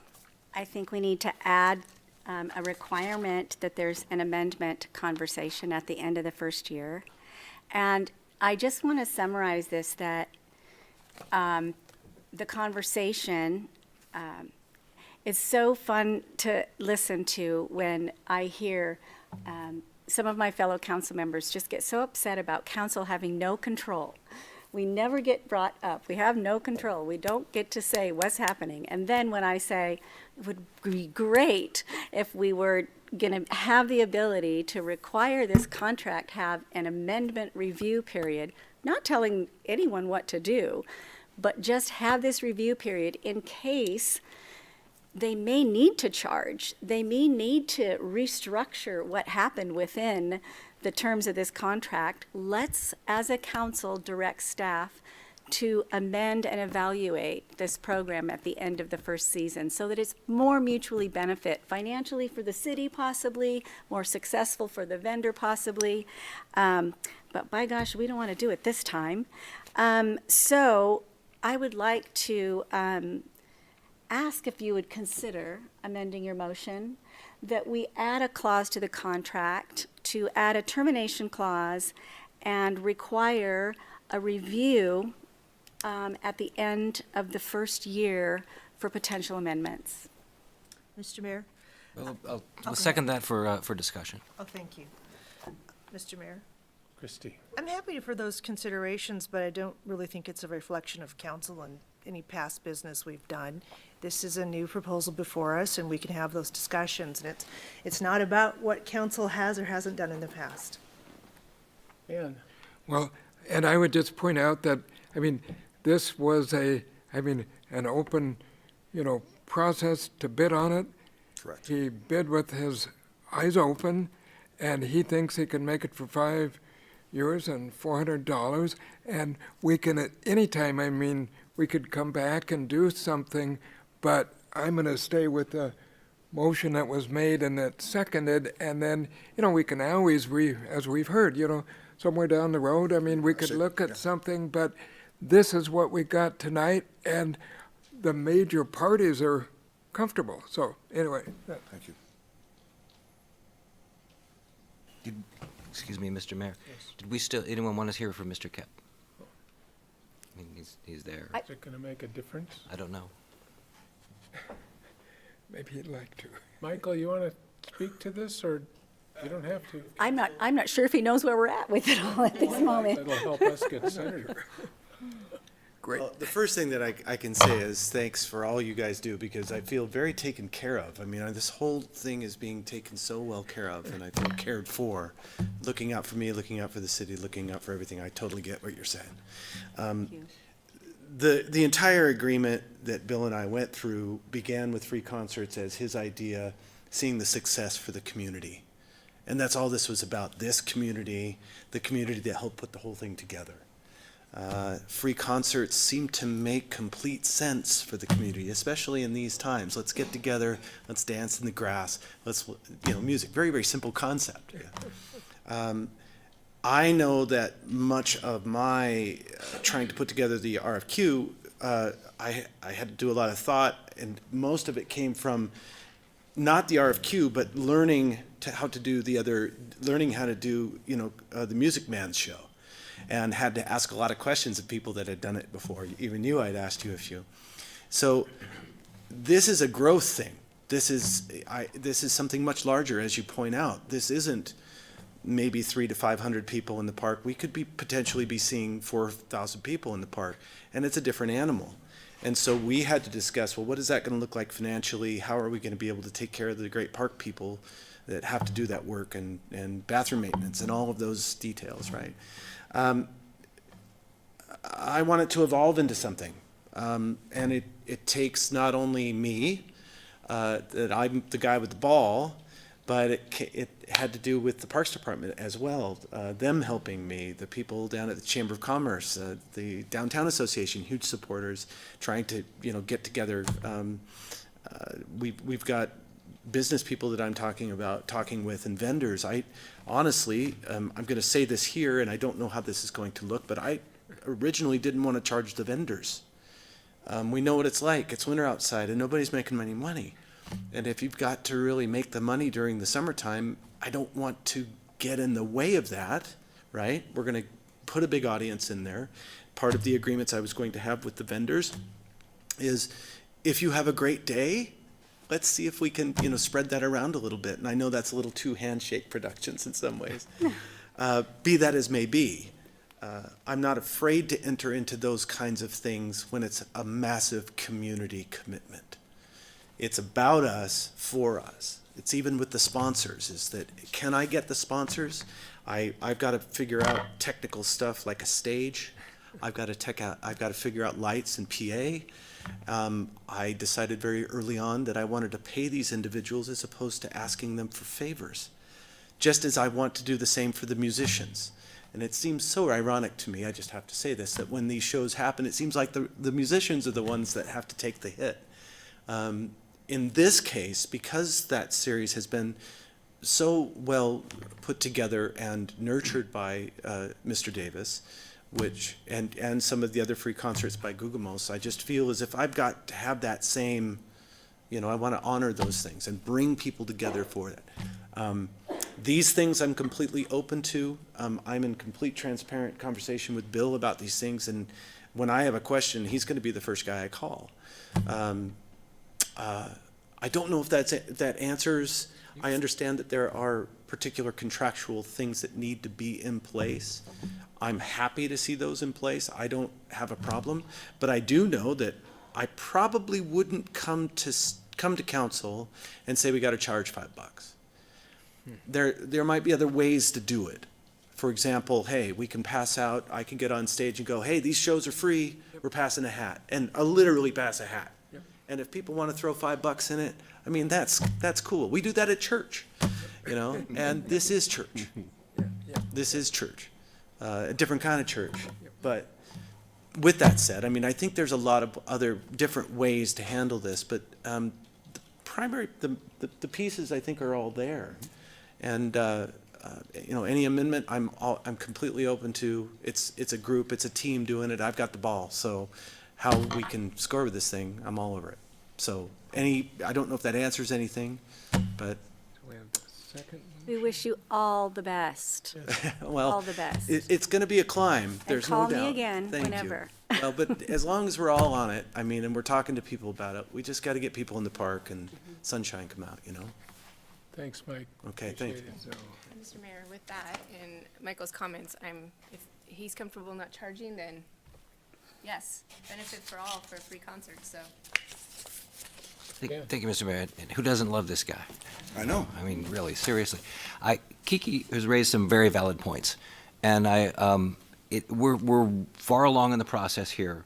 I think we need to add a requirement that there's an amendment conversation at the end of the first year. And I just want to summarize this, that the conversation is so fun to listen to when I hear some of my fellow council members just get so upset about council having no control. We never get brought up. We have no control. We don't get to say what's happening. And then when I say it would be great if we were going to have the ability to require this contract have an amendment review period, not telling anyone what to do, but just have this review period in case they may need to charge. They may need to restructure what happened within the terms of this contract. Let's, as a council, direct staff to amend and evaluate this program at the end of the first season so that it's more mutually benefit, financially for the city possibly, more successful for the vendor possibly. But by gosh, we don't want to do it this time. So I would like to ask if you would consider amending your motion that we add a clause to the contract to add a termination clause and require a review at the end of the first year for potential amendments. Mr. Mayor? Well, I'll second that for discussion. Oh, thank you. Mr. Mayor? Christie? I'm happy for those considerations, but I don't really think it's a reflection of council and any past business we've done. This is a new proposal before us, and we can have those discussions. And it's not about what council has or hasn't done in the past. Ann? Well, and I would just point out that, this was an open, process to bid on it. Correct. He bid with his eyes open, and he thinks he can make it for 5 years and $400. And we can, at any time, we could come back and do something, but I'm going to stay with the motion that was made and that's seconded, and then, we can always, as we've heard, somewhere down the road, we could look at something, but this is what we got tonight, and the major parties are comfortable. So, anyway. Thank you. Excuse me, Mr. Mayor. Did we still, anyone want to hear from Mr. Kep? He's there. Is it going to make a difference? I don't know. Maybe he'd like to. Michael, you want to speak to this, or you don't have to? I'm not sure if he knows where we're at with it all at this moment. That'll help us get centered. Great. Well, the first thing that I can say is thanks for all you guys do, because I feel very taken care of. This whole thing is being taken so well care of, and I feel cared for, looking out for me, looking out for the city, looking out for everything. I totally get what you're saying. Thank you. The entire agreement that Bill and I went through began with free concerts as his idea, seeing the success for the community. And that's all this was about, this community, the community that helped put the whole thing together. Free concerts seem to make complete sense for the community, especially in these times. Let's get together, let's dance in the grass, let's, music, very, very simple concept. I know that much of my trying to put together the RFQ, I had to do a lot of thought, and most of it came from not the RFQ, but learning how to do the Music Man's show, and had to ask a lot of questions of people that had done it before. Even you, I'd asked you a few. So this is a growth thing. This is something much larger, as you point out. This isn't maybe 300 to 500 people in the park. We could potentially be seeing 4,000 people in the park, and it's a different animal. And so we had to discuss, well, what is that going to look like financially? How are we going to be able to take care of the great park people that have to do that work, and bathroom maintenance and all of those details, right? I want it to evolve into something. And it takes not only me, that I'm the guy with the ball, but it had to do with the Parks Department as well, them helping me, the people down at the Chamber of Commerce, the Downtown Association, huge supporters, trying to get together. We've got business people that I'm talking with, and vendors. I honestly, I'm going to say this here, and I don't know how this is going to look, but I originally didn't want to charge the vendors. We know what it's like. It's winter outside, and nobody's making any money. And if you've got to really make the money during the summertime, I don't want to get in the way of that, right? We're going to put a big audience in there. Part of the agreements I was going to have with the vendors is, if you have a great day, let's see if we can, spread that around a little bit. And I know that's a little too handshake productions in some ways. Be that as may be, I'm not afraid to enter into those kinds of things when it's a massive community commitment. It's about us, for us. It's even with the sponsors, is that, can I get the sponsors? I've got to figure out technical stuff like a stage. I've got to figure out lights and PA. I decided very early on that I wanted to pay these individuals as opposed to asking them for favors, just as I want to do the same for the musicians. And it seems so ironic to me, I just have to say this, that when these shows happen, it seems like the musicians are the ones that have to take the hit. In this case, because that series has been so well put together and nurtured by Mr. Davis, and some of the other free concerts by Gugamos, I just feel as if I've got to have that same, I want to honor those things and bring people together for it. These things I'm completely open to. I'm in complete transparent conversation with Bill about these things, and when I have a question, he's going to be the first guy I call. I don't know if that answers. I understand that there are particular contractual things that need to be in place. I'm happy to see those in place. I don't have a problem, but I do know that I probably wouldn't come to council and say we got to charge $5. There might be other ways to do it. For example, hey, we can pass out. I can get on stage and go, hey, these shows are free. We're passing a hat, and I'll literally pass a hat. And if people want to throw $5 in it, that's cool. We do that at church, and this is church. This is church, a different kind of church. But with that said, I mean, I think there's a lot of other different ways to handle this, but the primary, the pieces I think are all there. And, you know, any amendment, I'm completely open to. It's a group, it's a team doing it. I've got the ball. So how we can score with this thing, I'm all over it. So I don't know if that answers anything, but. We have the second. We wish you all the best. Well, all the best. It's going to be a climb. There's no doubt. And call me again Thank whenever. You. Well, but as long as we're all on it, I mean, and we're talking to people about it, we just got to get people in the park and sunshine come out, you know? Thanks, Mike. Okay, thank you. Mr. Mayor, with that and Michael's comments, if he's comfortable not charging, then yes, benefit for all for a free concert, so. Thank you, Mr. Mayor. And who doesn't love this guy? I know. I mean, really, seriously. Kiki has raised some very valid points, and we're far along in the process here,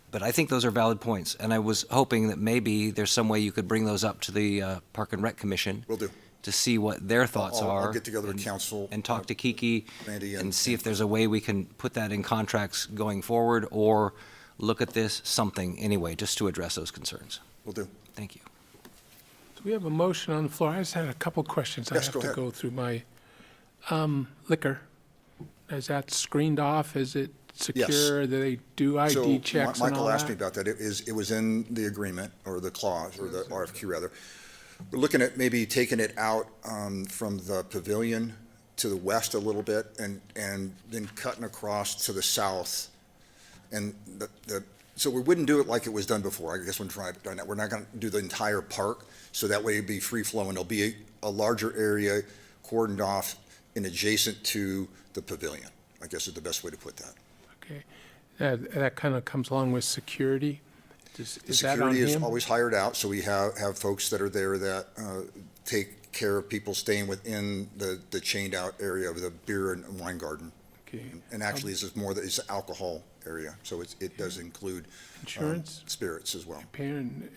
but I think those are valid points, and I was hoping that maybe there's some way you could bring those up to the Park and Rec Commission. Will do. To see what their thoughts are. I'll get together with council. And talk to Kiki Randy and see if there's a way we can put that in contracts going forward, or look at this, something, anyway, just to address those concerns. Will do. Thank you. So we have a motion on the floor. I just had a couple questions. Yes, I go have to ahead. go through my liquor. Is that screened off? Is it secure? Do they do ID checks and all Michael asked me that? about that. It was in the agreement, or the clause, or the RFQ rather. We're looking at maybe taking it out from the pavilion to the west a little bit, and then cutting across to the south. And so we wouldn't do it like it was done before. I guess we're not going to do the entire park, so that way it'd be free flowing. There'll be a larger area cordoned off and adjacent to the pavilion, I guess is the best way to put that. Okay. That kind of comes along with security. Is The that on security is him? always hired out, so we have folks that are there that take care of people staying within the chained out area of the beer and wine garden. Okay. And actually, this is more, it's an alcohol area, so it does include Insurance? spirits as well.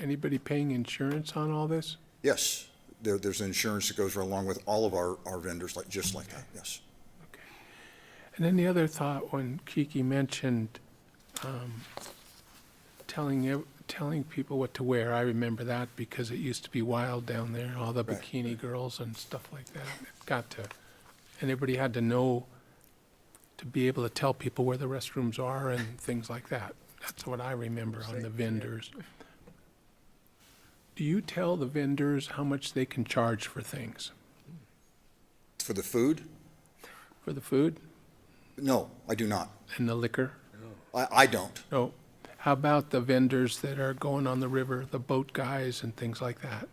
Anybody paying insurance on all this? Yes, there's insurance that goes along with all of our vendors, just like that, yes. And then the other thought, when Kiki mentioned telling people what to wear, I remember that because it used to be wild down there, all the Right. bikini girls and stuff like that. It got to, and everybody had to know to be able to tell people where the restrooms are and things like that. That's what I remember on the vendors. Do you tell the vendors how much they can charge for things? For the food? For the food No, I do not. and the liquor? I don't. No. How about the vendors that are going on the river, the boat guys and things like that?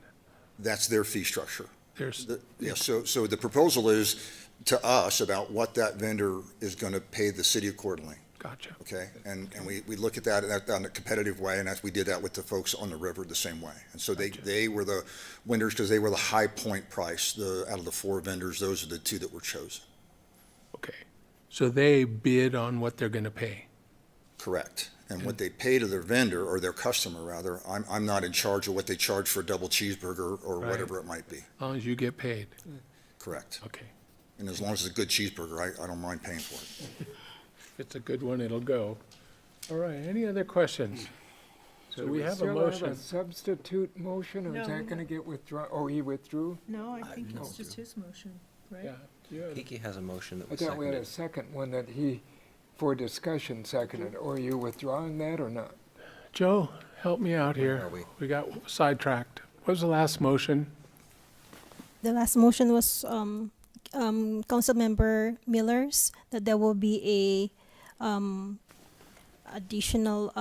That's their fee structure. There's, Yes, so the proposal is to us about what that vendor is going to pay the city accordingly. Gotcha. Okay, and we look at that in a competitive way, and we did that with the folks on the river the same way. And so they were the winners because they were the high point price. Out of the 4 vendors, those are the 2 that were chosen. Okay. So they bid on what they're going to pay. Correct. And what they pay to their vendor, or their customer rather, I'm not in charge of what they charge for a double cheeseburger or Right. whatever it might be. As long as you get paid. Correct. Okay. And as long as it's a good cheeseburger, I don't mind paying for it. If it's a good one, it'll go. All right, any other questions? So we have a still motion. have a substitute motion, or is No. that going to get withdrawn? Oh, he withdrew? No, I think it's just his motion, right? Yeah. You had- Kiki has a motion that I was thought we had a seconded. second one that he, for discussion, seconded. Or are you withdrawing that or not? Joe, help me out Where here. are we? We got sidetracked. What was the last motion? The last motion was Councilmember Miller's, that there will be a additional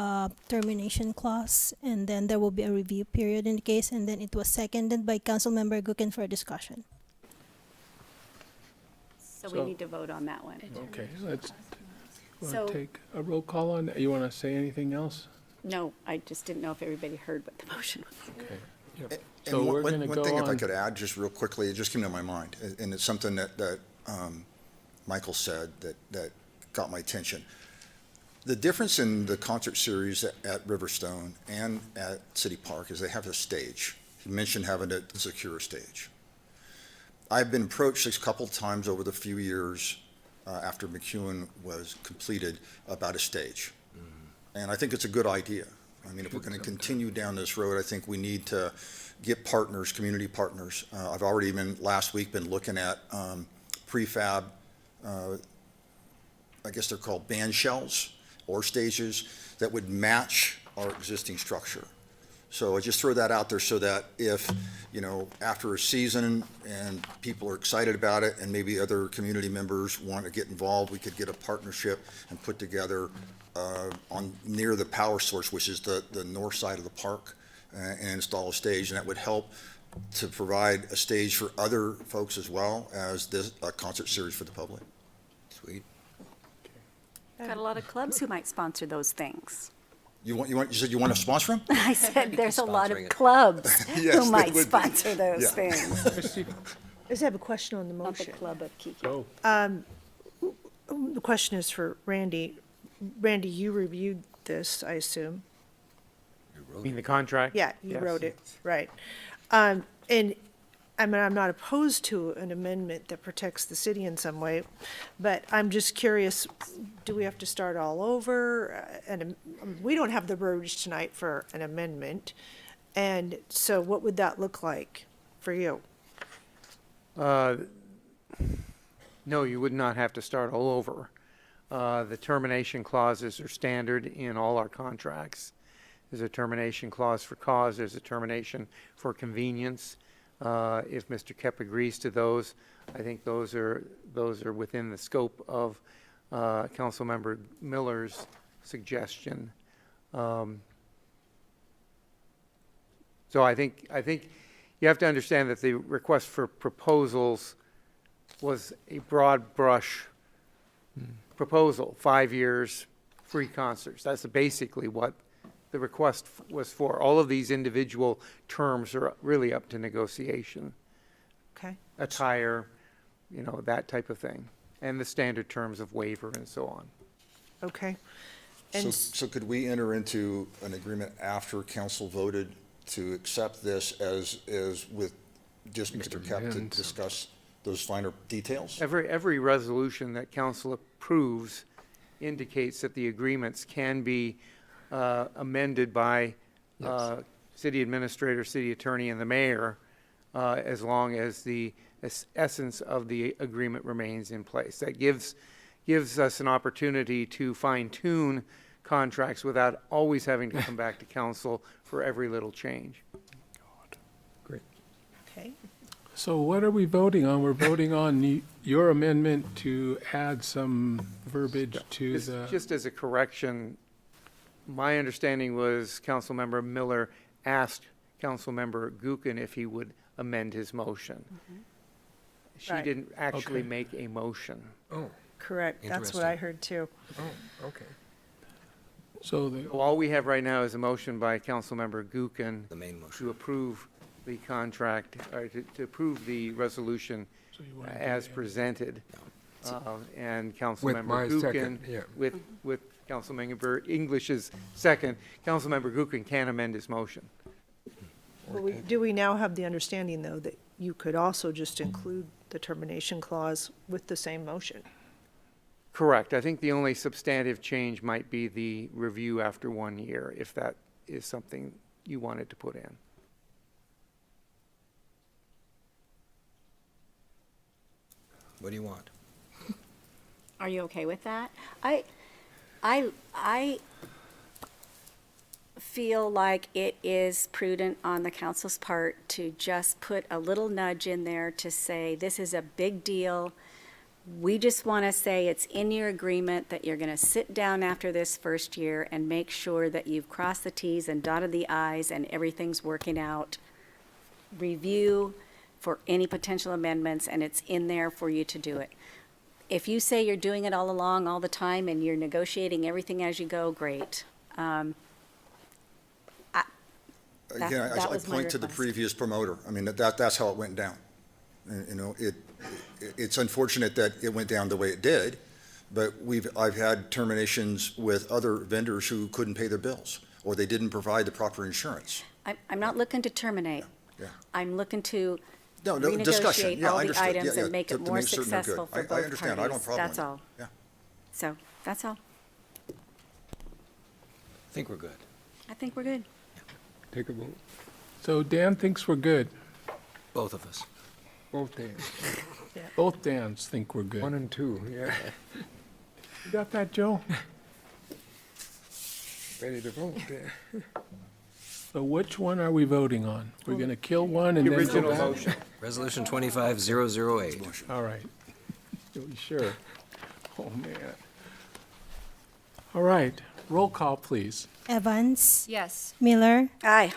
termination clause, and then there will be a review period in the case, and then it was seconded by Councilmember Gookin for discussion. So So- we need to vote on that one. Okay, let's, want So- to take a roll call on that? You want to say anything else? No, I just didn't know if everybody heard what the motion was. Okay. And So we're one gonna one go thing, if I on- could add, just real quickly, it just came to my mind, and it's something that Michael said that got my attention. The difference in the concert series at Riverstone and at City Park is they have a stage. He mentioned having a secure stage. I've been approached a couple times over the few years after McEwen was completed about a stage. And I think it's a good idea. I mean, if we're going to continue down this road, I think we need to get partners, community partners. I've already last week, been looking at prefab, I guess they're called band shells or stages that would match our existing structure. So I just throw that out there so that if, after a season and people are excited about it and maybe other community members want to get involved, we could get a partnership and put together near the power source, which is the north side of the park, and install a stage. And that would help to provide a stage for other folks as well as a concert series for the public. Sweet. Got a lot of clubs who might sponsor those things. You said you want to sponsor them? I said there's a lot of Sponsoring it. clubs Yes, who they might would be. sponsor those Yeah. things. I just have a question on the Not the motion. club of Kiki. Go. The question is for Randy. Randy, you reviewed this, I assume? You mean the contract? Yeah, you Yes. wrote it, right. And, I mean, I'm not opposed to an amendment that protects the city in some way, but I'm just curious, do we have to start all over? And we don't have the verbiage tonight for an amendment, and so what would that look like for you? No, you would not have to start all over. The termination clauses are standard in all our contracts. There's a termination clause for cause, there's a termination for convenience. If Mr. Kep agrees to those, I think those are within the scope of Councilmember Miller's suggestion. So I think you have to understand that the request for proposals was a broad brush proposal, 5 years, free concerts. That's basically what the request was for. All of these individual terms are really up to negotiation. Okay. Attire, that type of thing, and the standard terms of waiver and so on. Okay. And So could we enter into an agreement after council voted to accept this as with just Mr. Kep to discuss those finer details? Every resolution that council approves indicates that the agreements can be amended by city administrator, city attorney, and the mayor, as long as the essence of the agreement remains in place. That gives us an opportunity to fine-tune contracts without always having to come back to council for every little change. Okay. So what are we voting on? We're voting on your amendment to add some verbiage to the... Just as a correction, my understanding was Councilmember Miller asked Councilmember Gookin if he would amend his motion. She Right. didn't actually Okay. make a motion. Oh, correct, that's what I heard too. okay. So All we have right now is a motion by Councilmember Gookin The main motion. to approve the contract, or to approve the resolution as presented. And Councilmember my Gookin, second, yeah. with Councilmember English's second, Councilmember Gookin can amend his motion. Well, do we now have the understanding, though, that you could also just include the termination clause with the same motion? Correct. I think the only substantive change might be the review after 1 year, if that is something you wanted to put in. What do you want? Are you okay with that? I feel like it is prudent on the council's part to just put a little nudge in there to say, this is a big deal. We just want to say it's in your agreement that you're going to sit down after this first year and make sure that you've crossed the Ts and dotted the Is and everything's working out. Review for any potential amendments, and it's in there for you to do it. If you say you're doing it all along, all the time, and you're negotiating everything as you go, great. Again, I was my point to the request. previous promoter. I mean, that's how it went down. And, it's unfortunate that it went down the way it did, but I've had terminations with other vendors who couldn't pay their bills, or they didn't provide the proper insurance. I'm not looking to terminate. Yeah. I'm looking to No, discussion. renegotiate Yeah, all I the understood. items Yeah, and make to it more make certain they're good. successful for I both understand. I don't have a parties. problem That's with it. all. Yeah. So, that's all. I think we're good. I think we're good. Take a vote. So Dan thinks we're good. Both of us. Both days. Both Dans think we're good. 1 and 2, yeah. You got that, Joe? Ready to vote, yeah. So which one are we voting on? We're going to kill one and The then go original back? motion. Resolution 25008. All right. Are we sure? Oh, man. All right. Roll call, please. Evans, Yes. Miller, Aye.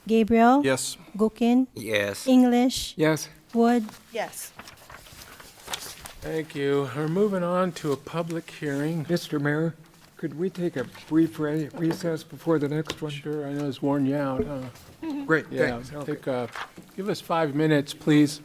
Gabriel, Yes. Gookin, Yes. English, Yes. Wood. Yes. Thank you. We're moving on to a public hearing. Mr. Mayor, could we take a brief recess before the next one? Sure, I know it's worn you out, huh? Great, Yeah, thanks. Okay. give us 5 minutes, please.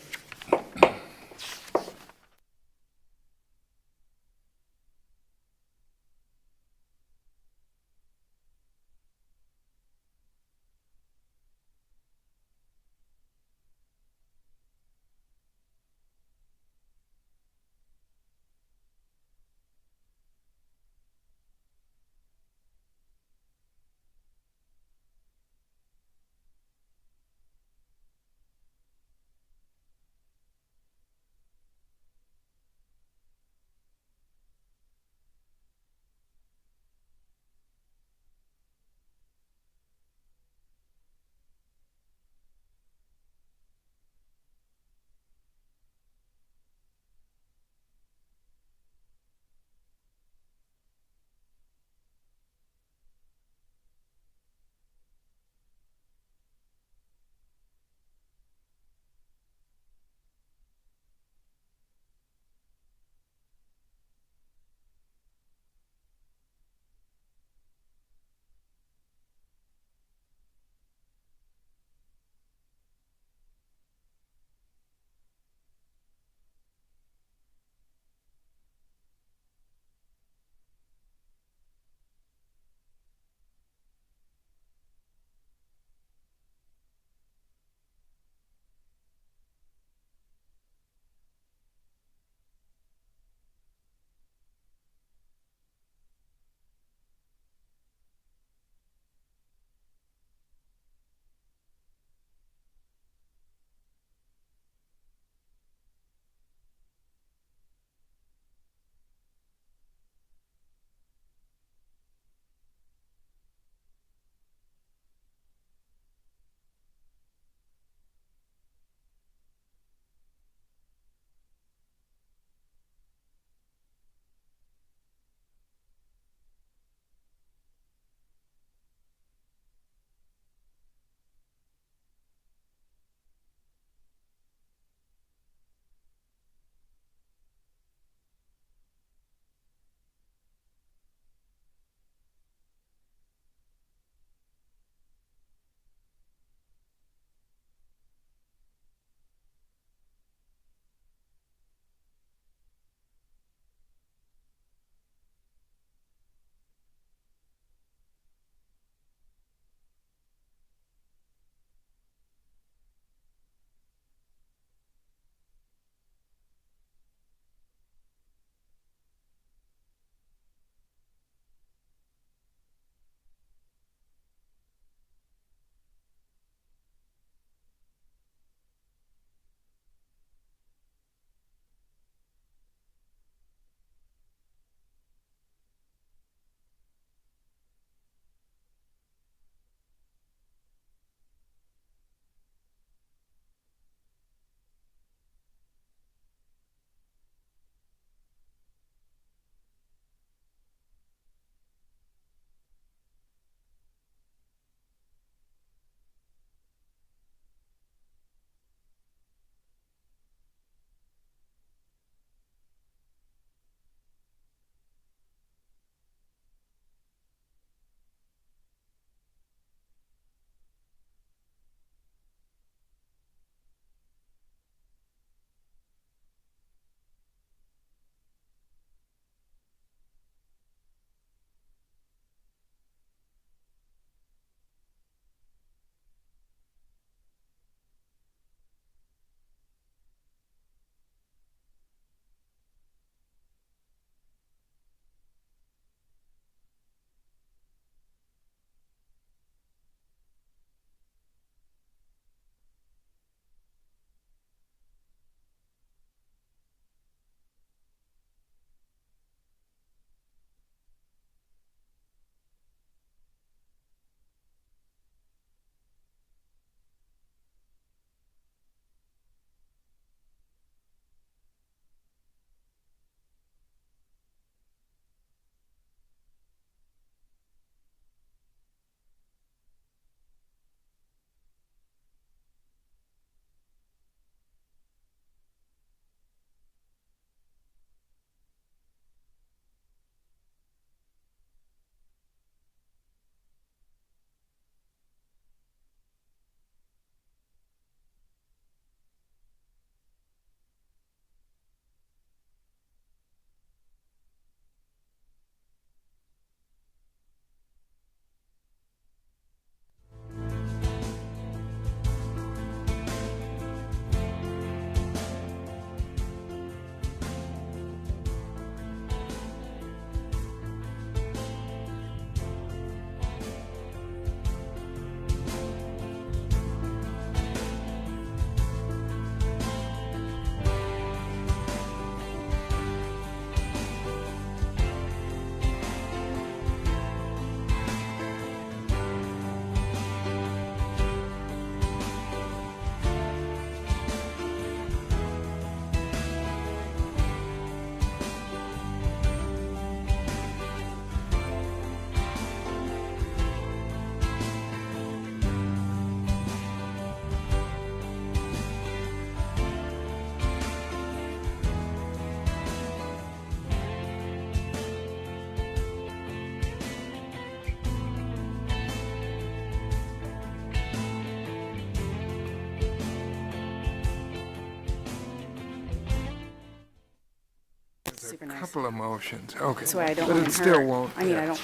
super nice. Couple of motions, okay. That's why I don't But want it to still hurt. won't. I mean, I don't,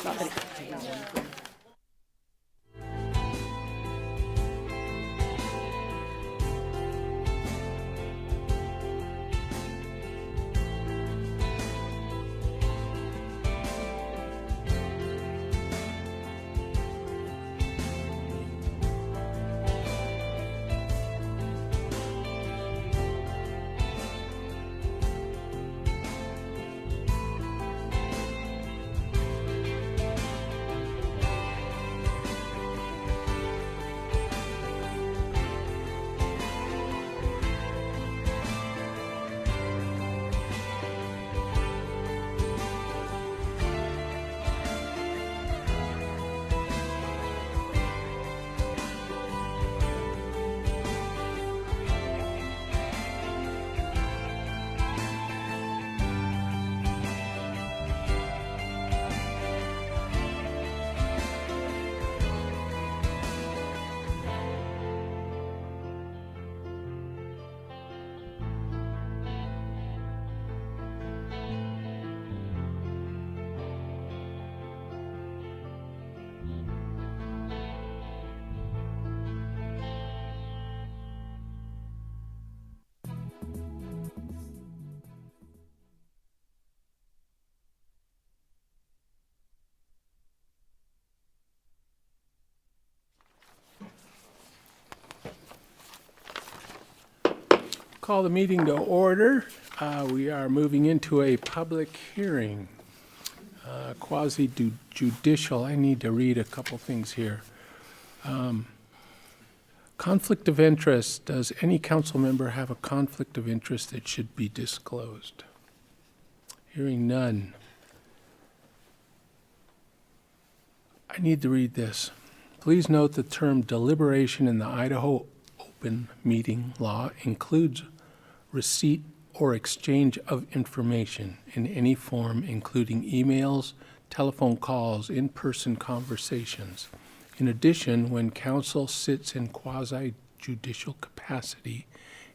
not that it- Call the meeting to order. We are moving into a public hearing. Quasi-judicial, I need to read a couple things here. Conflict of interest. Does any council member have a conflict of interest that should be disclosed? Hearing none. I need to read this. Please note the term deliberation in the Idaho open meeting law includes receipt or exchange of information in any form, including emails, telephone calls, in-person conversations. In addition, when council sits in quasi-judicial capacity,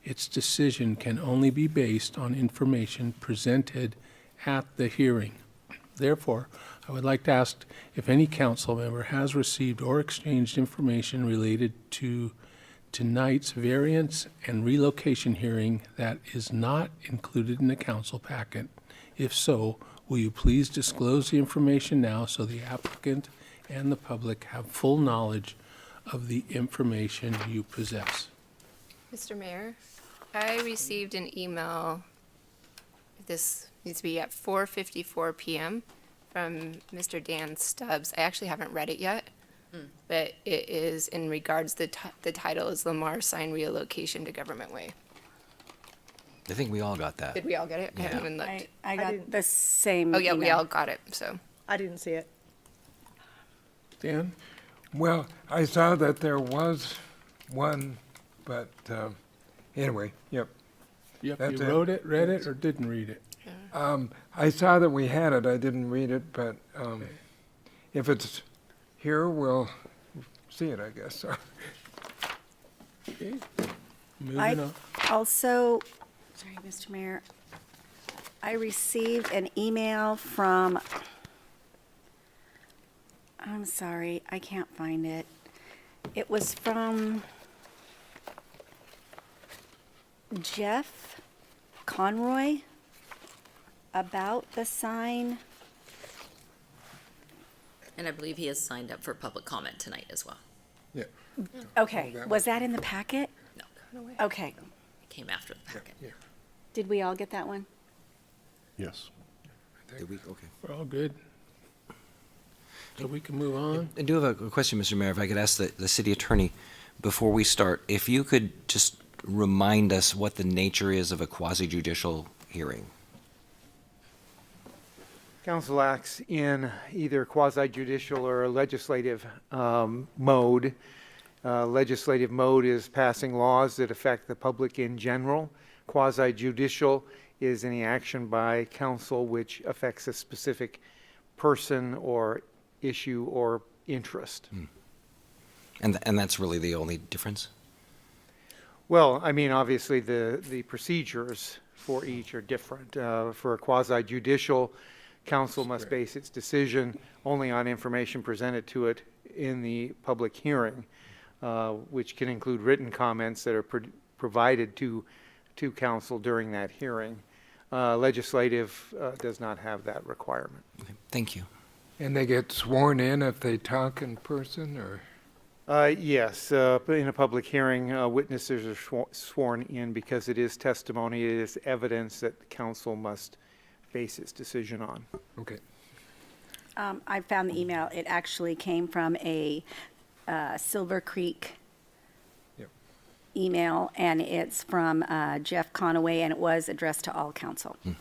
its decision can only be based on information presented at the hearing. Therefore, I would like to ask if any council member has received or exchanged information related to tonight's variance and relocation hearing that is not included in the council packet. If so, will you please disclose the information now so the applicant and the public have full knowledge of the information you possess? Mr. Mayor, I received an email, this needs to be at 4:54 p.m. from Mr. Dan Stubbs. I actually haven't read it yet, but it is in regards, the title is Lamar Sign Relocation to Government Way. I think we all got that. Did we all get it? I haven't even looked. I got the same Oh, yeah, we email. all got it, so. I didn't see it. Dan? Well, I saw that there was one, but anyway, yep. Yep, That's you wrote it, read it, or didn't read it? I saw that we had it, I didn't read it, but if it's here, we'll see it, I guess. Okay, I moving on. also, sorry, Mr. Mayor, I received an email from, I'm sorry, I can't find it. It was from Jeff Conroy about the sign. And I believe he has signed up for public comment tonight as well. Yeah. Okay, was that in the packet? No, Okay, it came after the packet. did we all get that one? Yes. Did we? Okay. We're all good. So we can move on. I do have a question, Mr. Mayor, if I could ask the city attorney, before we start, if you could just remind us what the nature is of a quasi-judicial hearing. Council acts in either quasi-judicial or legislative mode. Legislative mode is passing laws that affect the public in general. Quasi-judicial is any action by council which affects a specific person or issue or interest. And that's really the only difference? Well, I mean, obviously, the procedures for each are different. For a quasi judicial, council must base its decision only on information presented to it in the public hearing, which can include written comments that are provided to council during that hearing. Legislative does not have that requirement. Thank you. And they get sworn in if they talk in person, or? Yes, in a public hearing, witnesses are sworn in because it is testimony, it is evidence that the council must base its decision on. Okay. I found the email. It actually came from a Silver Creek email, and it's from Jeff Conaway, and it was addressed to all council. So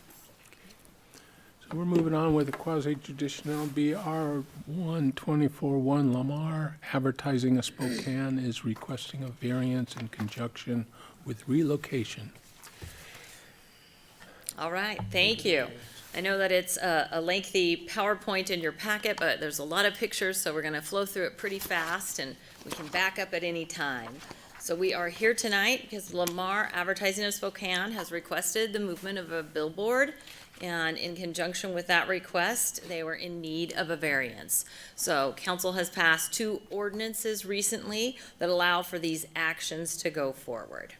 we're moving on with the quasi-judicial BR 1241 Lamar. Advertising of Spokane is requesting a variance in conjunction with relocation. All right, thank you. I know that it's a lengthy PowerPoint in your packet, but there's a lot of pictures, so we're going to flow through it pretty fast, and we can back up at any time. So we are here tonight because Lamar Advertising of Spokane has requested the movement of a billboard, and in conjunction with that request, they were in need of a variance. So council has passed 2 ordinances recently that allow for these actions to go forward.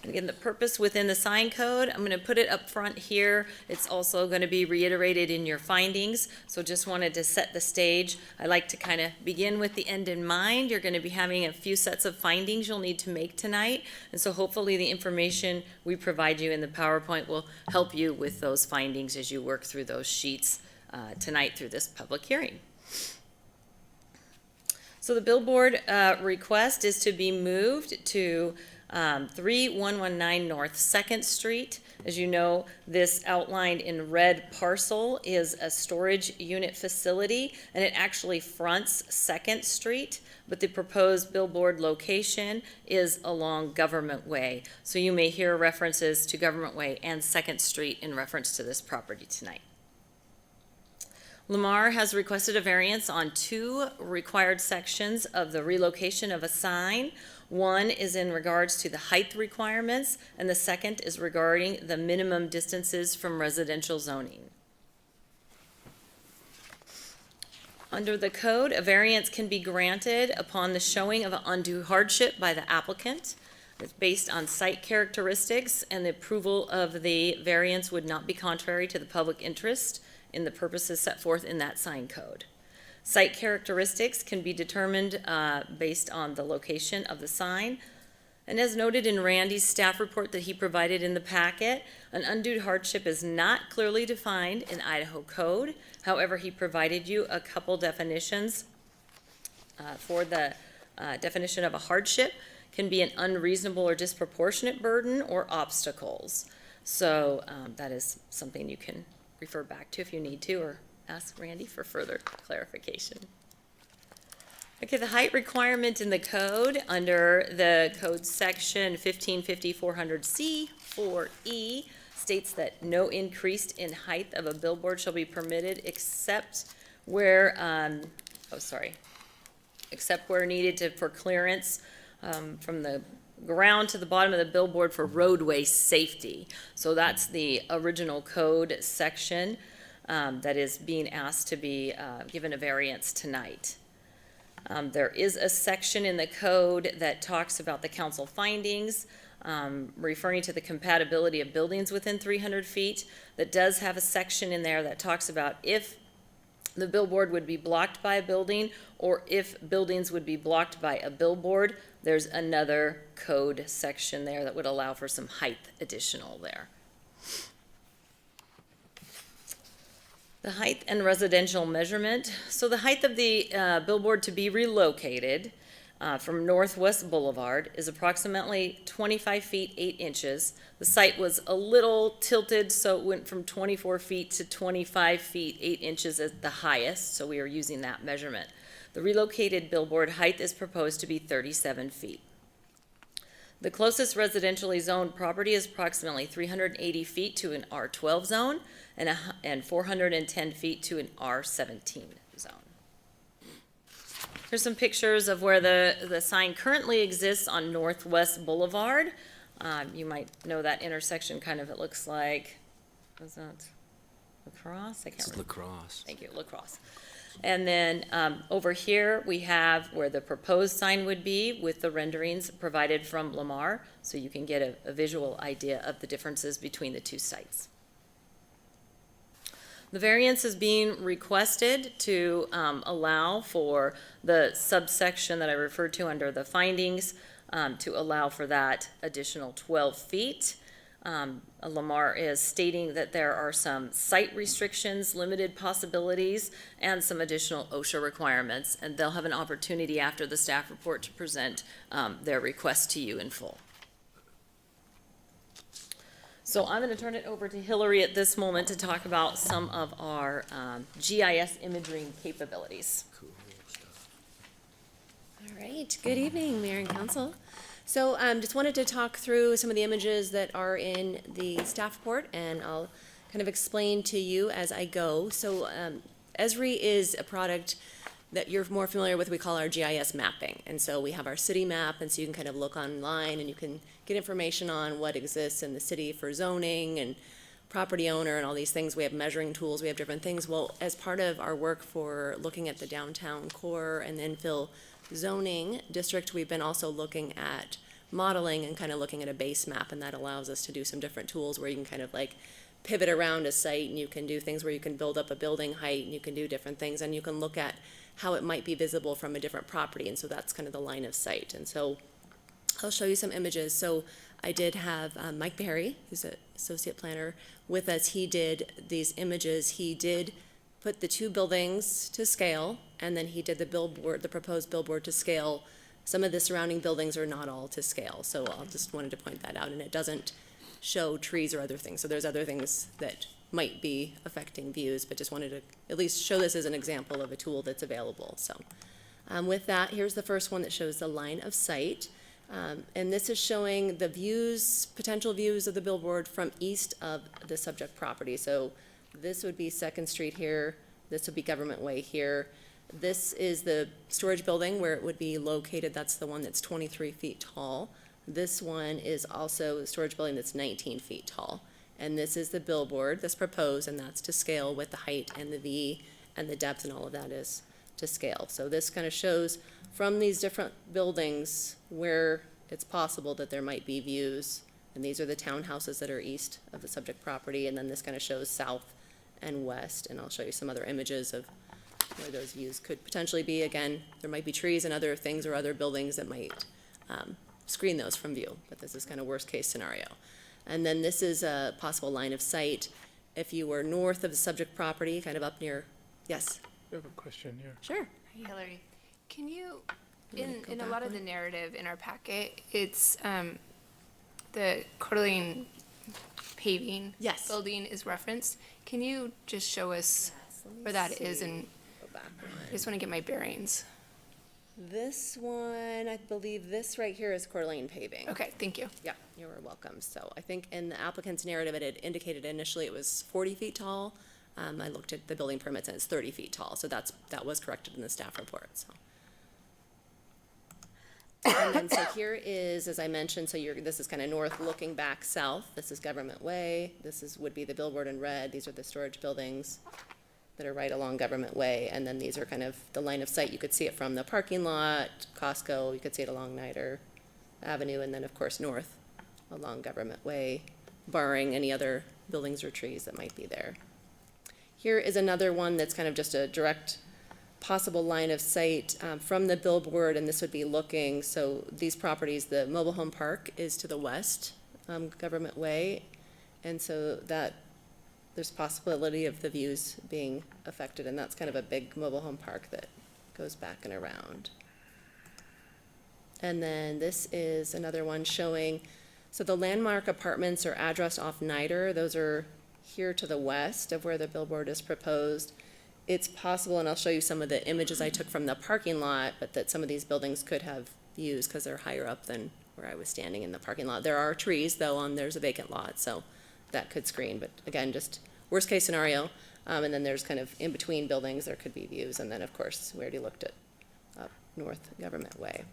And again, the purpose within the sign code, I'm going to put it up front here. It's also going to be reiterated in your findings. So just wanted to set the stage. I like to kind of begin with the end in mind. You're going to be having a few sets of findings you'll need to make tonight. And so hopefully the information we provide you in the PowerPoint will help you with those findings as you work through those sheets tonight through this public hearing. So the billboard request is to be moved to 3119 North 2nd Street. As you know, this outlined in red parcel is a storage unit facility, and it actually fronts 2nd Street, but the proposed billboard location is along Government Way. So you may hear references to Government Way and 2nd Street in reference to this property tonight. Lamar has requested a variance on 2 required sections of the relocation of a sign. One is in regards to the height requirements, and the second is regarding the minimum distances from residential zoning. Under the code, a variance can be granted upon the showing of an undue hardship by the applicant. It's based on site characteristics, and the approval of the variance would not be contrary to the public interest in the purposes set forth in that sign code. Site characteristics can be determined based on the location of the sign. And as noted in Randy's staff report that he provided in the packet, an undue hardship is not clearly defined in Idaho code. However, he provided you a couple definitions for the definition of a hardship. Can be an unreasonable or disproportionate burden or obstacles. So that is something you can refer back to if you need to, or ask Randy for further clarification. Okay, the height requirement in the code under the code section 1550-400C 4E states that no increase in height of a billboard shall be permitted except where, except where needed for clearance from the ground to the bottom of the billboard for roadway safety. So that's the original code section that is being asked to be given a variance tonight. There is a section in the code that talks about the council findings, referring to the compatibility of buildings within 300 feet. That does have a section in there that talks about if the billboard would be blocked by a building or if buildings would be blocked by a billboard. There's another code section there that would allow for some height additional there. The height and residential measurement. So the height of the billboard to be relocated from Northwest Boulevard is approximately 25 feet 8 inches. The site was a little tilted, so it went from 24 feet to 25 feet 8 inches at the highest, so we are using that measurement. The relocated billboard height is proposed to be 37 feet. The closest residentially zoned property is approximately 380 feet to an R12 zone and 410 feet to an R17 zone. Here's some pictures of where the sign currently exists on Northwest Boulevard. You might know that intersection kind of, it looks like, was that lacrosse? I can't It's remember. lacrosse. Thank you, lacrosse. And then over here, we have where the proposed sign would be with the renderings provided from Lamar, so you can get a visual idea of the differences between the two sites. The variance is being requested to allow for the subsection that I referred to under the findings, to allow for that additional 12 feet. Lamar is stating that there are some site restrictions, limited possibilities, and some additional OSHA requirements, and they'll have an opportunity after the staff report to present their request to you in full. So I'm going to turn it over to Hillary at this moment to talk about some of our GIS imaging capabilities. All right, good evening, Mayor and Council. So just wanted to talk through some of the images that are in the staff report, and I'll kind of explain to you as I go. So Esri is a product that you're more familiar with, we call our GIS mapping. And so we have our city map, and so you can kind of look online and you can get information on what exists in the city for zoning and property owner and all these things. We have measuring tools, we have different things. Well, as part of our work for looking at the downtown core and infill zoning district, we've been also looking at modeling and kind of looking at a base map, and that allows us to do some different tools where you can kind of like pivot around a site, and you can do things where you can build up a building height, and you can do different things, and you can look at how it might be visible from a different property, and so that's kind of the line of sight. And so I'll show you some images. So I did have Mike Berry, who's an associate planner, with us. He did these images. He did put the two buildings to scale, and then he did the billboard, the proposed billboard to scale. Some of the surrounding buildings are not all to scale, so I'll just wanted to point that out, and it doesn't show trees or other things. So there's other things that might be affecting views, but just wanted to at least show this as an example of a tool that's available. So with that, here's the first one that shows the line of sight. And this is showing the views, potential views of the billboard from east of the subject property. So this would be 2nd Street here, this would be Government Way here. This is the storage building where it would be located. That's the one that's 23 feet tall. This one is also a storage building that's 19 feet tall. And this is the billboard that's proposed, and that's to scale with the height and the V and the depth, and all of that is to scale. So this kind of shows from these different buildings where it's possible that there might be views. And these are the townhouses that are east of the subject property, and then this kind of shows south and west. And I'll show you some other images of where those views could potentially be. Again, there might be trees and other things or other buildings that might screen those from view, but this is kind of worst case scenario. And then this is a possible line of sight if you were north of the subject property, kind of up near, yes? I have a question here. Sure. Hillary, can you, You wanna in go a back lot of one? the narrative in our packet, it's the Coeur paving Yes. building is referenced. Can you just show us where that is, and Go back one. I just want to get my bearings. This one, I believe this right here is Coeur d'Alene paving. Okay, thank you. Yeah, you're welcome. So I think in the applicant's narrative, it had indicated initially it was 40 feet tall. I looked at the building permits and it's 30 feet tall, so that was corrected in the staff report, so. And then, so here is, as I mentioned, so this is kind of north looking back south. This is Government Way. Would be the billboard in red. These are the storage buildings that are right along Government Way. And then these are kind of the line of sight. You could see it from the parking lot, Costco. You could see it along Niter Avenue, and then, of course, north along Government Way, barring any other buildings or trees that might be there. Here is another one that's kind of just a direct possible line of sight from the billboard, and this would be looking, so these properties, the mobile home park is to the west, Government Way, and so that there's possibility of the views being affected, and that's kind of a big mobile home park that goes back and around. And then this is another one showing, so the landmark apartments are addressed off Niter. Those are here to the west of where the billboard is proposed. It's possible, and I'll show you some of the images I took from the parking lot, but that some of these buildings could have views because they're higher up than where I was standing in the parking lot. There are trees, though, there's a vacant lot, so that could screen. But again, just worst case scenario. And then there's kind of in between buildings, there could be views. And then, of course, we already looked at up North Government Way.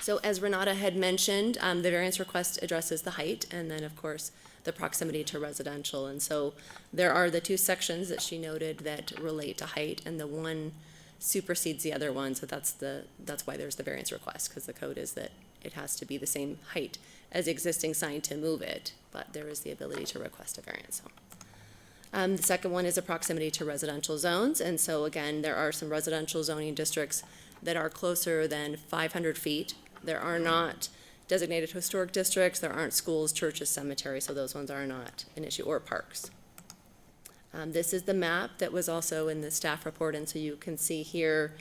So as Renata had mentioned, the variance request addresses the height and then, of course, the proximity to residential. And so there are the two sections that she noted that relate to height, and the one supersedes the other one. So that's why there's the variance request, because the code is that it has to be the same height as the existing sign to move it, but there is the ability to request a variance. The second one is a proximity to residential zones. And so again, there are some residential zoning districts that are closer than 500 feet. There are not designated historic districts, there aren't schools, churches, cemeteries, so those ones are not an issue, or parks. This is the map that was also in the staff report, and so you can see here,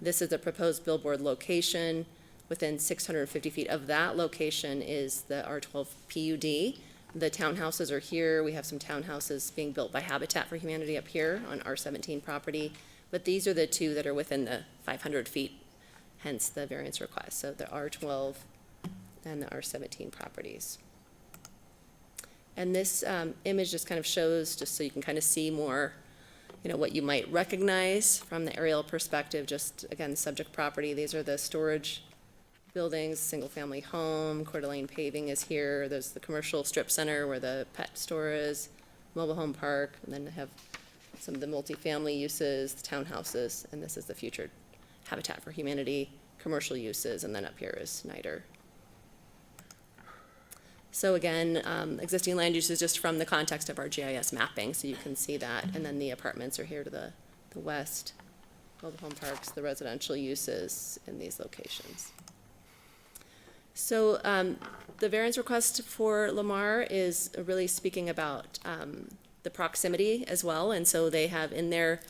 this is the proposed billboard location. Within 650 feet of that location is the R12 PUD. The townhouses are here. We have some townhouses being built by Habitat for Humanity up here on R17 property, but these are the two that are within the 500 feet, hence the variance request. So the R12 and the R17 properties. And this image just kind of shows, just so you can kind of see more, what you might recognize from the aerial perspective, just again, subject property. These are the storage buildings, single-family home, Coeur d'Alene paving is here. There's the commercial strip center where the pet store is, mobile home park, and then they have some of the multifamily uses, the townhouses, and this is the future Habitat for Humanity commercial uses, and then up here is Snyder. So again, existing land use is just from the context of our GIS mapping, so you can see that, and then the apartments are here to the west, mobile home parks, the residential uses in these locations. So the variance request for Lamar is really speaking about the proximity as well, and so they have in their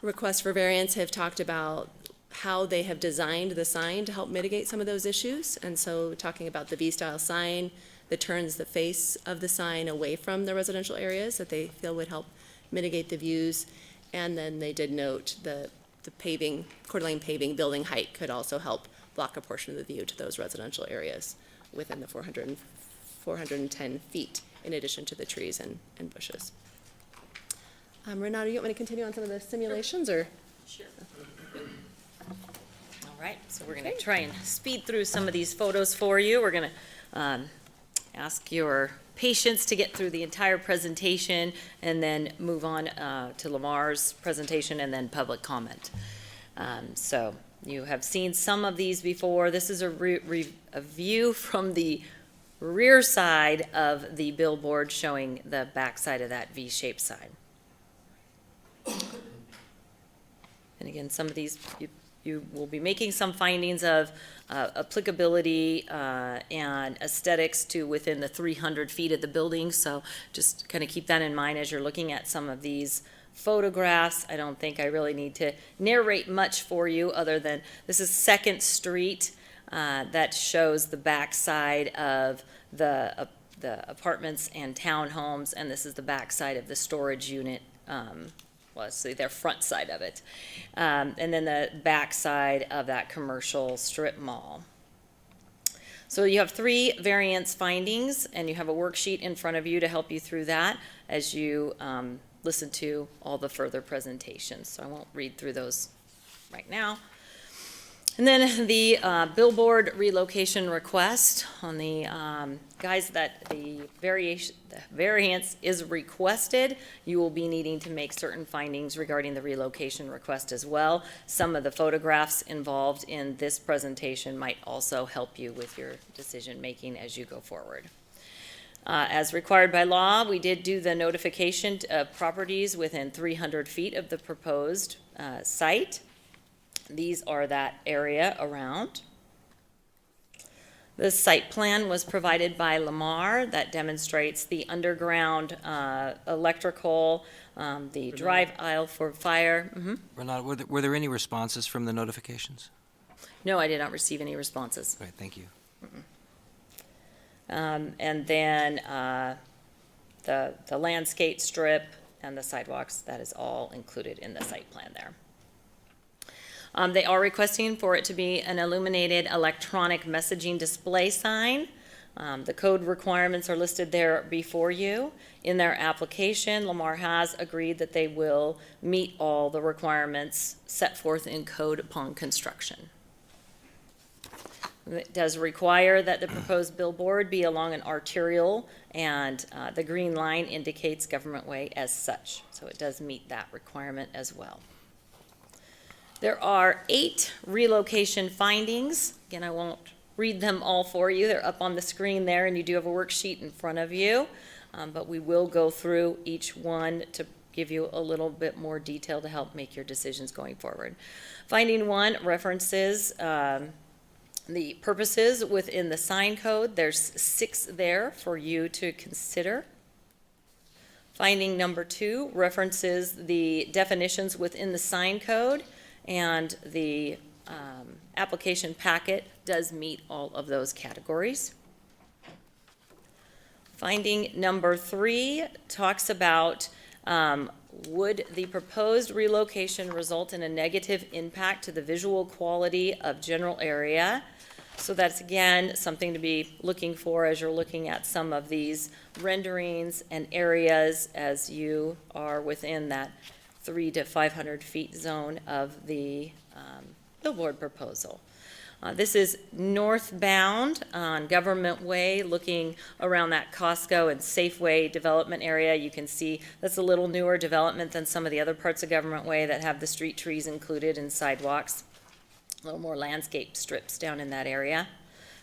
request for variance have talked about how they have designed the sign to help mitigate some of those issues, and so talking about the V-style sign that turns the face of the sign away from the residential areas that they feel would help mitigate the views, and then they did note the paving, Coeur d'Alene paving building height could also help block a portion of the view to those residential areas within the 410 feet, in addition to the trees and bushes. Renata, you want me to continue on some of the simulations, or? Sure. All right, so we're gonna try and speed through some of these photos for you. We're gonna ask your patience to get through the entire presentation and then move on to Lamar's presentation and then public comment. So you have seen some of these before. This is a view from the rear side of the billboard showing the back side of that V-shaped sign. And again, some of these, you will be making some findings of applicability and aesthetics to within the 300 feet of the building. So just kind of keep that in mind as you're looking at some of these photographs. I don't think I really need to narrate much for you other than this is 2nd Street that shows the backside of the apartments and townhomes, and this is the backside of the storage unit. Well, let's see, their front side of it. And then the back side of that commercial strip mall. So you have 3 variance findings, and you have a worksheet in front of you to help you through that as you listen to all the further presentations. So I won't read through those right now. And then the billboard relocation request on the guys that the variance is requested, you will be needing to make certain findings regarding the relocation request as well. Some of the photographs involved in this presentation might also help you with your decision making as you go forward. As required by law, we did do the notification of properties within 300 feet of the proposed site. These are that area around. The site plan was provided by Lamar that demonstrates the underground electrical, the drive aisle for fire. Renata, were there any responses from the notifications? No, I did not receive any responses. Right, thank you. And then the landscape strip and the sidewalks, that is all included in the site plan there. They are requesting for it to be an illuminated electronic messaging display sign. The code requirements are listed there before you. In their application, Lamar has agreed that they will meet all the requirements set forth in code upon construction. It does require that the proposed billboard be along an arterial, and the green line indicates government way as such. So it does meet that requirement as well. There are 8 relocation findings. Again, I won't read them all for you. They're up on the screen there, and you do have a worksheet in front of you. But we will go through each one to give you a little bit more detail to help make your decisions going forward. Finding 1 references the purposes within the sign code. There's 6 there for you to consider. Finding number 2 references the definitions within the sign code, and the application packet does meet all of those categories. Finding number 3 talks about would the proposed relocation result in a negative impact to the visual quality of general area? So that's, again, something to be looking for as you're looking at some of these renderings and areas as you are within that 300 to 500 feet zone of the billboard proposal. This is northbound on Government Way, looking around that Costco and Safeway development area. You can see that's a little newer development than some of the other parts of Government Way that have the street trees included and sidewalks. A little more landscape strips down in that area.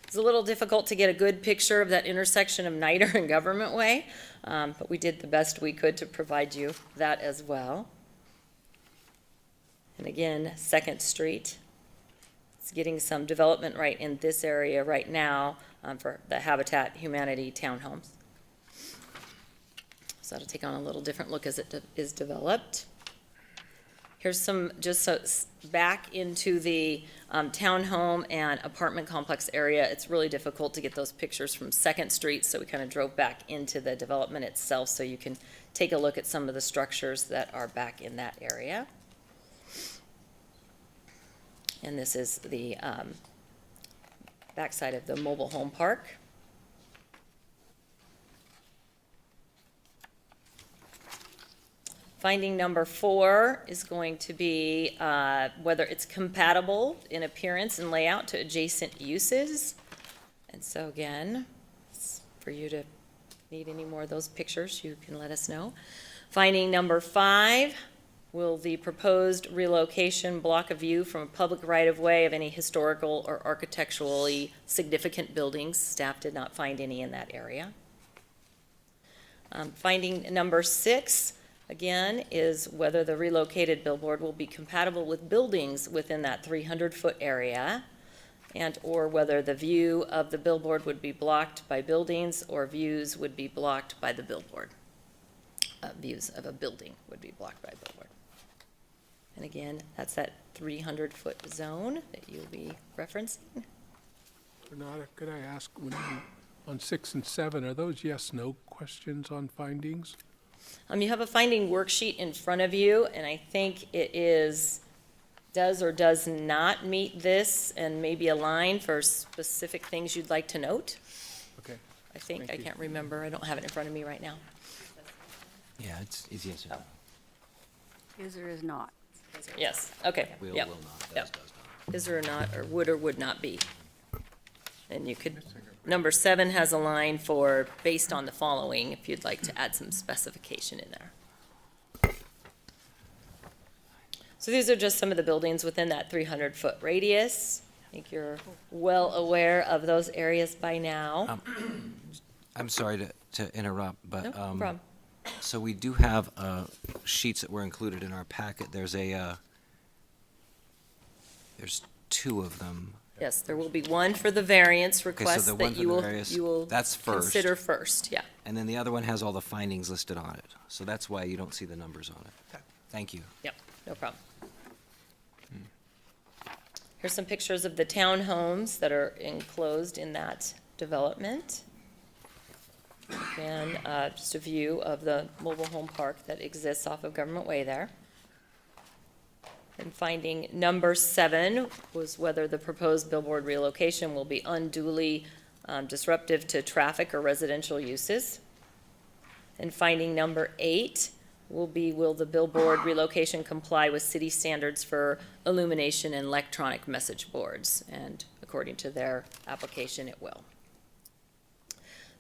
It's a little difficult to get a good picture of that intersection of Niter and Government Way, but we did the best we could to provide you that as well. And again, 2nd Street. It's getting some development right in this area right now for the Habitat Humanity townhomes. So that'll take on a little different look as it is developed. Here's some, just so back into the townhome and apartment complex area. It's really difficult to get those pictures from 2nd Street, so we kind of drove back into the development itself so you can take a look at some of the structures that are back in that area. And this is the backside of the mobile home park. Finding number 4 is going to be whether it's compatible in appearance and layout to adjacent uses. And so again, for you to need any more of those pictures, you can let us know. Finding number 5, will the proposed relocation block a view from a public right-of-way of any historical or architecturally significant buildings? Staff did not find any in that area. Finding number 6, again, is whether the relocated billboard will be compatible with buildings within that 300-foot area, and or whether the view of the billboard would be blocked by buildings or views would be blocked by the billboard. Views of a building would be blocked by a billboard. And again, that's that 300-foot zone that you'll be referencing. Renata, could I ask, on 6 and 7, are those yes/no questions on findings? You have a finding worksheet in front of you, and I think it is does or does not meet this, and maybe a line for specific things you'd like to note. Okay. I think, Thank I you. can't remember, I don't have it in front of me right now. Yeah, it's yes or no. Is or is not. Yes, okay, Will, yep, will not, yep. does not. Is or not, or would not be. And you could, number 7 has a line for based on the following, if you'd like to add some specification in there. So these are just some of the buildings within that 300-foot radius. I think you're well aware of those areas by now. I'm sorry to interrupt, but No problem. so we do have sheets that were included in our packet. There's there's 2 of them. Yes, there will be one for the variance so request the one that for you the will, variance, you will that's first. consider first, yeah. And then the other one has all the findings listed on it. So that's why you don't see the numbers on it. Thank you. Yep, no problem. Here's some pictures of the townhomes that are enclosed in that development. Again, just a view of the mobile home park that exists off of Government Way there. And finding number 7 was whether the proposed billboard relocation will be unduly disruptive to traffic or residential uses. And finding number 8 will the billboard relocation comply with city standards for illumination and electronic message boards? And according to their application, it will.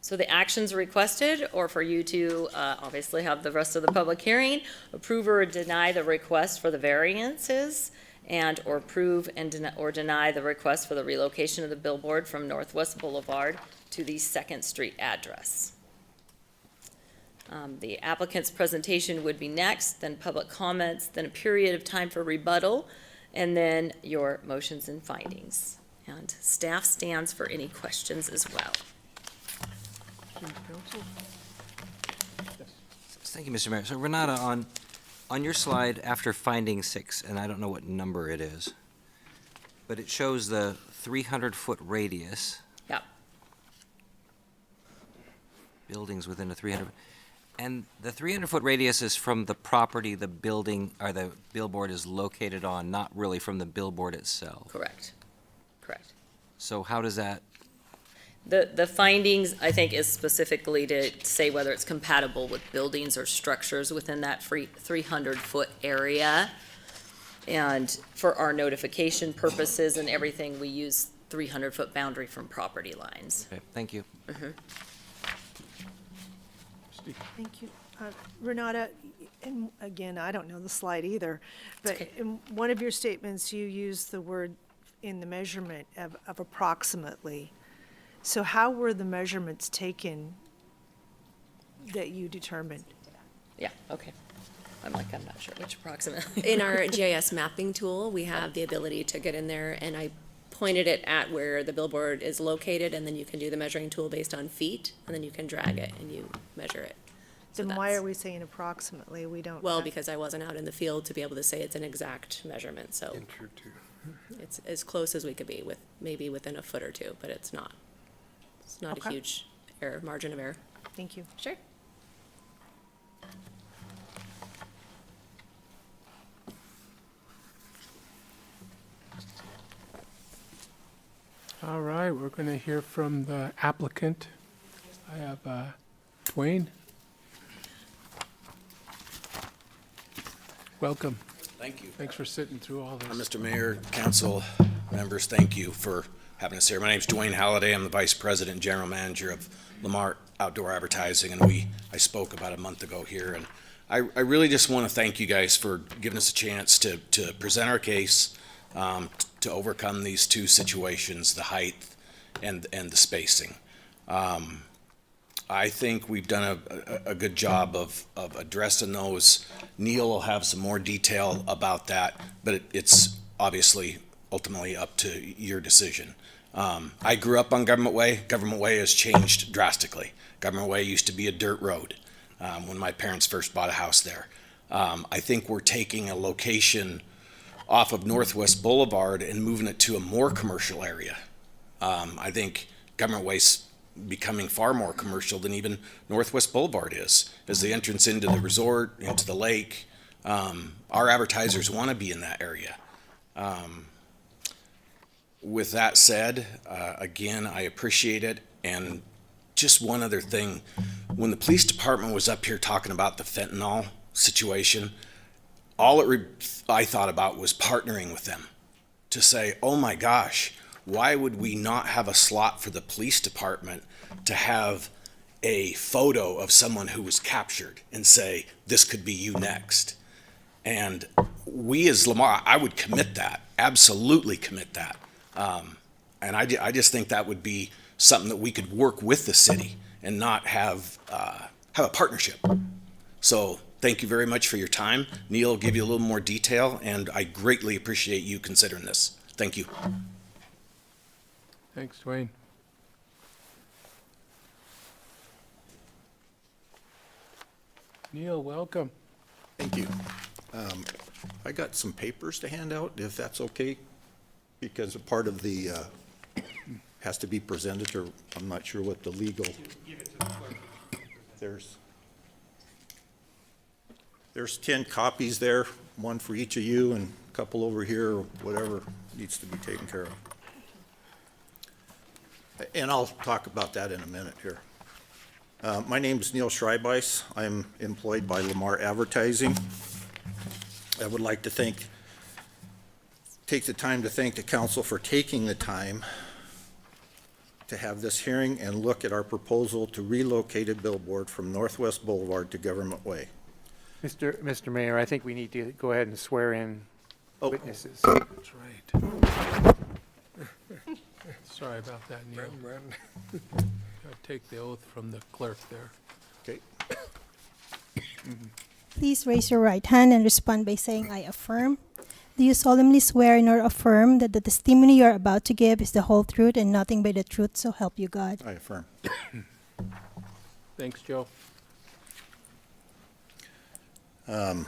So the actions requested, or for you to obviously have the rest of the public hearing, approve or deny the request for the variances, and or approve and or deny the request for the relocation of the billboard from Northwest Boulevard to the 2nd Street address. The applicant's presentation would be next, then public comments, then a period of time for rebuttal, and then your motions and findings. And staff stands for any questions as well. Thank you, Mr. Mayor. So Renata, on your slide after finding 6, and I don't know what number it is, but it shows the 300-foot radius. Yeah. Buildings within a 300, and the 300-foot radius is from the property the building or the billboard is located on, not really from the billboard itself. Correct. Correct. So how does that? The findings, I think, is specifically to say whether it's compatible with buildings or structures within that 300-foot area. And for our notification purposes and everything, we use 300-foot boundary from property lines. Okay, thank you. Thank you. Renata, and again, I don't know the slide either, but okay. in one of your statements, you used the word in the measurement of approximately. So how were the measurements taken that you determined? Yeah, okay. I'm not sure which approximately. In our GIS mapping tool, we have the ability to get in there, and I pointed it at where the billboard is located, and then you can do the measuring tool based on feet, and then you can drag it and you measure it. So Then why are we saying approximately? We don't. Well, have- because I wasn't out in the field to be able to say it's an exact measurement, so it's as close as we could be, with maybe within a foot or two, but it's not. It's not a Okay. huge margin of error. Thank you. Sure. All right, we're going to hear from the applicant. I have Dwayne. Welcome. Thank you. Thanks for sitting through all this. Mr. Mayor, council members, thank you for having us here. My name's Dwayne Halliday. I'm the Vice President and General Manager of Lamar Outdoor Advertising, and I spoke about a month ago here, and I really just want to thank you guys for giving us a chance to present our case, to overcome these two situations, the height and the spacing. I think we've done a good job of addressing those. Neil will have some more detail about that, but it's obviously ultimately up to your decision. I grew up on Government Way. Government Way has changed drastically. Government Way used to be a dirt road when my parents first bought a house there. I think we're taking a location off of Northwest Boulevard and moving it to a more commercial area. I think Government Way's becoming far more commercial than even Northwest Boulevard is. As the entrance into the resort, into the lake, our advertisers want to be in that area. With that said, again, I appreciate it. And just one other thing, when the police department was up here talking about the fentanyl situation, I thought about was partnering with them to say, oh my gosh, why would we not have a slot for the police department to have a photo of someone who was captured and say, this could be you next? And we as Lamar, I would commit that, absolutely commit that. And I just think that would be something that we could work with the city and not have a partnership. So thank you very much for your time. Neil will give you a little more detail, and I greatly appreciate you considering this. Thank you. Thanks, Dwayne. Neil, welcome. Thank you. I got some papers to hand out, if that's okay, because a part of the, has to be presented, or I'm not sure what the legal. There's 10 copies there, one for each of you, and a couple over here, or whatever needs to be taken care of. And I'll talk about that in a minute here. My name is Neil Schreibeis. I'm employed by Lamar Advertising. I would like to take the time to thank the council for taking the time to have this hearing and look at our proposal to relocate a billboard from Northwest Boulevard to Government Way. Mr. Mayor, I think we need to go ahead and swear in witnesses. That's right. Sorry about that, Neil. Gotta take the oath from the clerk there. Okay. Please raise your right hand and respond by saying, "I affirm." Do you solemnly swear nor affirm that the testimony you are about to give is the whole truth and nothing but the truth, so help you God? I affirm. Thanks, Joe. The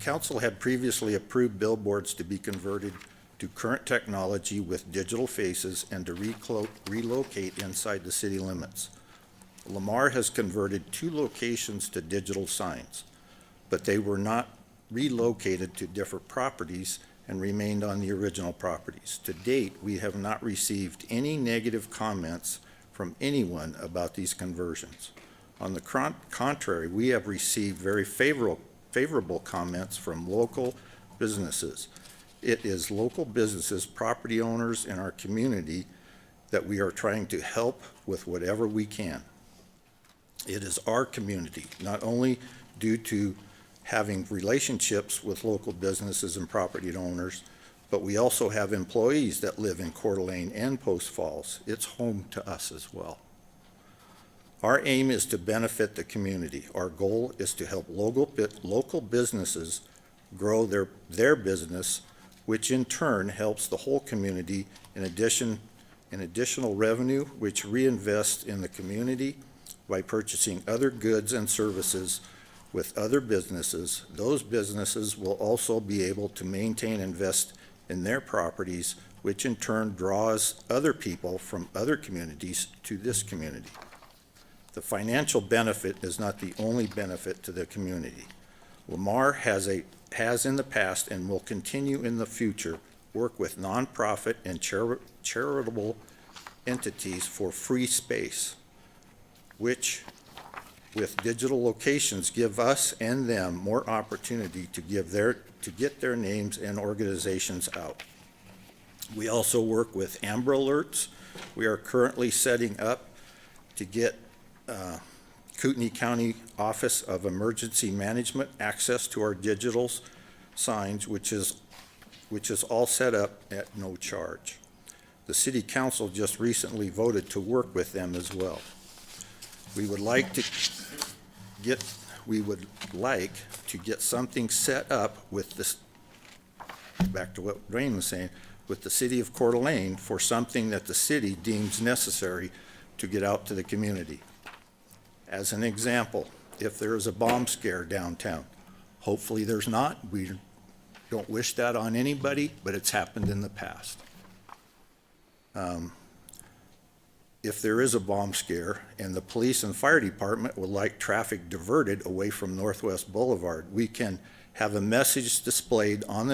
council had previously approved billboards to be converted to current technology with digital faces and to relocate inside the city limits. Lamar has converted 2 locations to digital signs, but they were not relocated to different properties and remained on the original properties. To date, we have not received any negative comments from anyone about these conversions. On the contrary, we have received very favorable comments from local businesses. It is local businesses, property owners in our community that we are trying to help with whatever we can. It is our community, not only due to having relationships with local businesses and property owners, but we also have employees that live in Coeur d'Alene and Post Falls. It's home to us as well. Our aim is to benefit the community. Our goal is to help local businesses grow their business, which in turn helps the whole community in additional revenue, which reinvests in the community by purchasing other goods and services with other businesses. Those businesses will also be able to maintain and invest in their properties, which in turn draws other people from other communities to this community. The financial benefit is not the only benefit to the community. Lamar has in the past and will continue in the future work with nonprofit and charitable entities for free space, which with digital locations give us and them more opportunity to get their names and organizations out. We also work with Amber Alerts. We are currently setting up to get Kootenai County Office of Emergency Management access to our digital signs, which is all set up at no charge. The City Council just recently voted to work with them as well. We would like to get something set up with this, back to what Dwayne was saying, with the city of Coeur d'Alene for something that the city deems necessary to get out to the community. As an example, if there is a bomb scare downtown, hopefully there's not. We don't wish that on anybody, but it's happened in the past. If there is a bomb scare and the police and fire department would like traffic diverted away from Northwest Boulevard, we can have a message displayed on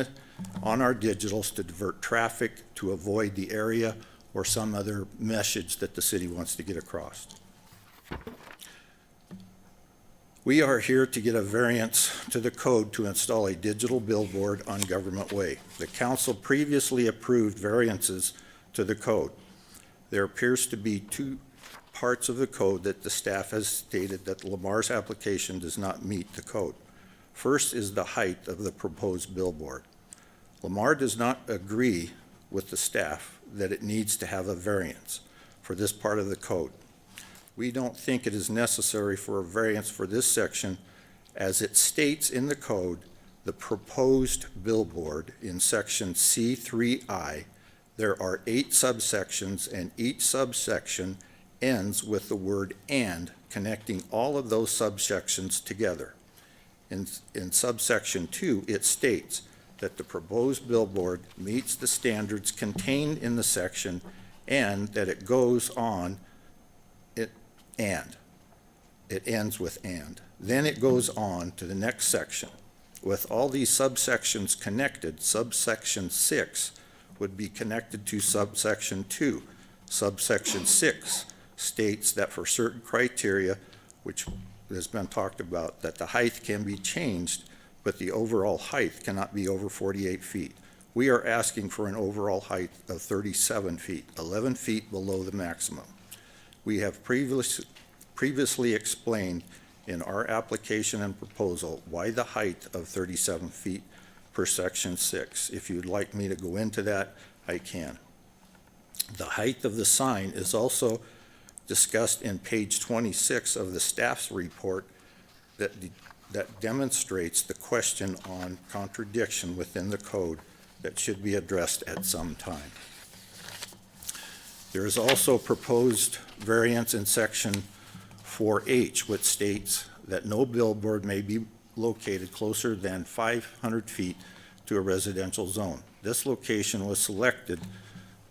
our digitals to divert traffic to avoid the area or some other message that the city wants to get across. We are here to get a variance to the code to install a digital billboard on Government Way. The council previously approved variances to the code. There appears to be 2 parts of the code that the staff has stated that Lamar's application does not meet the code. First is the height of the proposed billboard. Lamar does not agree with the staff that it needs to have a variance for this part of the code. We don't think it is necessary for a variance for this section, as it states in the code, the proposed billboard in section C3I. There are 8 subsections, and each subsection ends with the word "and," connecting all of those subsections together. In subsection 2, it states that the proposed billboard meets the standards contained in the section and that it goes on, it ends with "and." Then it goes on to the next section. With all these subsections connected, subsection 6 would be connected to subsection 2, subsection 6, states that for certain criteria, which has been talked about, that the height can be changed, but the overall height cannot be over 48 feet. We are asking for an overall height of 37 feet, 11 feet below the maximum. We have previously explained in our application and proposal why the height of 37 feet per section 6. If you'd like me to go into that, I can. The height of the sign is also discussed in page 26 of the staff's report that demonstrates the question on contradiction within the code that should be addressed at some time. There is also proposed variance in section 4H, which states that no billboard may be located closer than 500 feet to a residential zone. This location was selected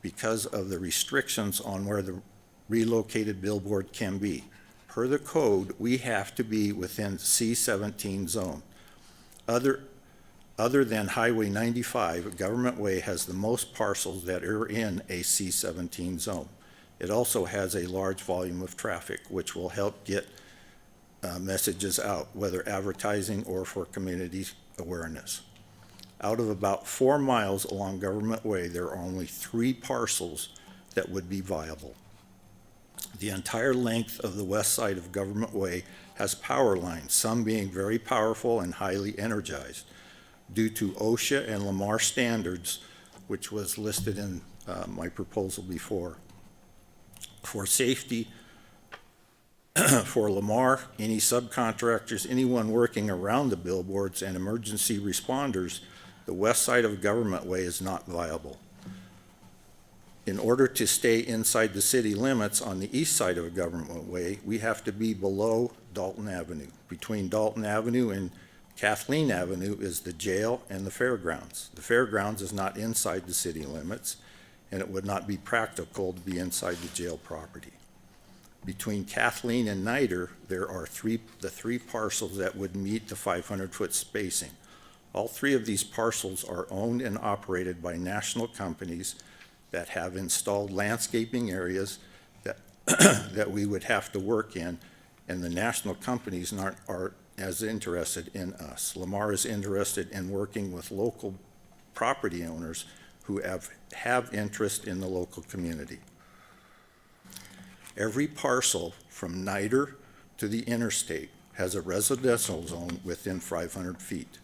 because of the restrictions on where the relocated billboard can be. Per the code, we have to be within C-17 zone. Other than Highway 95, Government Way has the most parcels that are in a C-17 zone. It also has a large volume of traffic, which will help get messages out, whether advertising or for community awareness. Out of about 4 miles along Government Way, there are only 3 parcels that would be viable. The entire length of the west side of Government Way has power lines, some being very powerful and highly energized. Due to OSHA and Lamar standards, which was listed in my proposal before. For safety, for Lamar, any subcontractors, anyone working around the billboards and emergency responders, the west side of Government Way is not viable. In order to stay inside the city limits on the east side of Government Way, we have to be below Dalton Avenue. Between Dalton Avenue and Kathleen Avenue is the jail and the fairgrounds. The fairgrounds is not inside the city limits, and it would not be practical to be inside the jail property. Between Kathleen and Niter, there are the three parcels that would meet the 500-foot spacing. All 3 of these parcels are owned and operated by national companies that have installed landscaping areas that, that we would have to work in, and the national companies aren't as interested in us. Lamar is interested in working with local property owners who have interest in the local community. Every parcel from Niter to the interstate has a residential zone within 500 feet,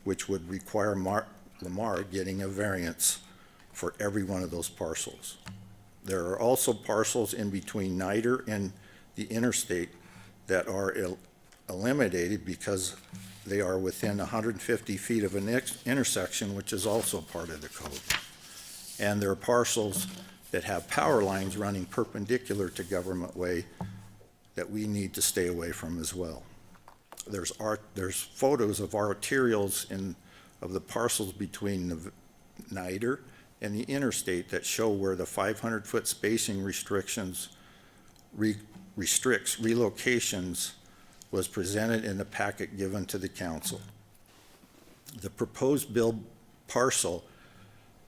which would require Lamar getting a variance for every one of those parcels. There are also parcels in between Niter and the interstate that are eliminated because they are within 150 feet of an intersection, which is also part of the code. And there are parcels that have power lines running perpendicular to Government Way that we need to stay away from as well. There's photos of arterials of the parcels between the Niter and the interstate that show where the 500-foot spacing restrictions restricts relocations was presented in the packet given to the council. The proposed bill parcel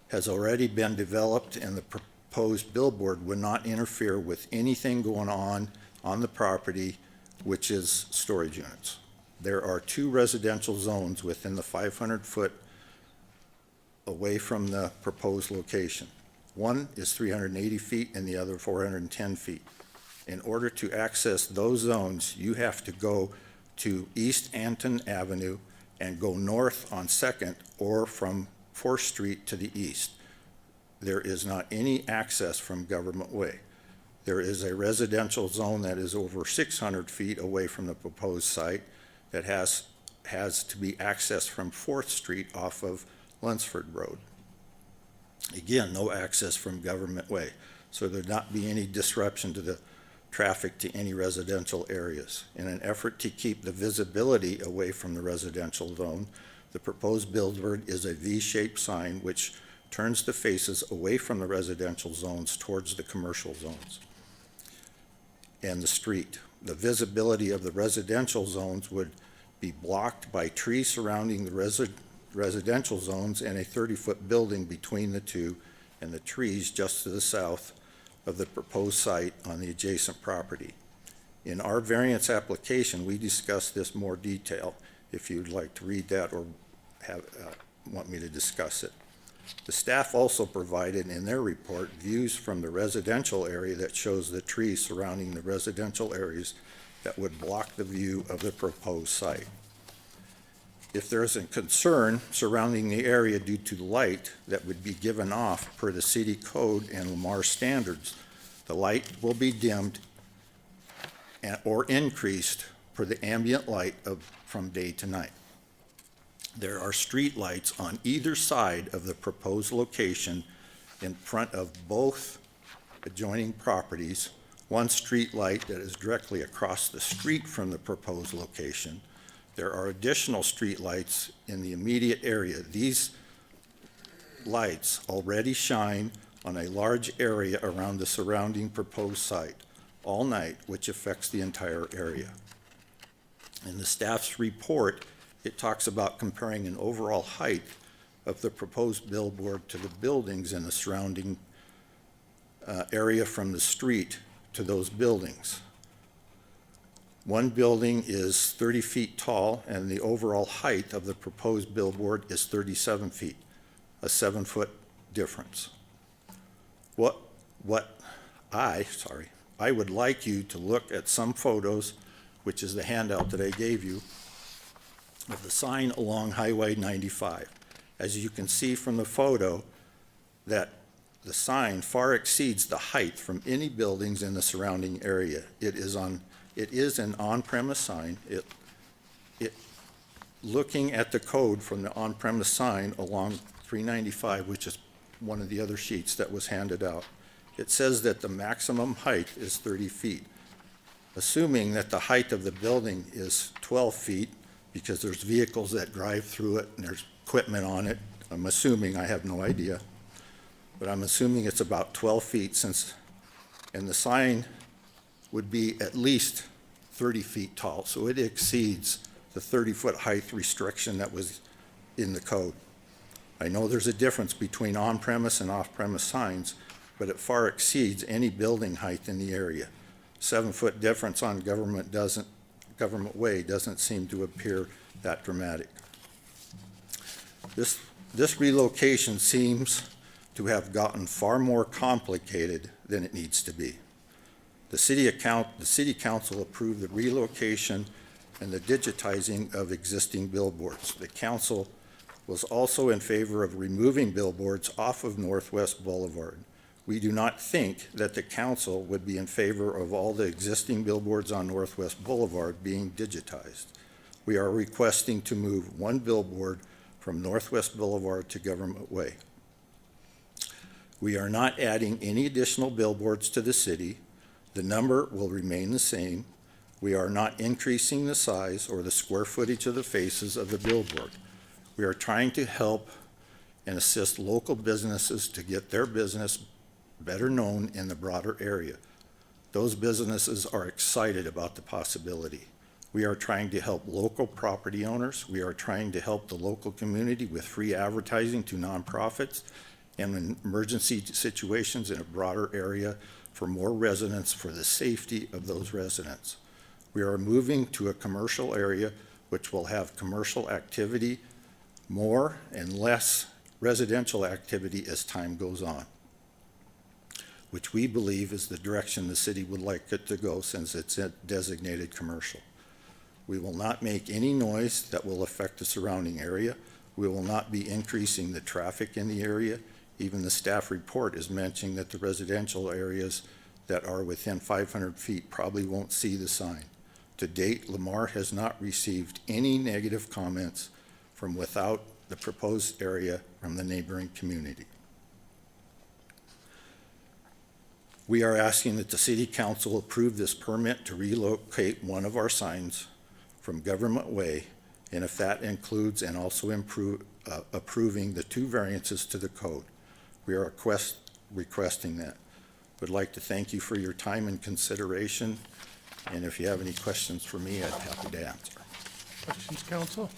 has already been developed, and the proposed billboard would not interfere with anything going on the property, which is storage units. There are 2 residential zones within the 500-foot away from the proposed location. One is 380 feet and the other 410 feet. In order to access those zones, you have to go to East Anton Avenue and go north on 2nd or from 4th Street to the east. There is not any access from Government Way. There is a residential zone that is over 600 feet away from the proposed site that has to be accessed from 4th Street off of Lunsford Road. Again, no access from Government Way, so there'd not be any disruption to the traffic to any residential areas. In an effort to keep the visibility away from the residential zone, the proposed billboard is a V-shaped sign which turns the faces away from the residential zones towards the commercial zones and the street. The visibility of the residential zones would be blocked by trees surrounding the residential zones and a 30-foot building between the two, and the trees just to the south of the proposed site on the adjacent property. In our variance application, we discuss this more detail, if you'd like to read that or want me to discuss it. The staff also provided in their report views from the residential area that shows the trees surrounding the residential areas that would block the view of the proposed site. If there is a concern surrounding the area due to light that would be given off per the city code and Lamar standards, the light will be dimmed or increased per the ambient light from day to night. There are street lights on either side of the proposed location in front of both adjoining properties. One street light that is directly across the street from the proposed location. There are additional street lights in the immediate area. These lights already shine on a large area around the surrounding proposed site all night, which affects the entire area. In the staff's report, it talks about comparing an overall height of the proposed billboard to the buildings in the surrounding area from the street to those buildings. One building is 30 feet tall, and the overall height of the proposed billboard is 37 feet, a 7-foot difference. I would like you to look at some photos, which is the handout that I gave you, of the sign along Highway 95. As you can see from the photo, that the sign far exceeds the height from any buildings in the surrounding area. It is an on-premise sign. Looking at the code from the on-premise sign along 395, which is one of the other sheets that was handed out, it says that the maximum height is 30 feet. Assuming that the height of the building is 12 feet, because there's vehicles that drive through it and there's equipment on it, I'm assuming, I have no idea, but I'm assuming it's about 12 feet and the sign would be at least 30 feet tall, so it exceeds the 30-foot height restriction that was in the code. I know there's a difference between on-premise and off-premise signs, but it far exceeds any building height in the area. 7-foot difference on government way doesn't seem to appear that dramatic. This relocation seems to have gotten far more complicated than it needs to be. The city council approved the relocation and the digitizing of existing billboards. The council was also in favor of removing billboards off of Northwest Boulevard. We do not think that the council would be in favor of all the existing billboards on Northwest Boulevard being digitized. We are requesting to move one billboard from Northwest Boulevard to Government Way. We are not adding any additional billboards to the city. The number will remain the same. We are not increasing the size or the square footage of the faces of the billboard. We are trying to help and assist local businesses to get their business better known in the broader area. Those businesses are excited about the possibility. We are trying to help local property owners. We are trying to help the local community with free advertising to nonprofits and in emergency situations in a broader area for more residents, for the safety of those residents. We are moving to a commercial area which will have commercial activity more and less residential activity as time goes on, which we believe is the direction the city would like it to go since it's a designated commercial. We will not make any noise that will affect the surrounding area. We will not be increasing the traffic in the area. Even the staff report is mentioning that the residential areas that are within 500 feet probably won't see the sign. To date, Lamar has not received any negative comments from without the proposed area from the neighboring community. We are asking that the City Council approve this permit to relocate one of our signs from Government Way, and if that includes and also approving the 2 variances to the code. We are requesting that. Would like to thank you for your time and consideration, and if you have any questions for me, I'd be happy to answer. Questions, council?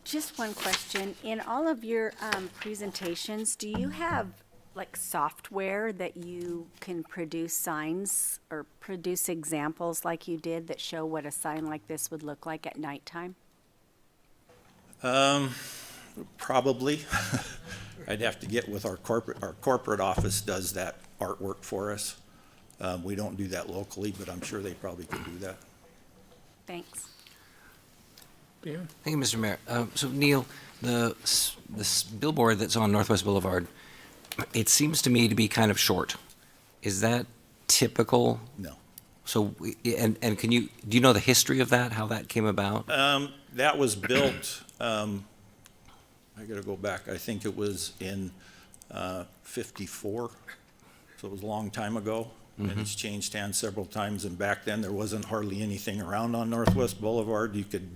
Just one question. In all of your presentations, do you have like software that you can produce signs or produce examples like you did that show what a sign like this would look like at nighttime? Probably. I'd have to get with our corporate office does that artwork for us. We don't do that locally, but I'm sure they probably could do that. Thanks. Yeah. Thank you, Mr. Mayor. So Neil, this billboard that's on Northwest Boulevard, it seems to me to be kind of short. Is that typical? No. So, and do you know the history of that, how that came about? That was built, I gotta go back, I think it was in 54, so it was a long time ago. And it's changed hands several times, and back then there wasn't hardly anything around on Northwest Boulevard. You could,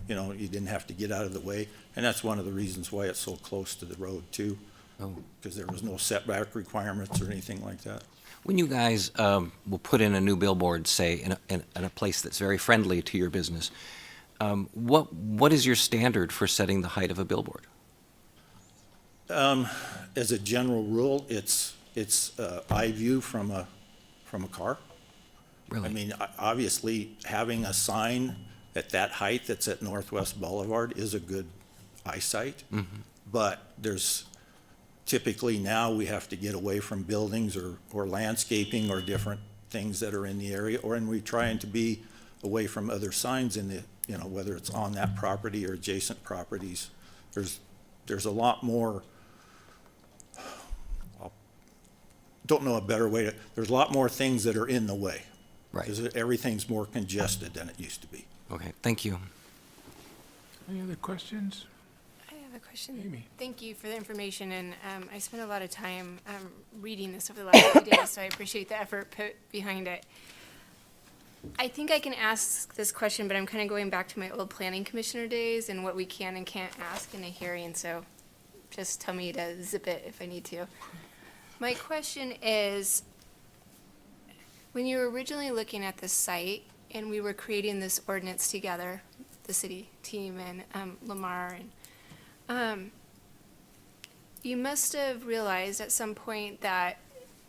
you didn't have to get out of the way, and that's one of the reasons why it's so close to the road too. Oh. Because there was no setback requirements or anything like that. When you guys will put in a new billboard, say, in a place that's very friendly to your business, what is your standard for setting the height of a billboard? As a general rule, it's eye view from a car. Really? I mean, obviously, having a sign at that height that's at Northwest Boulevard is a good eyesight. But there's typically now we have to get away from buildings or landscaping or different things that are in the area, and we're trying to be away from other signs in the, whether it's on that property or adjacent properties. There's a lot more, don't know a better way to, there's a lot more things that are in the way. Right. Because everything's more congested than it used to be. Okay, thank you. Any other questions? I have a question. Amy. Thank you for the information, and I spent a lot of time reading this over the last few days, so I appreciate the effort put behind it. I think I can ask this question, but I'm kind of going back to my old planning commissioner days and what we can and can't ask in a hearing, so just tell me to zip it if I need to. My question is, when you were originally looking at this site and we were creating this ordinance together, the city team and Lamar, and you must have realized at some point that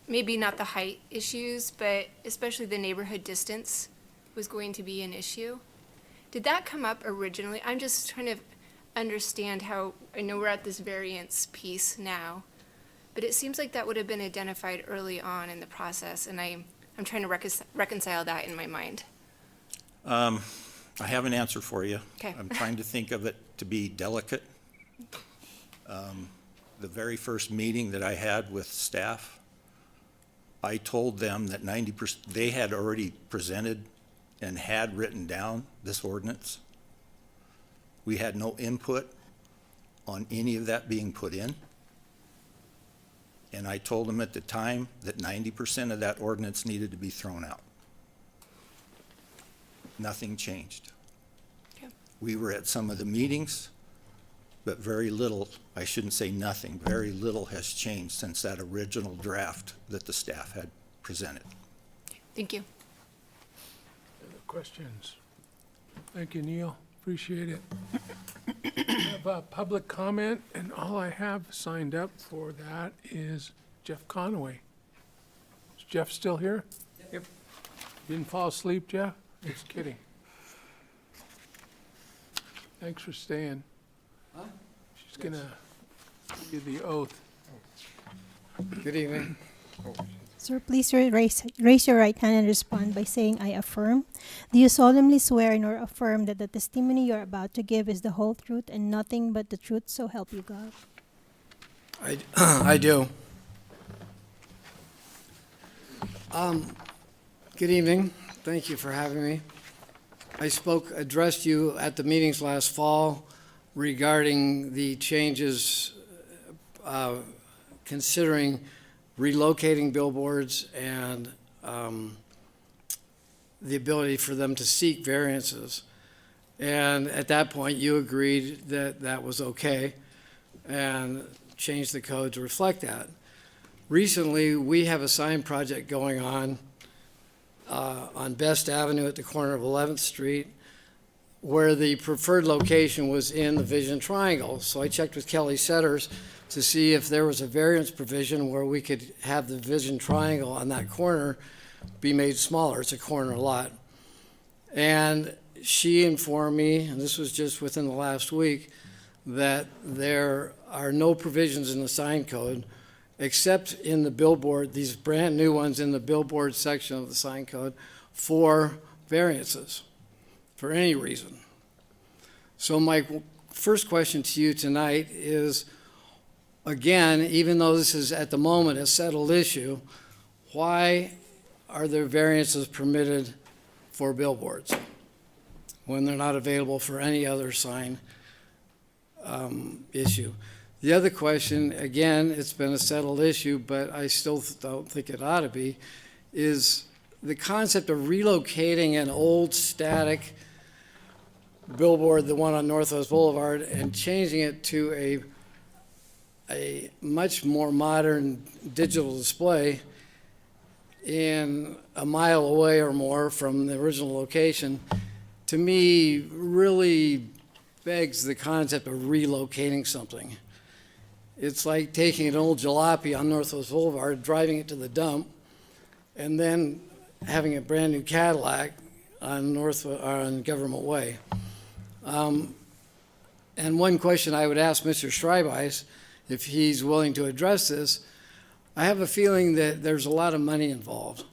maybe not the height issues, but especially the neighborhood distance was going to be an issue. Did that come up originally? I'm just trying to understand how, I know we're at this variance piece now, but it seems like that would have been identified early on in the process, and I'm trying to reconcile that in my mind. I have an answer for you. Okay. I'm trying to think of it to be delicate. The very first meeting that I had with staff, I told them that 90%, they had already presented and had written down this ordinance. We had no input on any of that being put in. And I told them at the time that 90% of that ordinance needed to be thrown out. Nothing changed. Okay. We were at some of the meetings, but very little, I shouldn't say nothing, very little has changed since that original draft that the staff had presented. Thank you. Other questions? Thank you, Neil. Appreciate it. I have a public comment, and all I have signed up for that is Jeff Conaway. Is Jeff still here? Yep. Didn't fall asleep, Jeff? Just kidding. Thanks for staying. Huh? She's gonna give you the oath. Good evening. Sir, please raise your right hand and respond by saying, I affirm. Do you solemnly swear nor affirm that the testimony you are about to give is the whole truth and nothing but the truth, so help you God? I do. Good evening. Thank you for having me. I addressed you at the meetings last fall regarding the changes considering relocating billboards and the ability for them to seek variances. And at that point, you agreed that that was okay and changed the code to reflect that. Recently, we have a sign project going on Best Avenue at the corner of 11th Street. where the preferred location was in the Vision Triangle. So I checked with Kelly Setters to see if there was a variance provision where we could have the Vision Triangle on that corner be made smaller. It's a corner lot. And she informed me, and this was just within the last week, that there are no provisions in the sign code except in the billboard, these brand new ones in the billboard section of the sign code, for variances for any reason. So my first question to you tonight is, again, even though this is at the moment a settled issue, why are there variances permitted for billboards when they're not available for any other sign issue? The other question, again, it's been a settled issue, but I still don't think it ought to be, is the concept of relocating an old static billboard, the one on Northwest Boulevard, and changing it to a much more modern digital display in a mile away or more from the original location, to me, really begs the concept of relocating something. It's like taking an old jalopy on Northwest Boulevard, driving it to the dump, and then having a brand new Cadillac on Government Way. And one question I would ask Mr. Schreibeis, if he's willing to address this, I have a feeling that there's a lot of money involved,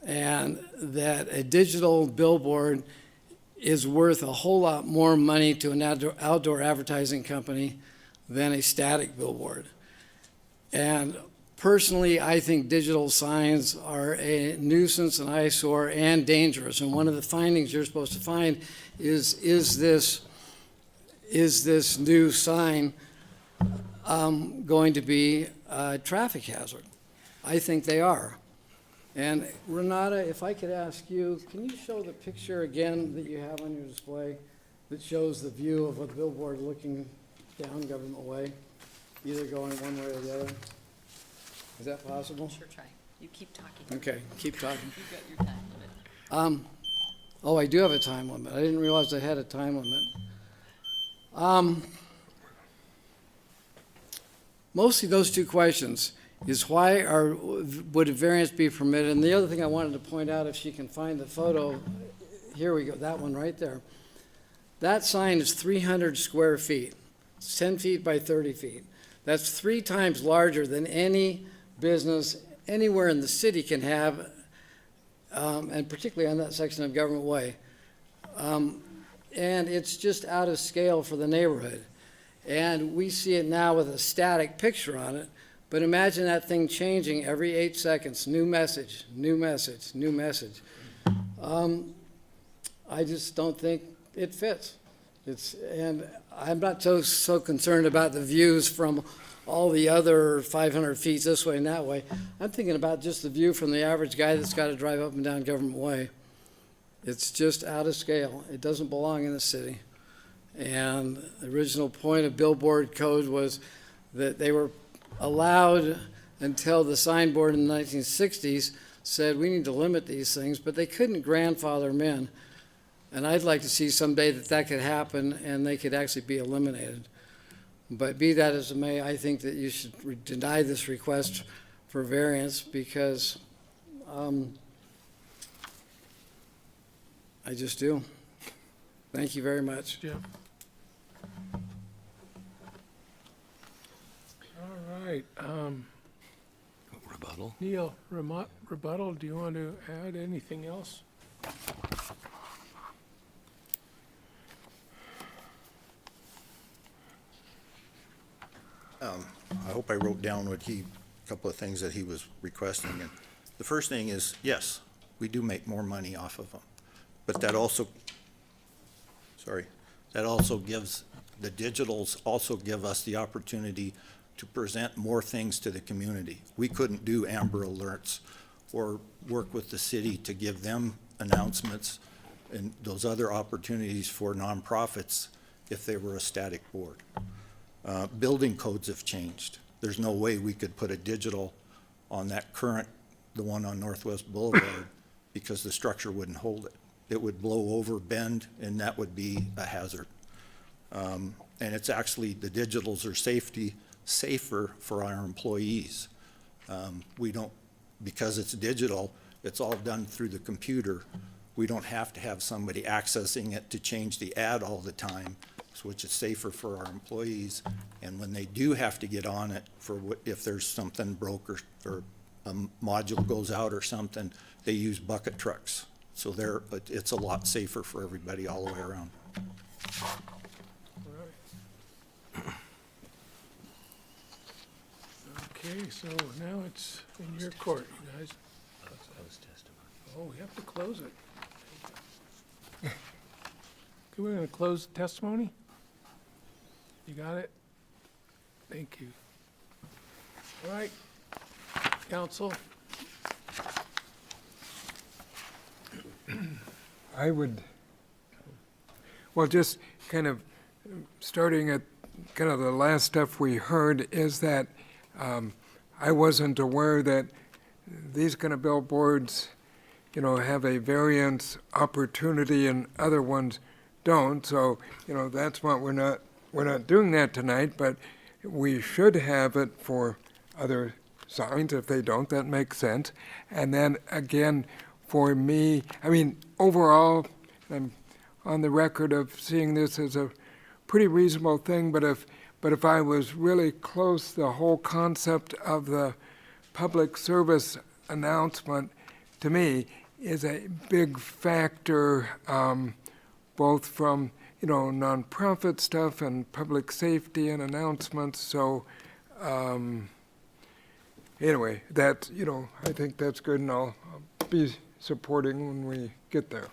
and that a digital billboard is worth a whole lot more money to an outdoor advertising company than a static billboard. And personally, I think digital signs are a nuisance, an eyesore, and dangerous. And one of the findings you're supposed to find is this new sign going to be a traffic hazard? I think they are. And Renata, if I could ask you, can you show the picture again that you have on your display that shows the view of a billboard looking down Government Way, either going one way or the other? Is that possible? Sure, try. You keep talking. Okay, keep talking. You've got your time limit. Oh, I do have a time limit. I didn't realize I had a time limit. Mostly those two questions is why would a variance be permitted? And the other thing I wanted to point out, if she can find the photo, here we go, that one right there. That sign is 300 square feet. It's 10 feet by 30 feet. That's 3 times larger than any business anywhere in the city can have, and particularly on that section of Government Way. And it's just out of scale for the neighborhood. And we see it now with a static picture on it, but imagine that thing changing every 8 seconds. New message, new message, new message. I just don't think it fits. And I'm not so concerned about the views from all the other 500 feet this way and that way. I'm thinking about just the view from the average guy that's got to drive up and down Government Way. It's just out of scale. It doesn't belong in the city. And the original point of billboard code was that they were allowed until the sign board in the 1960s said we need to limit these things, but they couldn't grandfather them in. And I'd like to see someday that could happen and they could actually be eliminated. But be that as it may, I think that you should deny this request for variance because I just do. Thank you very much. Jim? All right. Rebuttal? Neil, rebuttal, do you want to add anything else? I hope I wrote down a couple of things that he was requesting. And the first thing is, yes, we do make more money off of them. But that also gives, the digitals also give us the opportunity to present more things to the community. We couldn't do Amber Alerts or work with the city to give them announcements and those other opportunities for nonprofits if they were a static board. Building codes have changed. There's no way we could put a digital on that the one on Northwest Boulevard, because the structure wouldn't hold it. it would blow over, bend, and that would be a hazard. And it's actually, the digitals are safer for our employees. We don't, because it's digital, it's all done through the computer. We don't have to have somebody accessing it to change the ad all the time, which is safer for our employees. And when they do have to get on it if there's something broke or a module goes out or something, they use bucket trucks. So it's a lot safer for everybody all the way around. Okay, so now it's in your court, you guys. Oh, we have to close it. Okay, we're gonna close the testimony? You got it? Thank you. All right, counsel. I would, well, just kind of starting at kind of the last stuff we heard is that I wasn't aware that these kind of billboards, you know, have a variance opportunity and other ones don't. So, you know, that's what we're not doing that tonight, but we should have it for other signs. If they don't, that makes sense. And then again, for me, I mean, overall, I'm on the record of seeing this as a pretty reasonable thing, but if I was really close, the whole concept of the public service announcement, to me, is a big factor, both from, you know, nonprofit stuff and public safety and announcements. So, anyway, that, you know, I think that's good, and I'll be supporting when we get there.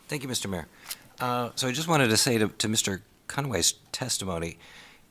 Thank you, Mr. Mayor. So I just wanted to say to Mr. Conway's testimony,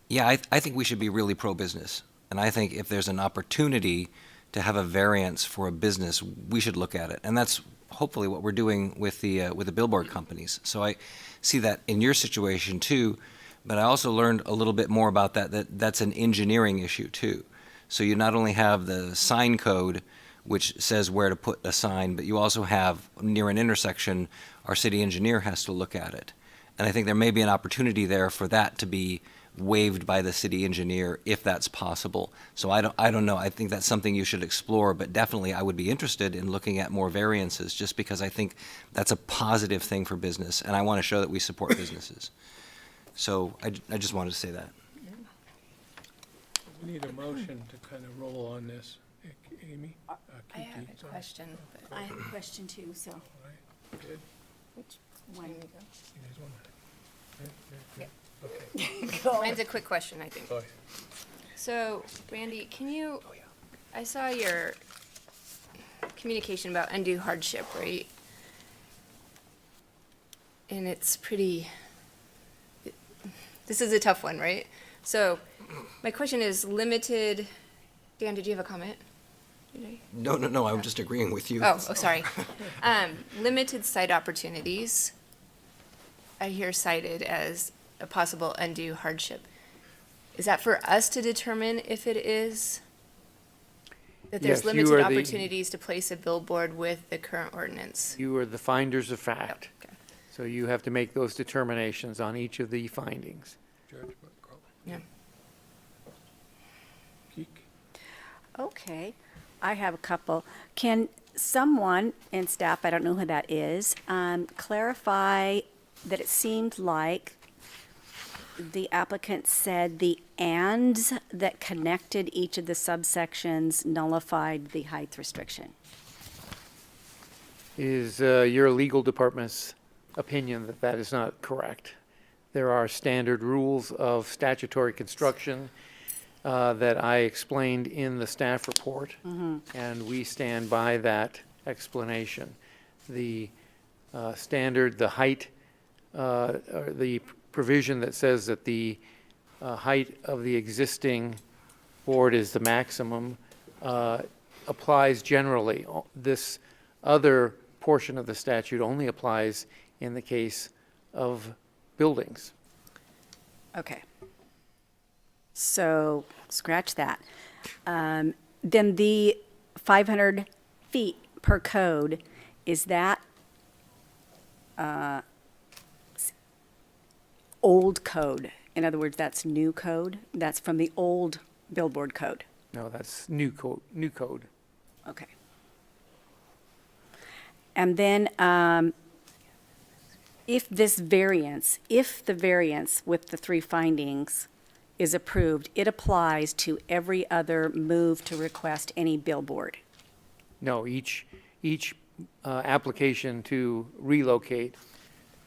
yeah, I think we should be really pro-business. And I think if there's an opportunity to have a variance for a business, we should look at it. And that's hopefully what we're doing with the billboard companies. So I see that in your situation too, but I also learned a little bit more about that's an engineering issue too. So you not only have the sign code, which says where to put a sign, but you also have, near an intersection, our city engineer has to look at it. And I think there may be an opportunity there for that to be waived by the city engineer if that's possible. So I don't know. I think that's something you should explore, but definitely I would be interested in looking at more variances, just because I think that's a positive thing for business, and I want to show that we support businesses. So I just wanted to say that. We need a motion to kind of roll on this. Amy? I have a question. I have a question too, so. All right, good. Which one? You guys want to? Okay. Mine's a quick question, I think. Go ahead. So, Randy, I saw your communication about undue hardship, right? And it's this is a tough one, right? So, my question is limited, Dan, did you have a comment? No, I'm just agreeing with you. Oh, sorry. Limited site opportunities, I hear cited as a possible undue hardship. Is that for us to determine if it is? That there's Yes, you limited are the- opportunities to place a billboard with the current ordinance? You are the finders of fact. Okay. So you have to make those determinations on each of the findings. Judgment call. Yeah. Geek? Okay, I have a couple. Can someone in staff, I don't know who that is, clarify that it seemed like the applicant said the ands that connected each of the subsections nullified the height restriction? Is your legal department's opinion that that is not correct? There are standard rules of statutory construction that I explained in the staff report, and we stand by that explanation. The standard, the height, or the provision that says that the height of the existing board is the maximum applies generally. This other portion of the statute only applies in the case of buildings. Okay. So, scratch that. Then the 500 feet per code, is that old code. In other words, that's new code. That's from the old billboard code. No, that's new code. Okay. And then if the variance with the three findings is approved, it applies to every other move to request any billboard. No, each application to relocate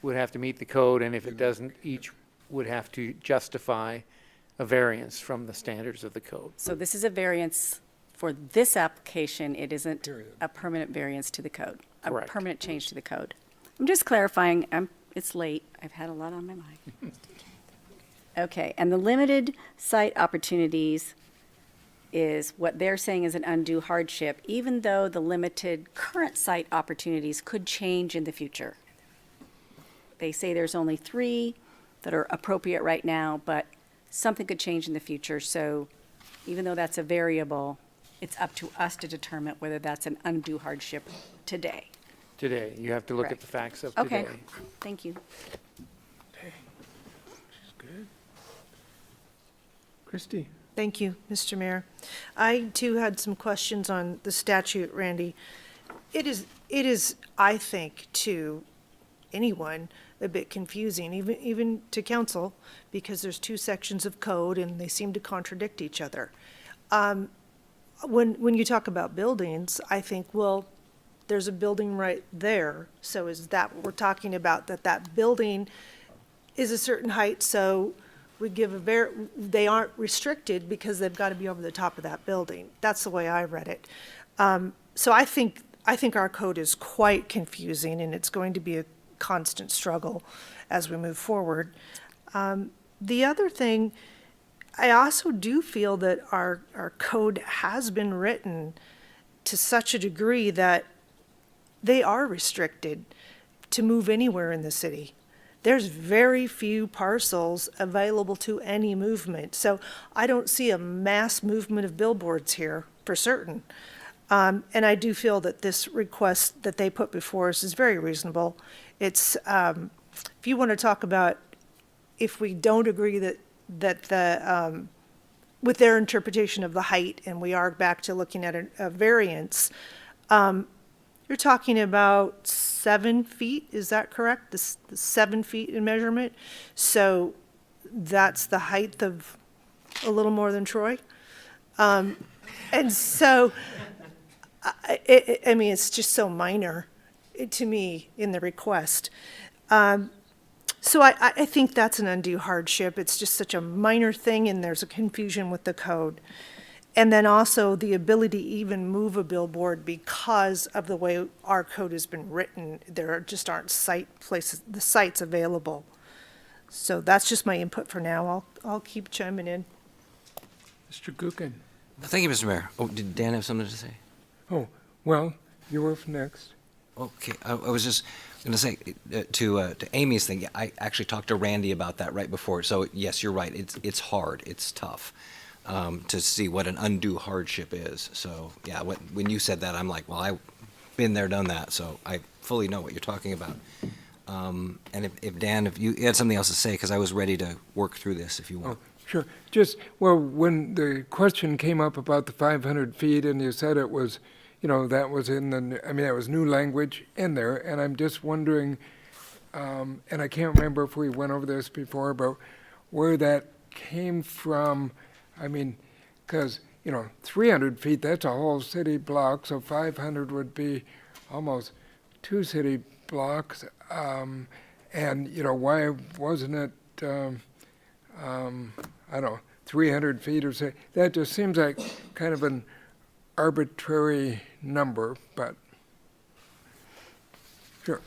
would have to meet the code, and if it doesn't, each would have to justify a variance from the standards of the code. So this is a variance for this application. It isn't a permanent variance to the code, a Correct. permanent change to the code. I'm just clarifying. It's late. I've had a lot on my mind. Okay, and the limited site opportunities is what they're saying is an undue hardship, even though the limited current site opportunities could change in the future. They say there's only 3 that are appropriate right now, but something could change in the future. So even though that's a variable, it's up to us to determine whether that's an undue hardship today. Today, you have to look at Correct. the facts of Okay, today. thank you. Good. Christie? Thank you, Mr. Mayor. I too had some questions on the statute, Randy. It is, I think, to anyone, a bit confusing, even to council, because there's 2 sections of code and they seem to contradict each other. When you talk about buildings, I think, well, there's a building right there. So is that what we're talking about, that building is a certain height, so we give they aren't restricted because they've got to be over the top of that building. That's the way I read it. So I think our code is quite confusing, and it's going to be a constant struggle as we move forward. The other thing, I also do feel that our code has been written to such a degree that they are restricted to move anywhere in the city. There's very few parcels available to any movement. So I don't see a mass movement of billboards here for certain. And I do feel that this request that they put before us is very reasonable. It's, if you want to talk about if we don't agree that the, with their interpretation of the height, and we are back to looking at a variance, you're talking about 7 feet, is that correct? The 7 feet in measurement? So that's the height of a little more than Troy? And so, I mean, it's just so minor to me in the request. So I think that's an undue hardship. It's just such a minor thing, and there's a confusion with the code. And then also the ability to even move a billboard because of the way our code has been written. There just aren't the sites available. So that's just my input for now. I'll keep chiming in. Mr. Gookin? Thank you, Mr. Mayor. Oh, did Dan have something to say? Oh, well, you were next. Okay, I was just going to say to Amy's thing. Yeah, I actually talked to Randy about that right before. So yes, you're right. It's hard. It's tough to see what an undue hardship is. So yeah, when you said that, I'm like, well, I've been there, done that. So I fully know what you're talking about. And if Dan, if you had something else to say, because I was ready to work through this, if you want. Oh, sure. Just, well, when the question came up about the 500 feet, and you said it was, that was that was new language in there, and I'm just wondering, and I can't remember if we went over this before, but where that came from. I mean, because, 300 feet, that's a whole city block, so 500 would be almost 2 city blocks. And, why wasn't it, I don't know, 300 feet or so? That just seems like kind of an arbitrary number, but sure,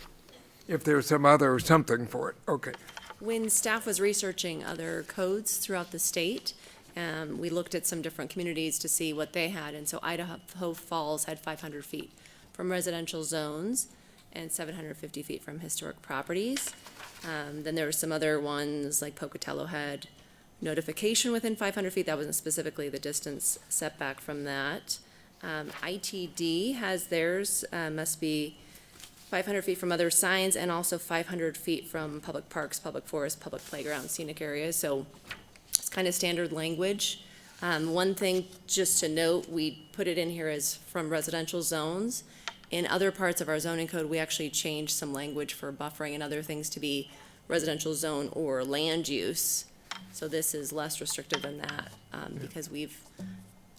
if there's some other something for it, okay. When staff was researching other codes throughout the state, we looked at some different communities to see what they had, and so Idaho Falls had 500 feet from residential zones and 750 feet from historic properties. Then there were some other ones, like Pocatello had notification within 500 feet. That wasn't specifically the distance setback from that. ITD has theirs, must be 500 feet from other signs, and also 500 feet from public parks, public forests, public playgrounds, scenic areas. So it's kind of standard language. One thing just to note, we put it in here as from residential zones. In other parts of our zoning code, we actually changed some language for buffering and other things to be residential zone or land use. So this is less restrictive than that, because we've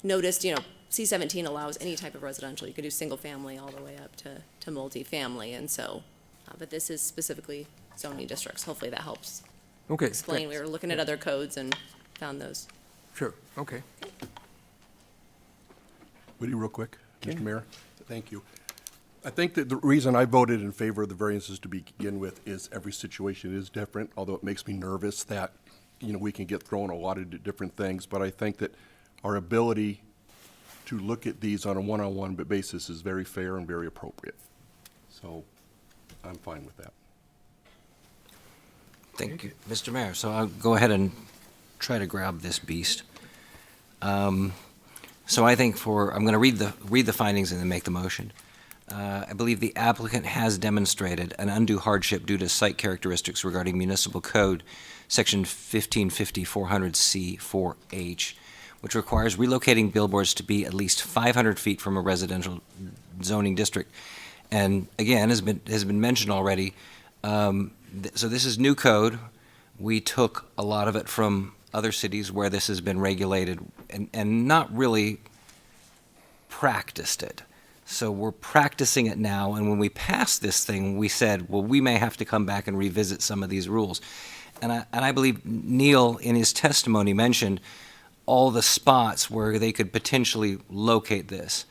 noticed, C-17 allows any type of residential. You could do single family all the way up to multifamily, and so, but this is specifically zoning districts. Hopefully that helps Okay. explain. We were looking at other codes and found those. Sure, okay. Woody, real quick, Mr. Mayor? Thank you. I think that the reason I voted in favor of the variances to begin with is every situation is different, although it makes me nervous that, we can get thrown a lot of different things, but I think that our ability to look at these on a one-on-one basis is very fair and very appropriate. So I'm fine with that. Thank you, Mr. Mayor. So I'll go ahead and try to grab this beast. So I think I'm going to read the findings and then make the motion. I believe the applicant has demonstrated an undue hardship due to site characteristics regarding municipal code, section 1550-400C-4H, which requires relocating billboards to be at least 500 feet from a residential zoning district. And again, has been mentioned already, so this is new code. We took a lot of it from other cities where this has been regulated and not really practiced it. So we're practicing it now, and when we passed this thing, we said, well, we may have to come back and revisit some of these rules. And I believe Neil, in his testimony, mentioned all the spots where they could potentially locate this.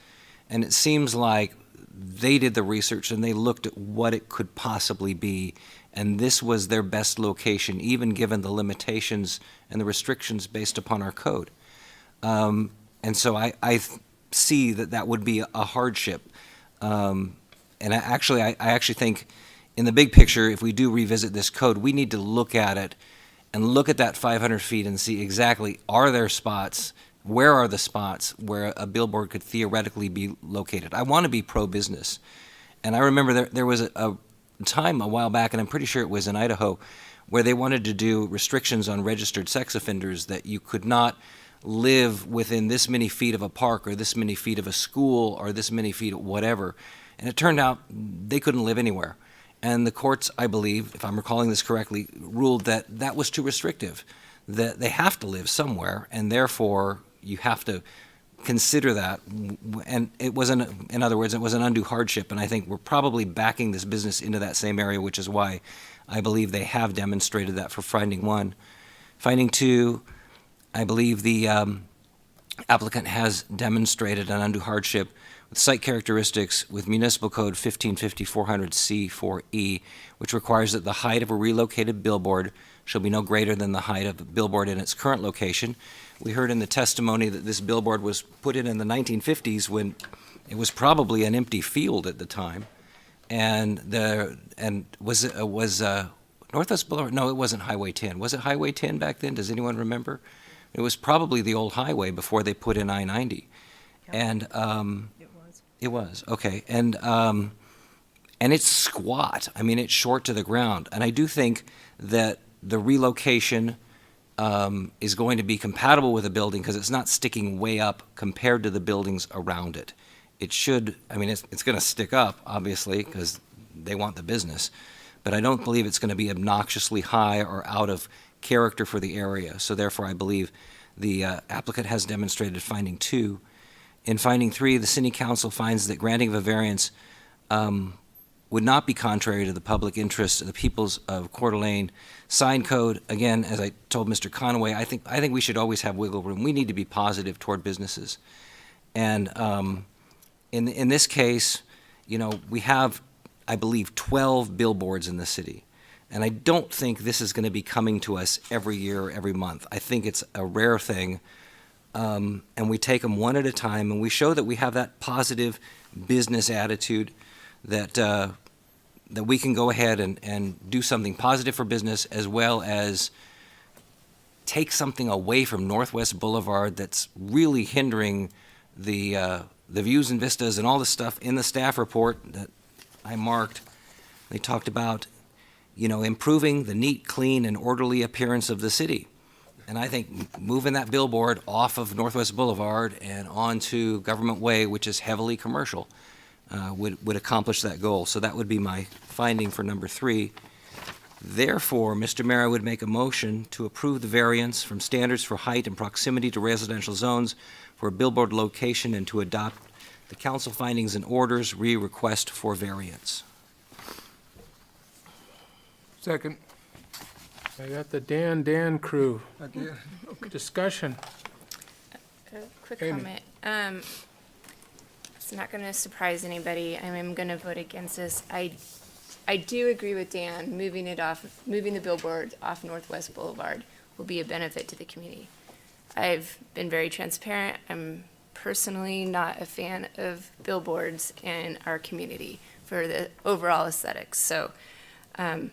And it seems like they did the research and they looked at what it could possibly be, and this was their best location, even given the limitations and the restrictions based upon our code. And so I see that would be a hardship. And I actually think in the big picture, if we do revisit this code, we need to look at it and look at that 500 feet and see exactly, are there spots, where are the spots where a billboard could theoretically be located? I want to be pro-business. And I remember there was a time a while back, and I'm pretty sure it was in Idaho, where they wanted to do restrictions on registered sex offenders, that you could not live within this many feet of a park or this many feet of a school or this many feet of whatever. And it turned out they couldn't live anywhere. And the courts, I believe, if I'm recalling this correctly, ruled that that was too restrictive, that they have to live somewhere, and therefore you have to consider that. And it wasn't, in other words, it was an undue hardship, and I think we're probably backing this business into that same area, which is why I believe they have demonstrated that for finding one. Finding two, I believe the applicant has demonstrated an undue hardship with site characteristics with Municipal Code 1550-400C-4E, which requires that the height of a relocated billboard shall be no greater than the height of the billboard in its current location. We heard in the testimony that this billboard was put in the 1950s when it was probably an empty field at the time. And was Northwest Boulevard? No, it wasn't Highway 10. Was it Highway 10 back then? Does anyone remember? It was probably the old highway before they put in I-90. And it was, okay. And it's squat. I mean, it's short to the ground. And I do think that the relocation is going to be compatible with the building because it's not sticking way up compared to the buildings around it. It should, I mean, it's going to stick up, obviously, because they want the business. But I don't believe it's going to be obnoxiously high or out of character for the area. So therefore, I believe the applicant has demonstrated finding two. In finding three, the City Council finds that granting of a variance would not be contrary to the public interest of the peoples of Coeur d'Alene. Sign code, again, as I told Mr. Conaway, I think we should always have wiggle room. We need to be positive toward businesses. And in this case, we have, I believe, 12 billboards in the city. And I don't think this is going to be coming to us every year or every month. I think it's a rare thing. And we take them one at a time, and we show that we have that positive business attitude, that we can go ahead and do something positive for business, as well as take something away from Northwest Boulevard that's really hindering the views and vistas and all the stuff in the staff report that I marked They talked about, improving the neat, clean, and orderly appearance of the city. And I think moving that billboard off of Northwest Boulevard and onto Government Way, which is heavily commercial, would accomplish that goal. So that would be my finding for number 3. Therefore, Mr. Mayor, I would make a motion to approve the variance from standards for height and proximity to residential zones for a billboard location and to adopt the council findings and orders request for variance. Second. I got the Dan crew. Again. Discussion. Quick Amy. comment. It's not going to surprise anybody. I'm going to vote against this. I do agree with Dan. Moving the billboard off Northwest Boulevard will be a benefit to the community. I've been very transparent. I'm personally not a fan of billboards in our community for the overall aesthetics. So I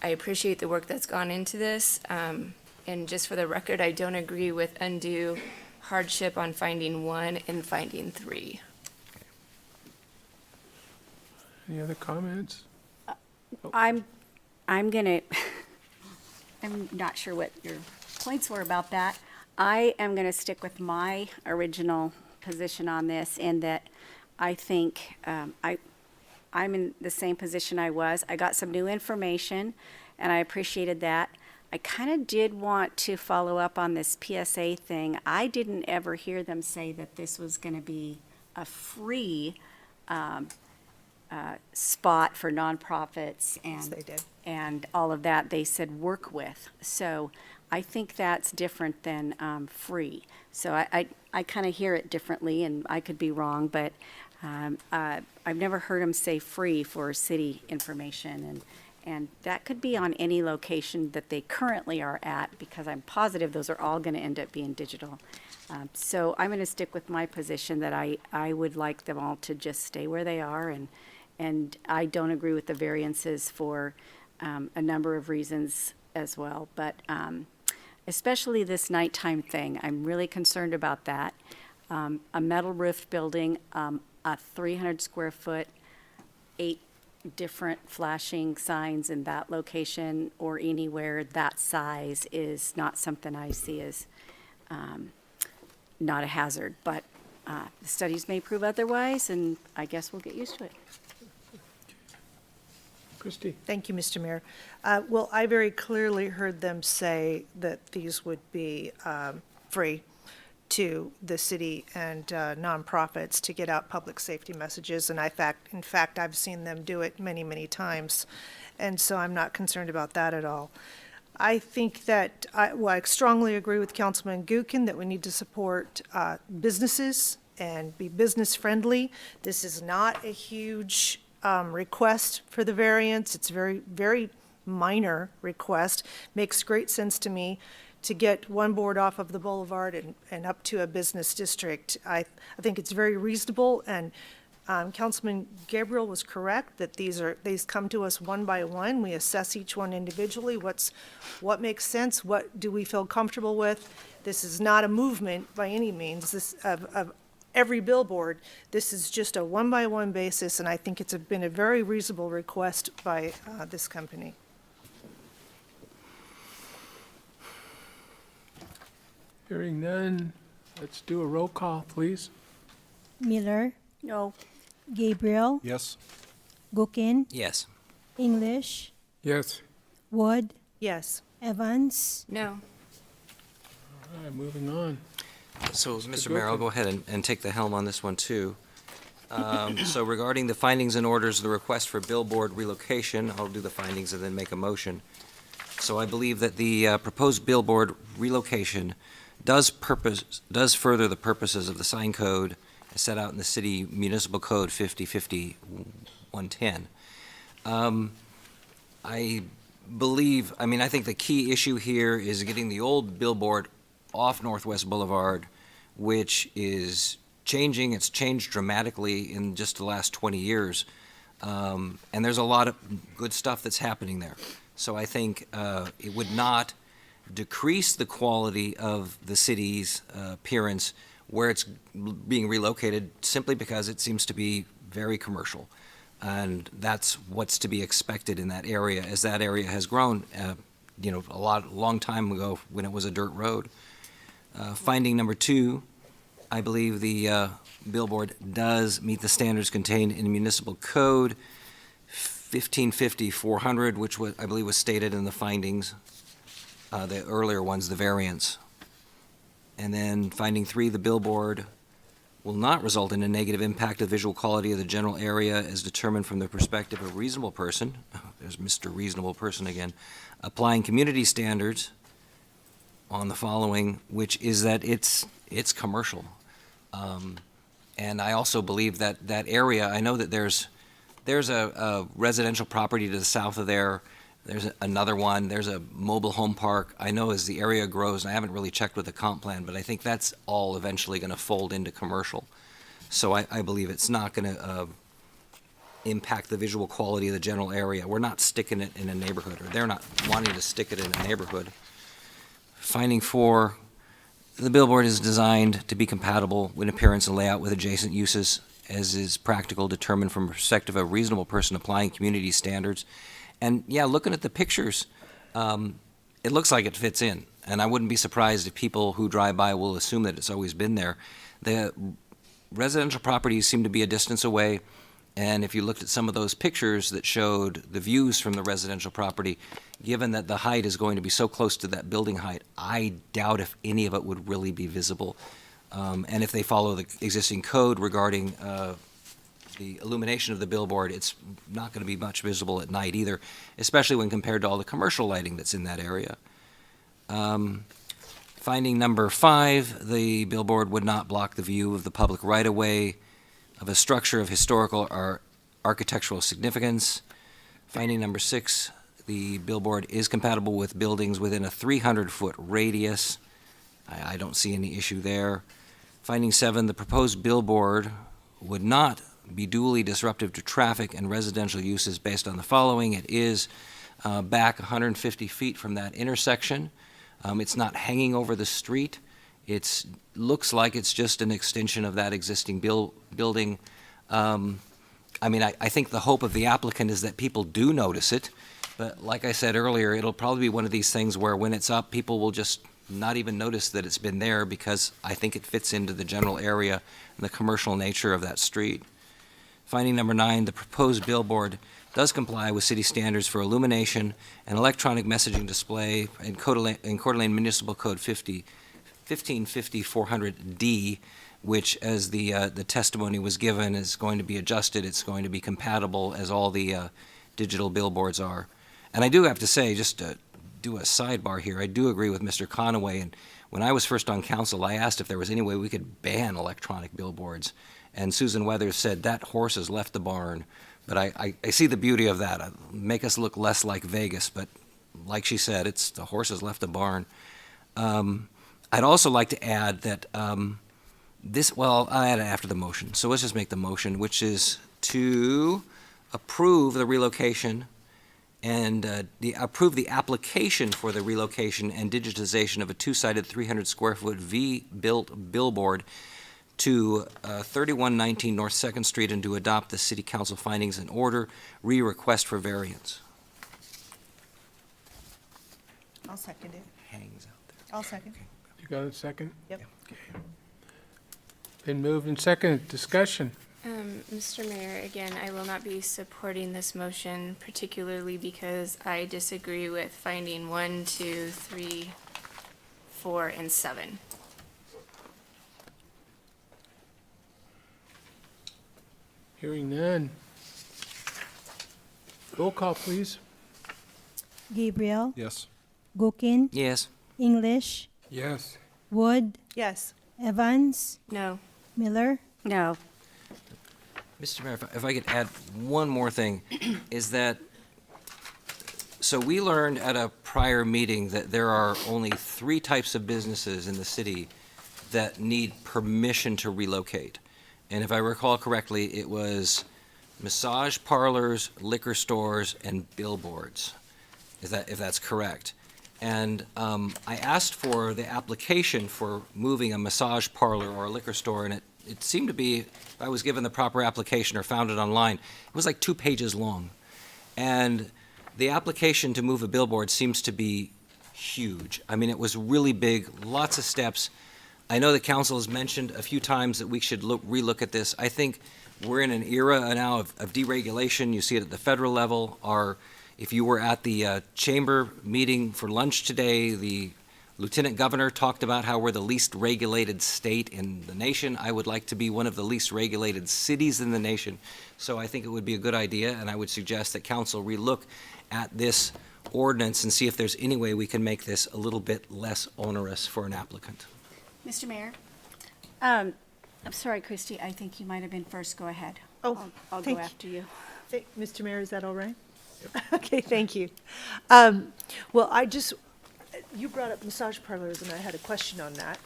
appreciate the work that's gone into this. And just for the record, I don't agree with undue hardship on finding 1 and finding 3. Any other comments? I'm gonna, I'm not sure what your points were about that. I am gonna stick with my original position on this in that I think, I'm in the same position I was. I got some new information and I appreciated that. I kind of did want to follow up on this PSA thing. I didn't ever hear them say that this was gonna be a free, spot for nonprofits and they did. and all of that. They said work with. So I think that's different than free. So I kind of hear it differently, and I could be wrong, but I've never heard them say free for city information, and that could be on any location that they currently are at, because I'm positive those are all going to end up being digital. So I'm going to stick with my position that I would like them all to just stay where they are, and I don't agree with the variances for a number of reasons as well, but especially this nighttime thing. I'm really concerned about that. A metal roofed building, a 300 square foot, 8 different flashing signs in that location or anywhere that size is not something I see as not a hazard, but the studies may prove otherwise, and I guess we'll get used to it. Christie. Thank you, Mr. Mayor. Well, I very clearly heard them say that these would be free to the city and nonprofits to get out public safety messages, and in fact, I've seen them do it many, many times, and so I'm not concerned about that at all. I think that, I strongly agree with Councilman Gookin that we need to support businesses and be business-friendly. This is not a huge request for the variance. It's very, very minor request. Makes great sense to me to get one board off of the boulevard and up to a business district. I think it's very reasonable, and Councilman Gabriel was correct that these come to us one by one. We assess each one individually. What makes sense? What do we feel comfortable with? This is not a movement by any means. Of every billboard. This is just a one-by-one basis, and I think it's been a very reasonable request by this company. Hearing none, let's do a roll call, please. Miller, No. Gabriel, Yes. Gookin, Yes. English, Yes. Wood, Yes. No. Evans, All right, moving on. So, Mr. Mayor, I'll go ahead and take the helm on this one, too. So regarding the findings and orders, the request for billboard relocation, I'll do the findings and then make a motion. So I believe that the proposed billboard relocation does further the purposes of the sign code set out in the city municipal code 5050-110. I think the key issue here is getting the old billboard off Northwest Boulevard, which is changing. It's changed dramatically in just the last 20 years. And there's a lot of good stuff that's happening there. So I think it would not decrease the quality of the city's appearance where it's being relocated, simply because it seems to be very commercial. And that's what's to be expected in that area, as that area has grown, long time ago when it was a dirt road. Finding number 2, I believe the billboard does meet the standards contained in municipal code 1550-400, which I believe was stated in the findings, the earlier ones, the variance. And then finding 3, the billboard will not result in a negative impact of visual quality of the general area as determined from the perspective of a reasonable person, there's Mr. Reasonable Person again, applying community standards on the following, which is that it's commercial. And I also believe that that area, I know that there's a residential property to the south of there. There's another one. There's a mobile home park. I know as the area grows, and I haven't really checked with the comp plan, but I think that's all eventually going to fold into commercial. So I believe it's not going to impact the visual quality of the general area. We're not sticking it in a neighborhood, or they're not wanting to stick it in a neighborhood. Finding 4, the billboard is designed to be compatible in appearance and layout with adjacent uses, as is practical, determined from the perspective of a reasonable person applying community standards. And yeah, looking at the pictures, it looks like it fits in. And I wouldn't be surprised if people who drive by will assume that it's always been there. The residential properties seem to be a distance away. And if you looked at some of those pictures that showed the views from the residential property, given that the height is going to be so close to that building height, I doubt if any of it would really be visible. And if they follow the existing code regarding the illumination of the billboard, it's not going to be much visible at night either, especially when compared to all the commercial lighting that's in that area. Finding number 5, the billboard would not block the view of the public right-of-way of a structure of historical or architectural significance. Finding number 6, the billboard is compatible with buildings within a 300-foot radius. I don't see any issue there. Finding 7, the proposed billboard would not be duly disruptive to traffic and residential uses based on the following. It is back 150 feet from that intersection. It's not hanging over the street. It looks like it's just an extension of that existing building. I think the hope of the applicant is that people do notice it, but like I said earlier, it'll probably be one of these things where when it's up, people will just not even notice that it's been there, because I think it fits into the general area and the commercial nature of that street. Finding number 9, the proposed billboard does comply with city standards for illumination and electronic messaging display in Coeur d'Alene Municipal Code 1550-400D, which, as the testimony was given, is going to be adjusted. It's going to be compatible as all the digital billboards are. And I do have to say, just to do a sidebar here, I do agree with Mr. Conaway. And when I was first on council, I asked if there was any way we could ban electronic billboards. And Susan Weathers said, that horse has left the barn. But I see the beauty of that. Make us look less like Vegas. But like she said, it's the horse has left the barn. I'd also like to add that I'll add it after the motion. So let's just make the motion, which is to approve the relocation and approve the application for the relocation and digitization of a 2-sided 300-square-foot V-built billboard to 3119 North 2nd Street, and to adopt the city council findings in order, request for variance. I'll second it. Hangs out there. I'll second. You got a second? Yep. Okay. Been moved and seconded. Discussion. Mr. Mayor, again, I will not be supporting this motion, particularly because I disagree with finding 1, 2, 3, 4, and 7. Hearing none. Roll call, please. Gabriel, Yes. Gookin, Yes. English, Yes. Wood, Yes. Evans, No. Miller. No. Mr. Mayor, if I could add one more thing, is that, so we learned at a prior meeting that there are only 3 types of businesses in the city that need permission to relocate. And if I recall correctly, it was massage parlors, liquor stores, and billboards, if that's correct. And I asked for the application for moving a massage parlor or a liquor store, and it it seemed to be, if I was given the proper application or found it online, it was like 2 pages long. And the application to move a billboard seems to be huge. I mean, it was really big, lots of steps. I know the council has mentioned a few times that we should relook at this. I think we're in an era now of deregulation. You see it at the federal level. If you were at the chamber meeting for lunch today, the Lieutenant Governor talked about how we're the least regulated state in the nation. I would like to be one of the least regulated cities in the nation. So I think it would be a good idea, and I would suggest that council relook at this ordinance and see if there's any way we can make this a little bit less onerous for an applicant. Mr. Mayor? I'm sorry, Christie, I think you might have been first. Go ahead. Oh, I'll thank go you. after you. Mr. Mayor, is that all right? Okay, thank you. Well, you brought up massage parlors, and I had a question on that.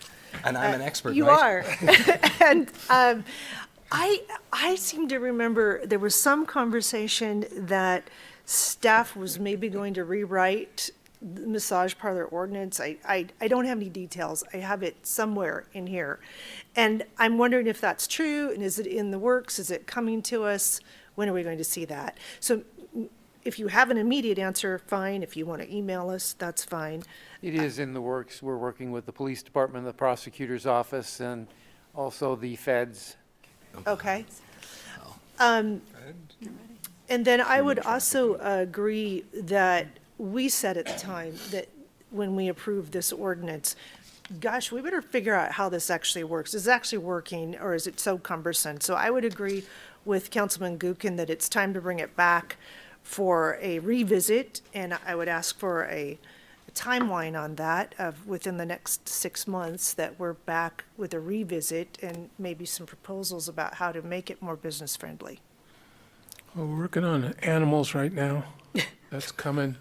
And I'm an expert, You right? are. And I seem to remember there was some conversation that staff was maybe going to rewrite the massage parlor ordinance. I don't have any details. I have it somewhere in here. And I'm wondering if that's true, and is it in the works? Is it coming to us? When are we going to see that? So if you have an immediate answer, fine. If you want to email us, that's fine. It is in the works. We're working with the police department, the prosecutor's office, and also the feds. Okay. And then I would also agree that we said at the time that when we approved this ordinance, gosh, we better figure out how this actually works. Is it actually working, or is it so cumbersome? So I would agree with Councilman Gookin that it's time to bring it back for a revisit, and I would ask for a timeline on that of within the next 6 months that we're back with a revisit and maybe some proposals about how to make it more business friendly. Well, we're working on animals right now. That's coming.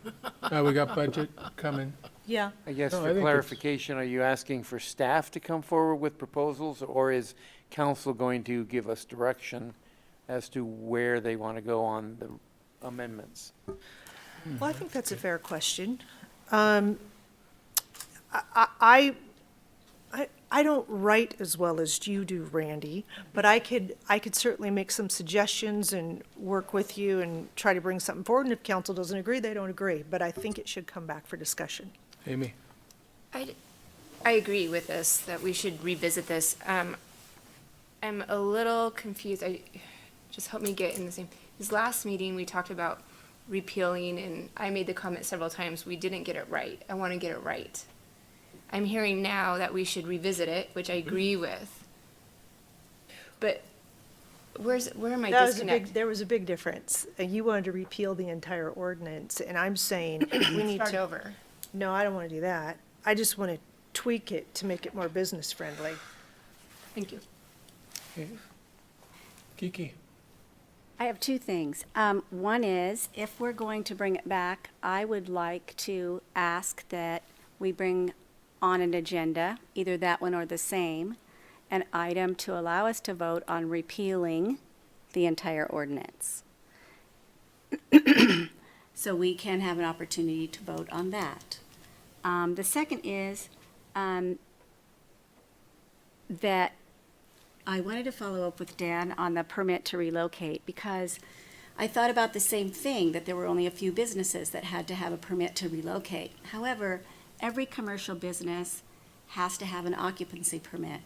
Now we got budget coming. Yeah. I guess No, I for think it's- clarification, are you asking for staff to come forward with proposals, or is council going to give us direction as to where they want to go on the amendments? Well, I think that's a fair question. I don't write as well as you do, Randy, but I could certainly make some suggestions and work with you and try to bring something forward. And if council doesn't agree, they don't agree. But I think it should come back for discussion. Amy? I agree with this, that we should revisit this. I'm a little confused. Just help me get in the same. This last meeting, we talked about repealing, and I made the comment several times, we didn't get it right. I want to get it right. I'm hearing now that we should revisit it, which I agree with. But where am I disconnected? There was a big difference. You wanted to repeal the entire ordinance, and I'm saying we need Start to. over. No, I don't want to do that. I just want to tweak it to make it more business friendly. Thank you. Kiki? I have two things. One is, if we're going to bring it back, I would like to ask that we bring on an agenda, either that one or the same, an item to allow us to vote on repealing the entire ordinance. So we can have an opportunity to vote on that. The second is that I wanted to follow up with Dan on the permit to relocate, because I thought about the same thing, that there were only a few businesses that had to have a permit to relocate. However, every commercial business has to have an occupancy permit.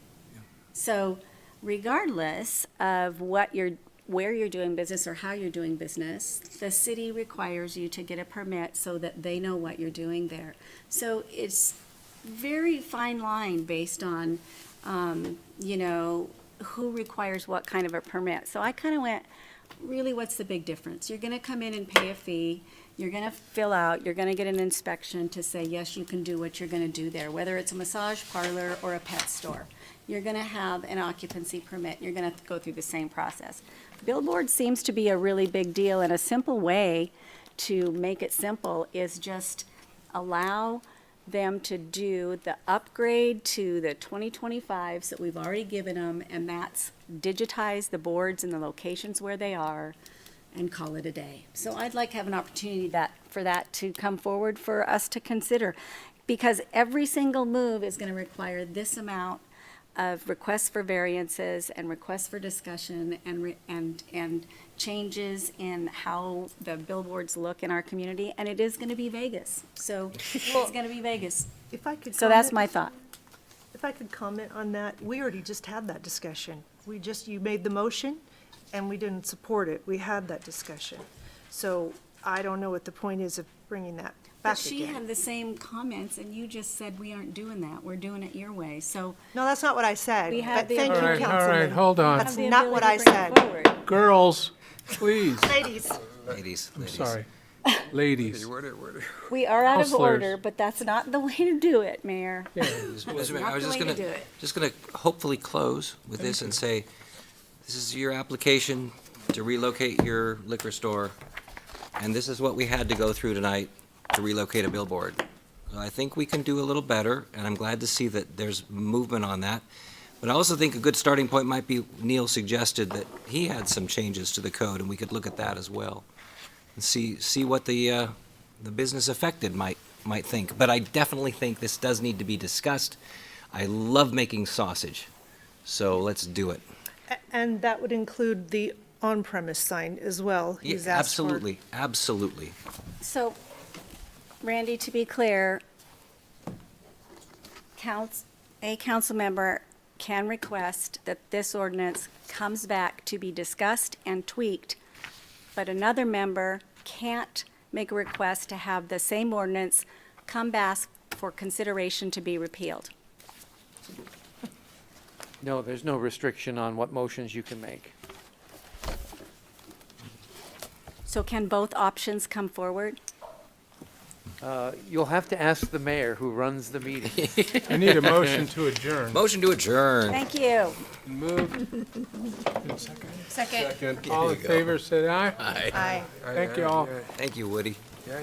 So regardless of where you're doing business or how you're doing business, the city requires you to get a permit so that they know what you're doing there. So it's very fine line based on, who requires what kind of a permit. So I kind of went, really, what's the big difference? You're going to come in and pay a fee. You're going to fill out. You're going to get an inspection to say, yes, you can do what you're going to do there, whether it's a massage parlor or a pet store. You're going to have an occupancy permit. You're going to go through the same process. Billboard seems to be a really big deal, and a simple way to make it simple is just allow them to do the upgrade to the 2025s that we've already given them, and that's digitize the boards and the locations where they are and call it a day. So I'd like to have an opportunity for that to come forward for us to consider, because every single move is going to require this amount of requests for variances and requests for discussion and changes in how the billboards look in our community, and it is going to be Vegas. So it's going to be Vegas. If I could So that's comment- my thought. If I could comment on that, we already just had that discussion. You made the motion, and we didn't support it. We had that discussion. So I don't know what the point is of bringing that But back she again. had the same comments, and you just said we aren't doing that. We're doing it your way. So No, that's not what I said. We have But the thank you, ability- All right, Councilman. hold on. That's Have the not what I ability to bring it said. forward. Girls, please. Ladies. Ladies, I'm ladies. sorry. Ladies. we are out of Counselors. order, but that's not the way to do it, Mayor. Mr. Mayor, not I was the just way to gonna, do it. just gonna hopefully close with this and say, this is your application to relocate your liquor store, and this is what we had to go through tonight to relocate a billboard. So I think we can do a little better, and I'm glad to see that there's movement on that. But I also think a good starting point might be, Neil suggested that he had some changes to the code, and we could look at that as well. And see what the business affected might think. But I definitely think this does need to be discussed. I love making sausage, so let's do it. And that would include the on-premise sign as well. Yeah, He's asked for. absolutely, absolutely. So, Randy, to be clear, a council member can request that this ordinance comes back to be discussed and tweaked, but another member can't make a request to have the same ordinance come back for consideration to be repealed. No, there's no restriction on what motions you can make. So can both options come forward? You'll have to ask the mayor who runs the meeting. I need a motion to adjourn. Motion to adjourn. Thank you. Moved. Second. Second. All in favor, say aye. Aye. Aye. Thank you all. Thank you, Woody. Yeah.